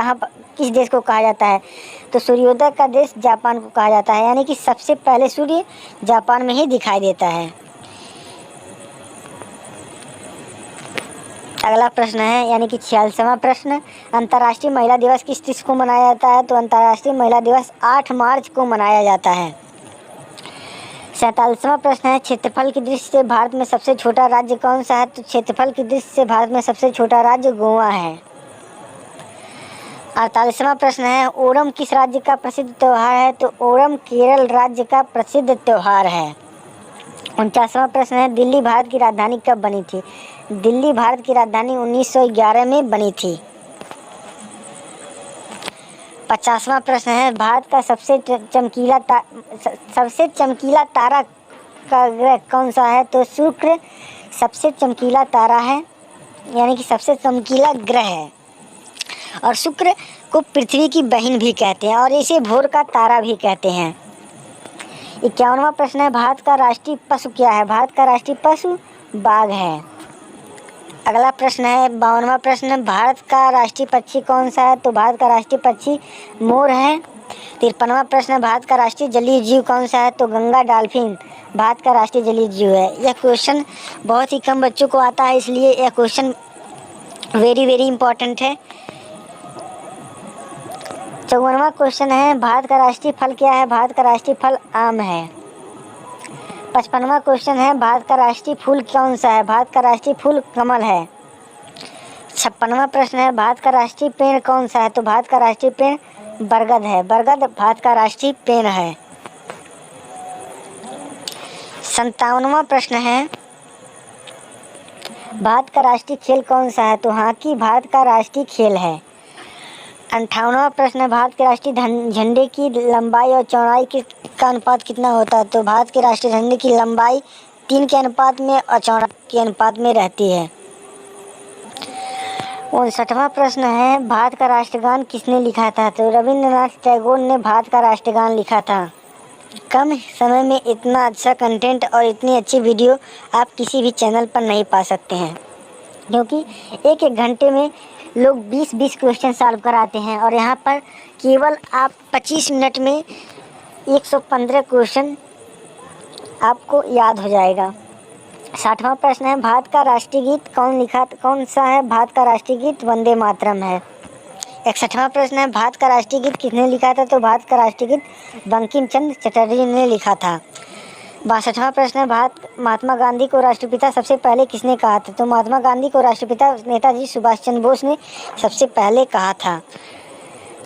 किस देश को कहा जाता है? तो सूर्योदय का देश जापान को कहा जाता है, यानी कि सबसे पहले सूर्य जापान में ही दिखाई देता है। अगला प्रश्न है यानी कि 46वां प्रश्न, अंतर्राष्ट्रीय महिला दिवस किस तिथि को मनाया जाता है? तो अंतर्राष्ट्रीय महिला दिवस 8 मार्च को मनाया जाता है। 47वां प्रश्न है, क्षेत्रफल की दृष्टि से भारत में सबसे छोटा राज्य कौन सा है? तो क्षेत्रफल की दृष्टि से भारत में सबसे छोटा राज्य गोवा है। 48वां प्रश्न है, ओणम किस राज्य का प्रसिद्ध त्यौहार है? तो ओणम केरल राज्य का प्रसिद्ध त्यौहार है। 49वां प्रश्न है, दिल्ली भारत की राजधानी कब बनी थी? दिल्ली भारत की राजधानी 1911 में बनी थी। 50वां प्रश्न है, भारत का सबसे चमकीला तारा का ग्रह कौन सा है? तो शुक्र सबसे चमकीला तारा है, यानी कि सबसे चमकीला ग्रह है। और शुक्र को पृथ्वी की बहन भी कहते हैं और इसे भोर का तारा भी कहते हैं। 51वां प्रश्न है, भारत का राष्ट्रीय पशु क्या है? भारत का राष्ट्रीय पशु बाघ है। अगला प्रश्न है 52वां प्रश्न, भारत का राष्ट्रीय पक्षी कौन सा है? तो भारत का राष्ट्रीय पक्षी मोर है। 53वां प्रश्न, भारत का राष्ट्रीय जलीय जीव कौन सा है? तो गंगा डॉल्फिन भारत का राष्ट्रीय जलीय जीव है। यह क्वेश्चन बहुत ही कम बच्चों को आता है, इसलिए यह क्वेश्चन वेरी इम्पोर्टेंट है। 54वां क्वेश्चन है भारत का राष्ट्रीय फल क्या है? भारत का राष्ट्रीय फल आम है। 55वां क्वेश्चन है भारत का राष्ट्रीय फूल कौन सा है? भारत का राष्ट्रीय फूल कमल है। 56वां प्रश्न है भारत का राष्ट्रीय पेड़ कौन सा है? तो भारत का राष्ट्रीय पेड़ बरगद है। बरगद भारत का राष्ट्रीय पेड़ है। 57वां प्रश्न है भारत का राष्ट्रीय खेल कौन सा है? तो हॉकी भारत का राष्ट्रीय खेल है। 58वां प्रश्न है भारत के राष्ट्रीय झंडे की लंबाई और चौड़ाई का अनुपात कितना होता है? तो भारत के राष्ट्रीय झंडे की लंबाई 3 के अनुपात में और चौड़ाई के अनुपात में रहती है। 59वां प्रश्न है भारत का राष्ट्रगान किसने लिखा था? तो रविंद्रनाथ टैगोर ने भारत का राष्ट्रगान लिखा था। कम समय में इतना अच्छा कंटेंट और इतनी अच्छी वीडियो आप किसी भी चैनल पर नहीं पा सकते हैं, क्योंकि एक एक घंटे में लोग 20-20 क्वेश्चन सॉल्व कराते हैं और यहाँ पर केवल आप 25 मिनट में 115 क्वेश्चन आपको याद हो जाएगा। 60वां प्रश्न है भारत का राष्ट्रीय गीत कौन सा है? भारत का राष्ट्रीय गीत वंदे मातरम है। 61वां प्रश्न है भारत का राष्ट्रीय गीत किसने लिखा था? तो भारत का राष्ट्रीय गीत बंकिम चंद्र चटर्जी ने लिखा था। 62वां प्रश्न है महात्मा गांधी को राष्ट्रपिता सबसे पहले किसने कहा था? तो महात्मा गांधी को राष्ट्रपिता नेताजी सुभाष चंद्र बोस ने सबसे पहले कहा था।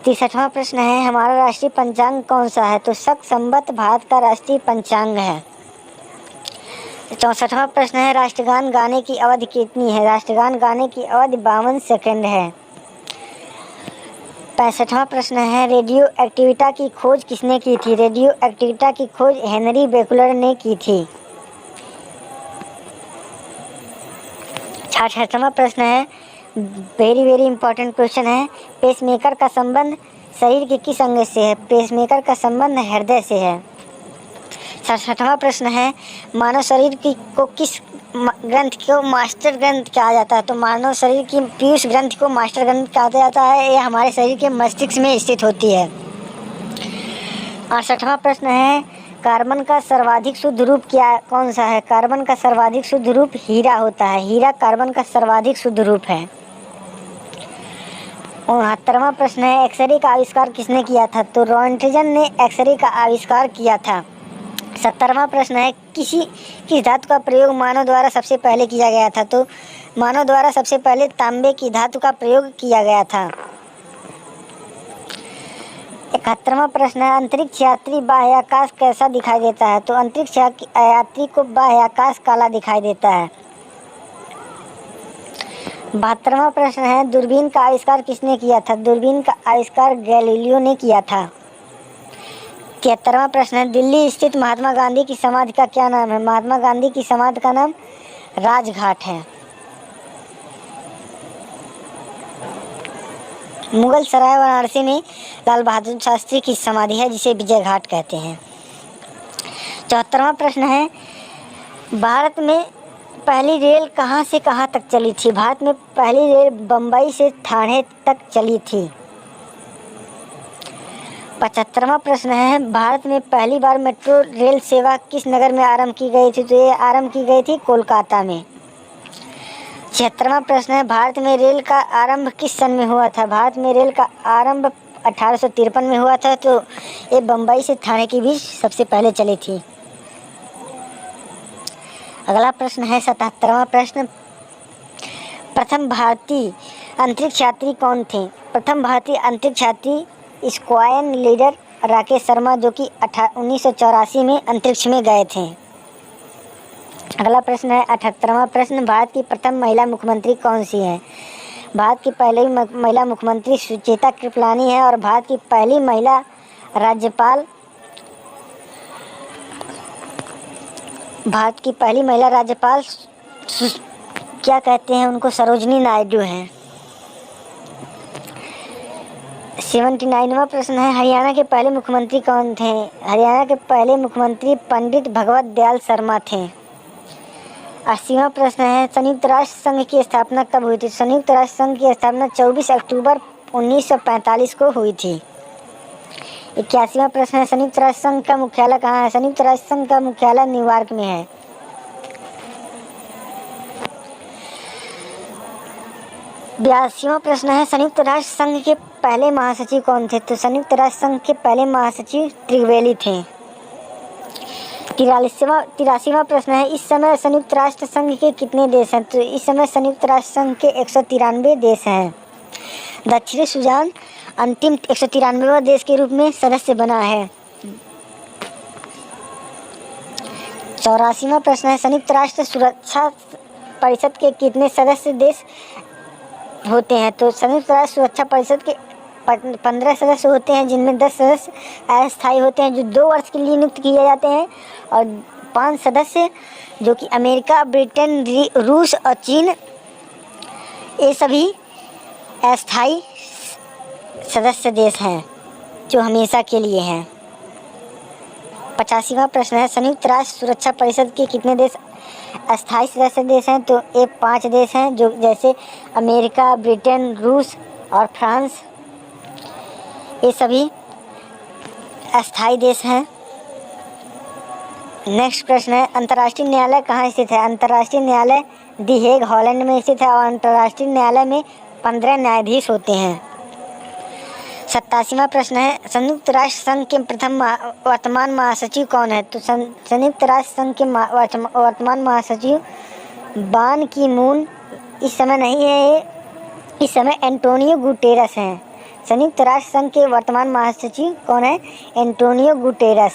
63वां प्रश्न है हमारा राष्ट्रीय पंचांग कौन सा है? तो शक संवत भारत का राष्ट्रीय पंचांग है। 64वां प्रश्न है राष्ट्रगान गाने की अवधि कितनी है? राष्ट्रगान गाने की अवधि 52 सेकंड है। 65वां प्रश्न है रेडियो एक्टिविटा की खोज किसने की थी? रेडियो एक्टिविटा की खोज हेनरी बेकुलर ने की थी। 66वां प्रश्न है वेरी इंपॉर्टेंट क्वेश्चन है पेसमेकर का संबंध शरीर के किस अंग से है? पेसमेकर का संबंध हृदय से है। 67वां प्रश्न है मानव शरीर को किस ग्रंथ को मास्टर ग्रंथ कहा जाता है? तो मानव शरीर की पीयूष ग्रंथ को मास्टर ग्रंथ कहा जाता है। यह हमारे शरीर के मस्तिष्क में स्थित होती है। 68वां प्रश्न है कार्बन का सर्वाधिक शुद्ध रूप कौन सा है? कार्बन का सर्वाधिक शुद्ध रूप हीरा होता है। हीरा कार्बन का सर्वाधिक शुद्ध रूप है। 69वां प्रश्न है एक्सरे का आविष्कार किसने किया था? तो रॉन्टजन ने एक्सरे का आविष्कार किया था। 70वां प्रश्न है किस धातु का प्रयोग मानव द्वारा सबसे पहले किया गया था? तो मानव द्वारा सबसे पहले तांबे की धातु का प्रयोग किया गया था। 71वां प्रश्न है अंतरिक्ष यात्री बाह्याकाश कैसा दिखाई देता है? तो अंतरिक्ष यात्री को बाह्याकाश काला दिखाई देता है। 72वां प्रश्न है दूरबीन का आविष्कार किसने किया था? दूरबीन का आविष्कार गैलीलियो ने किया था। 73वां प्रश्न है दिल्ली स्थित महात्मा गांधी की समाधि का क्या नाम है? महात्मा गांधी की समाधि का नाम राजघाट है। मुगल सराय वाराणसी में लाल बहादुर शास्त्री की समाधि है जिसे विजय घाट कहते हैं। 74वां प्रश्न है भारत में पहली रेल कहाँ से कहाँ तक चली थी? भारत में पहली रेल बम्बई से ठाणे तक चली थी। 75वां प्रश्न है भारत में पहली बार मेट्रो रेल सेवा किस नगर में आरंभ की गई थी? तो ये आरंभ की गई थी कोलकाता में। 76वां प्रश्न है भारत में रेल का आरंभ किस सन में हुआ था? भारत में रेल का आरंभ 1853 में हुआ था। तो ये बम्बई से ठाणे के बीच सबसे पहले चली थी। अगला प्रश्न है 77वां प्रश्न प्रथम भारतीय अंतरिक्ष यात्री कौन थे? प्रथम भारतीय अंतरिक्ष यात्री स्क्वायन लीडर राकेश शर्मा जो कि 1984 में अंतरिक्ष में गए थे। अगला प्रश्न है 78वां प्रश्न भारत की प्रथम महिला मुख्यमंत्री कौन सी है? भारत की पहली महिला मुख्यमंत्री सुचेता कृपलानी है और भारत की पहली महिला राज्यपाल क्या कहते हैं उनको सरोजनी नायडू हैं। 79वां प्रश्न है हरियाणा के पहले मुख्यमंत्री कौन थे? हरियाणा के पहले मुख्यमंत्री पंडित भगवत दयाल शर्मा थे। 80वां प्रश्न है संयुक्त राष्ट्र संघ की स्थापना कब हुई थी? संयुक्त राष्ट्र संघ की स्थापना 24 अक्टूबर 1945 को हुई थी। 81वां प्रश्न है संयुक्त राष्ट्र संघ का मुख्यालय कहाँ है? संयुक्त राष्ट्र संघ का मुख्यालय न्यूयॉर्क में है। 82वां प्रश्न है संयुक्त राष्ट्र संघ के पहले महासचिव कौन थे? तो संयुक्त राष्ट्र संघ के पहले महासचिव त्रिवेली थे। 83वां प्रश्न है इस समय संयुक्त राष्ट्र संघ के कितने देश हैं? तो इस समय संयुक्त राष्ट्र संघ के 193 देश हैं। दक्षिणी सूडान अंतिम 193वां देश के रूप में सदस्य बना है। 84वां प्रश्न है संयुक्त राष्ट्र सुरक्षा परिषद के कितने सदस्य देश होते हैं? तो संयुक्त राष्ट्र सुरक्षा परिषद के 15 सदस्य होते हैं, जिनमें 10 सदस्य अस्थायी होते हैं जो 2 वर्ष के लिए नियुक्त किए जाते हैं, और 5 सदस्य जो कि अमेरिका, ब्रिटेन, रूस और चीन, ये सभी अस्थायी सदस्य देश हैं जो हमेशा के लिए हैं। 85वां प्रश्न है संयुक्त राष्ट्र सुरक्षा परिषद के कितने देश अस्थायी सदस्य देश हैं? तो ये 5 देश हैं जो जैसे अमेरिका, ब्रिटेन, रूस और फ्रांस, ये सभी अस्थायी देश हैं। नेक्स्ट प्रश्न है अंतर्राष्ट्रीय न्यायालय कहाँ स्थित है? अंतर्राष्ट्रीय न्यायालय दी हेग, हॉलैंड में स्थित है और अंतर्राष्ट्रीय न्यायालय में 15 न्यायाधीश होते हैं। 87वां प्रश्न है संयुक्त राष्ट्र संघ के प्रथम वर्तमान महासचिव कौन है? तो संयुक्त राष्ट्र संघ के वर्तमान महासचिव बान की मून इस समय नहीं है, इस समय एंटोनियो गुटेरस हैं। संयुक्त राष्ट्र संघ के वर्तमान महासचिव कौन है? Antonio Guterres.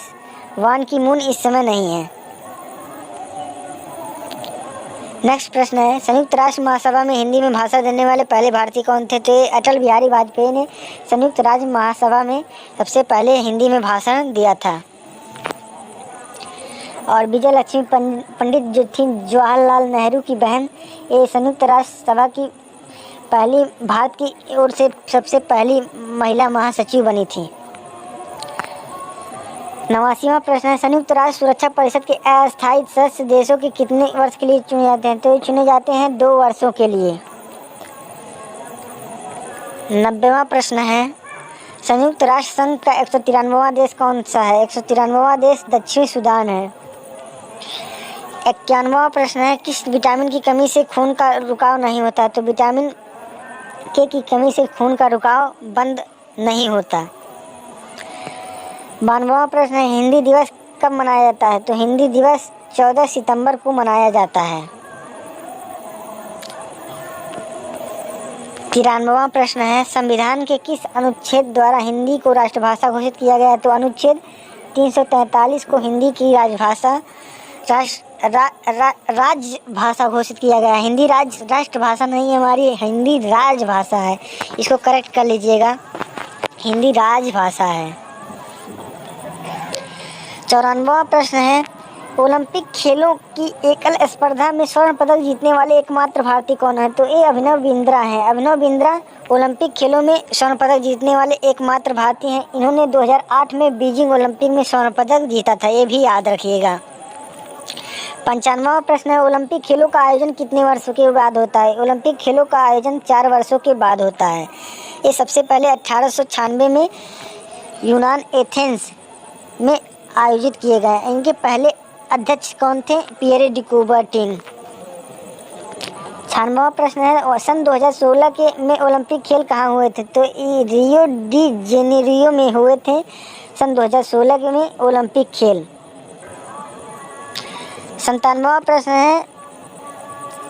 बान की मून इस समय नहीं है। नेक्स्ट प्रश्न है संयुक्त राष्ट्र महासभा में हिंदी में भाषण देने वाले पहले भारतीय कौन थे? तो अटल बिहारी वाजपेयी ने संयुक्त राष्ट्र महासभा में सबसे पहले हिंदी में भाषण दिया था। और विजय लक्ष्मी पंडित जो थी जवाहरलाल नेहरू की बहन, ये संयुक्त राष्ट्र सभा की पहली, भारत की ओर से सबसे पहली महिला महासचिव बनी थी। 89वां प्रश्न है संयुक्त राष्ट्र सुरक्षा परिषद के अस्थायी सदस्य देशों के कितने वर्ष के लिए चुने जाते हैं? तो ये चुने जाते हैं 2 वर्षों के लिए। 90वां प्रश्न है संयुक्त राष्ट्र संघ का 193वां देश कौन सा है? 193वां देश दक्षिणी सूडान है। 91वां प्रश्न है किस विटामिन की कमी से खून का रुकाव नहीं होता? तो विटामिन के की कमी से खून का रुकाव बंद नहीं होता। 92वां प्रश्न है हिंदी दिवस कब मनाया जाता है? तो हिंदी दिवस 14 सितंबर को मनाया जाता है। 93वां प्रश्न है संविधान के किस अनुच्छेद द्वारा हिंदी को राष्ट्रभाषा घोषित किया गया है? तो अनुच्छेद 343 को हिंदी की राजभाषा राजभाषा घोषित किया गया है। हिंदी राष्ट्रभाषा नहीं है हमारी, हिंदी राजभाषा है, इसको करेक्ट कर लीजिएगा, हिंदी राजभाषा है। 94वां प्रश्न है ओलंपिक खेलों की एकल स्पर्धा में स्वर्ण पदक जीतने वाले एकमात्र भारतीय कौन है? तो ये अभिनव बिंद्रा हैं। अभिनव बिंद्रा ओलंपिक खेलों में स्वर्ण पदक जीतने वाले एकमात्र भारतीय हैं। इन्होंने 2008 में बीजिंग ओलंपिक में स्वर्ण पदक जीता था, ये भी याद रखिएगा। 95वां प्रश्न है ओलंपिक खेलों का आयोजन कितने वर्षों के बाद होता है? ओलंपिक खेलों का आयोजन 4 वर्षों के बाद होता है। ये सबसे पहले 1896 में यूनान एथेंस में आयोजित किए गए। इनके पहले अध्यक्ष कौन थे? Pierre de कुबरटीन। 96वां प्रश्न है सन 2016 के में ओलंपिक खेल कहाँ हुए थे? तो रियो डी जेनेरियो में हुए थे सन 2016 के में ओलंपिक खेल। 97वां प्रश्न है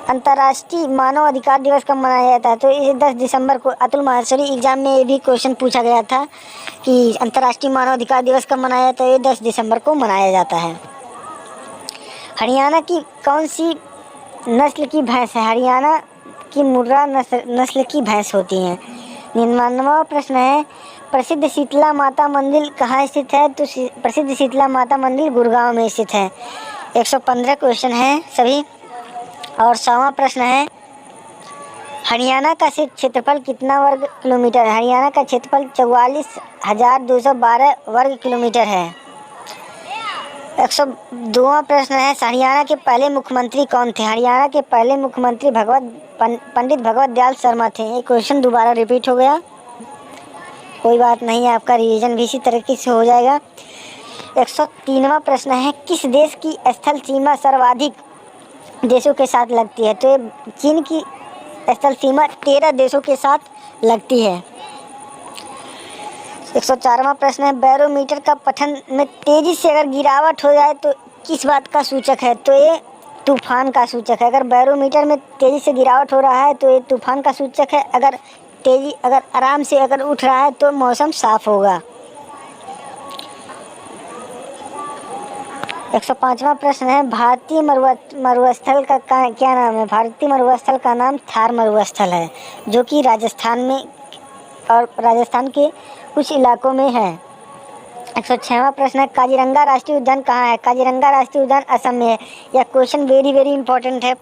अंतर्राष्ट्रीय मानव अधिकार दिवस कब मनाया जाता है? तो इसे 10 दिसंबर को अतुल माहेश्वरी एग्जाम में ये भी क्वेश्चन पूछा गया था कि अंतर्राष्ट्रीय मानव अधिकार दिवस कब मनाया जाता है? ये 10 दिसंबर को मनाया जाता है। हरियाणा की कौन सी नस्ल की भैंस है? हरियाणा की मुर्रा नस्ल की भैंस होती हैं। 99वां प्रश्न है प्रसिद्ध शीतला माता मंदिर कहाँ स्थित है? तो प्रसिद्ध शीतला माता मंदिर गुड़गांव में स्थित है। 115 क्वेश्चन है सभी। और 100वां प्रश्न है हरियाणा का क्षेत्रफल कितना वर्ग किलोमीटर है? हरियाणा का क्षेत्रफल 44,212 वर्ग किलोमीटर है। 102वां प्रश्न है हरियाणा के पहले मुख्यमंत्री कौन थे? हरियाणा के पहले मुख्यमंत्री पंडित भगवत दयाल शर्मा थे। ये क्वेश्चन दोबारा रिपीट हो गया, कोई बात नहीं, आपका रिवीजन भी इसी तरीके से हो जाएगा। 103वां प्रश्न है किस देश की स्थल सीमा सर्वाधिक देशों के साथ लगती है? तो चीन की स्थल सीमा 13 देशों के साथ लगती है। 104वां प्रश्न है, बैरोमीटर का पठन में तेजी से अगर गिरावट हो जाए तो किस बात का सूचक है? तो ये तूफान का सूचक है। अगर बैरोमीटर में तेजी से गिरावट हो रहा है तो ये तूफान का सूचक है। अगर आराम से अगर उठ रहा है तो मौसम साफ होगा। 105वां प्रश्न है, भारतीय मरुस्थल का क्या नाम है? भारतीय मरुस्थल का नाम थार मरुस्थल है, जो कि राजस्थान में और राजस्थान के कुछ इलाकों में है। 106वां प्रश्न है, काजीरंगा राष्ट्रीय उद्यान कहाँ है? काजीरंगा राष्ट्रीय उद्यान असम में है। यह क्वेश्चन वेरी वेरी इंपॉर्टेंट है।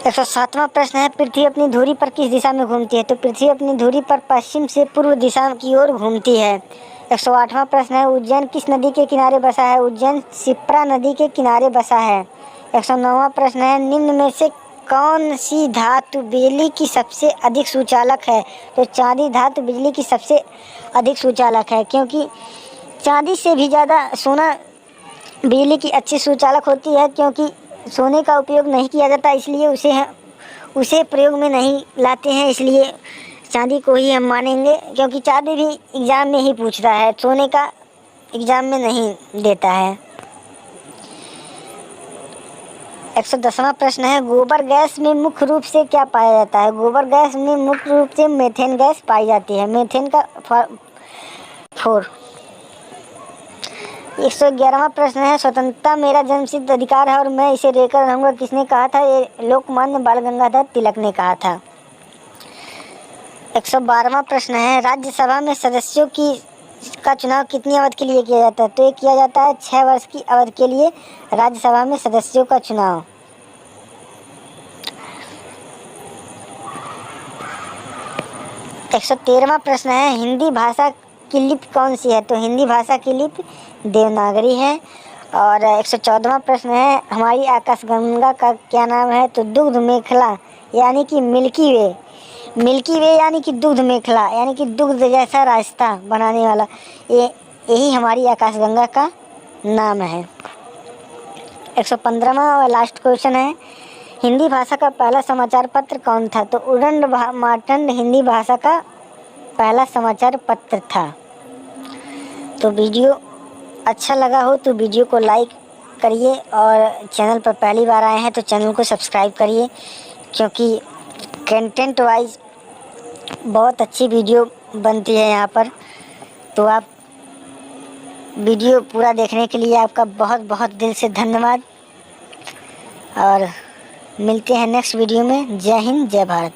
107वां प्रश्न है, पृथ्वी अपनी धुरी पर किस दिशा में घूमती है? तो पृथ्वी अपनी धुरी पर पश्चिम से पूर्व दिशा की ओर घूमती है। 108वां प्रश्न है, उज्जैन किस नदी के किनारे बसा है? उज्जैन शिप्रा नदी के किनारे बसा है। 109वां प्रश्न है, निम्न में से कौन सी धातु बिजली की सबसे अधिक सुचालक है? तो चांदी धातु बिजली की सबसे अधिक सुचालक है, क्योंकि चांदी से भी ज़्यादा सोना बिजली की अच्छी सुचालक होती है, क्योंकि सोने का उपयोग नहीं किया जाता, इसलिए उसे प्रयोग में नहीं लाते हैं, इसलिए चांदी को ही हम मानेंगे, क्योंकि चांदी भी एग्ज़ाम में ही पूछता है, सोने का एग्ज़ाम में नहीं देता है। 110वां प्रश्न है, गोबर गैस में मुख्य रूप से क्या पाया जाता है? गोबर गैस में मुख्य रूप से मीथेन गैस पाई जाती है। मीथेन का 111वां प्रश्न है, स्वतंत्रता मेरा जन्मसिद्ध अधिकार है और मैं इसे लेकर रहूँगा, किसने कहा था? ये लोकमान्य बाल गंगाधर तिलक ने कहा था। 112वां प्रश्न है, राज्यसभा में सदस्यों का चुनाव कितनी अवधि के लिए किया जाता है? तो ये किया जाता है 6 वर्ष की अवधि के लिए राज्यसभा में सदस्यों का चुनाव। 113वां प्रश्न है, हिंदी भाषा की लिपि कौन सी है? तो हिंदी भाषा की लिपि देवनागरी है। और 114वां प्रश्न है, हमारी आकाशगंगा का क्या नाम है? तो दुग्ध मेखला यानी कि मिल्की वे यानी कि दुग्ध मेखला यानी कि दुग्ध जैसा रास्ता बनाने वाला, यही हमारी आकाशगंगा का नाम है। 115वां और लास्ट क्वेश्चन है, हिंदी भाषा का पहला समाचार पत्र कौन था? तो उदंड मार्तंड हिंदी भाषा का पहला समाचार पत्र था। तो वीडियो अच्छा लगा हो तो वीडियो को लाइक करिए, और चैनल पर पहली बार आए हैं तो चैनल को सब्सक्राइब करिए, क्योंकि कंटेंट वाइज बहुत अच्छी वीडियो बनती है यहाँ पर। तो आप वीडियो पूरा देखने के लिए आपका बहुत बहुत दिल से धन्यवाद, और मिलते हैं नेक्स्ट वीडियो में। जय हिंद, जय भारत।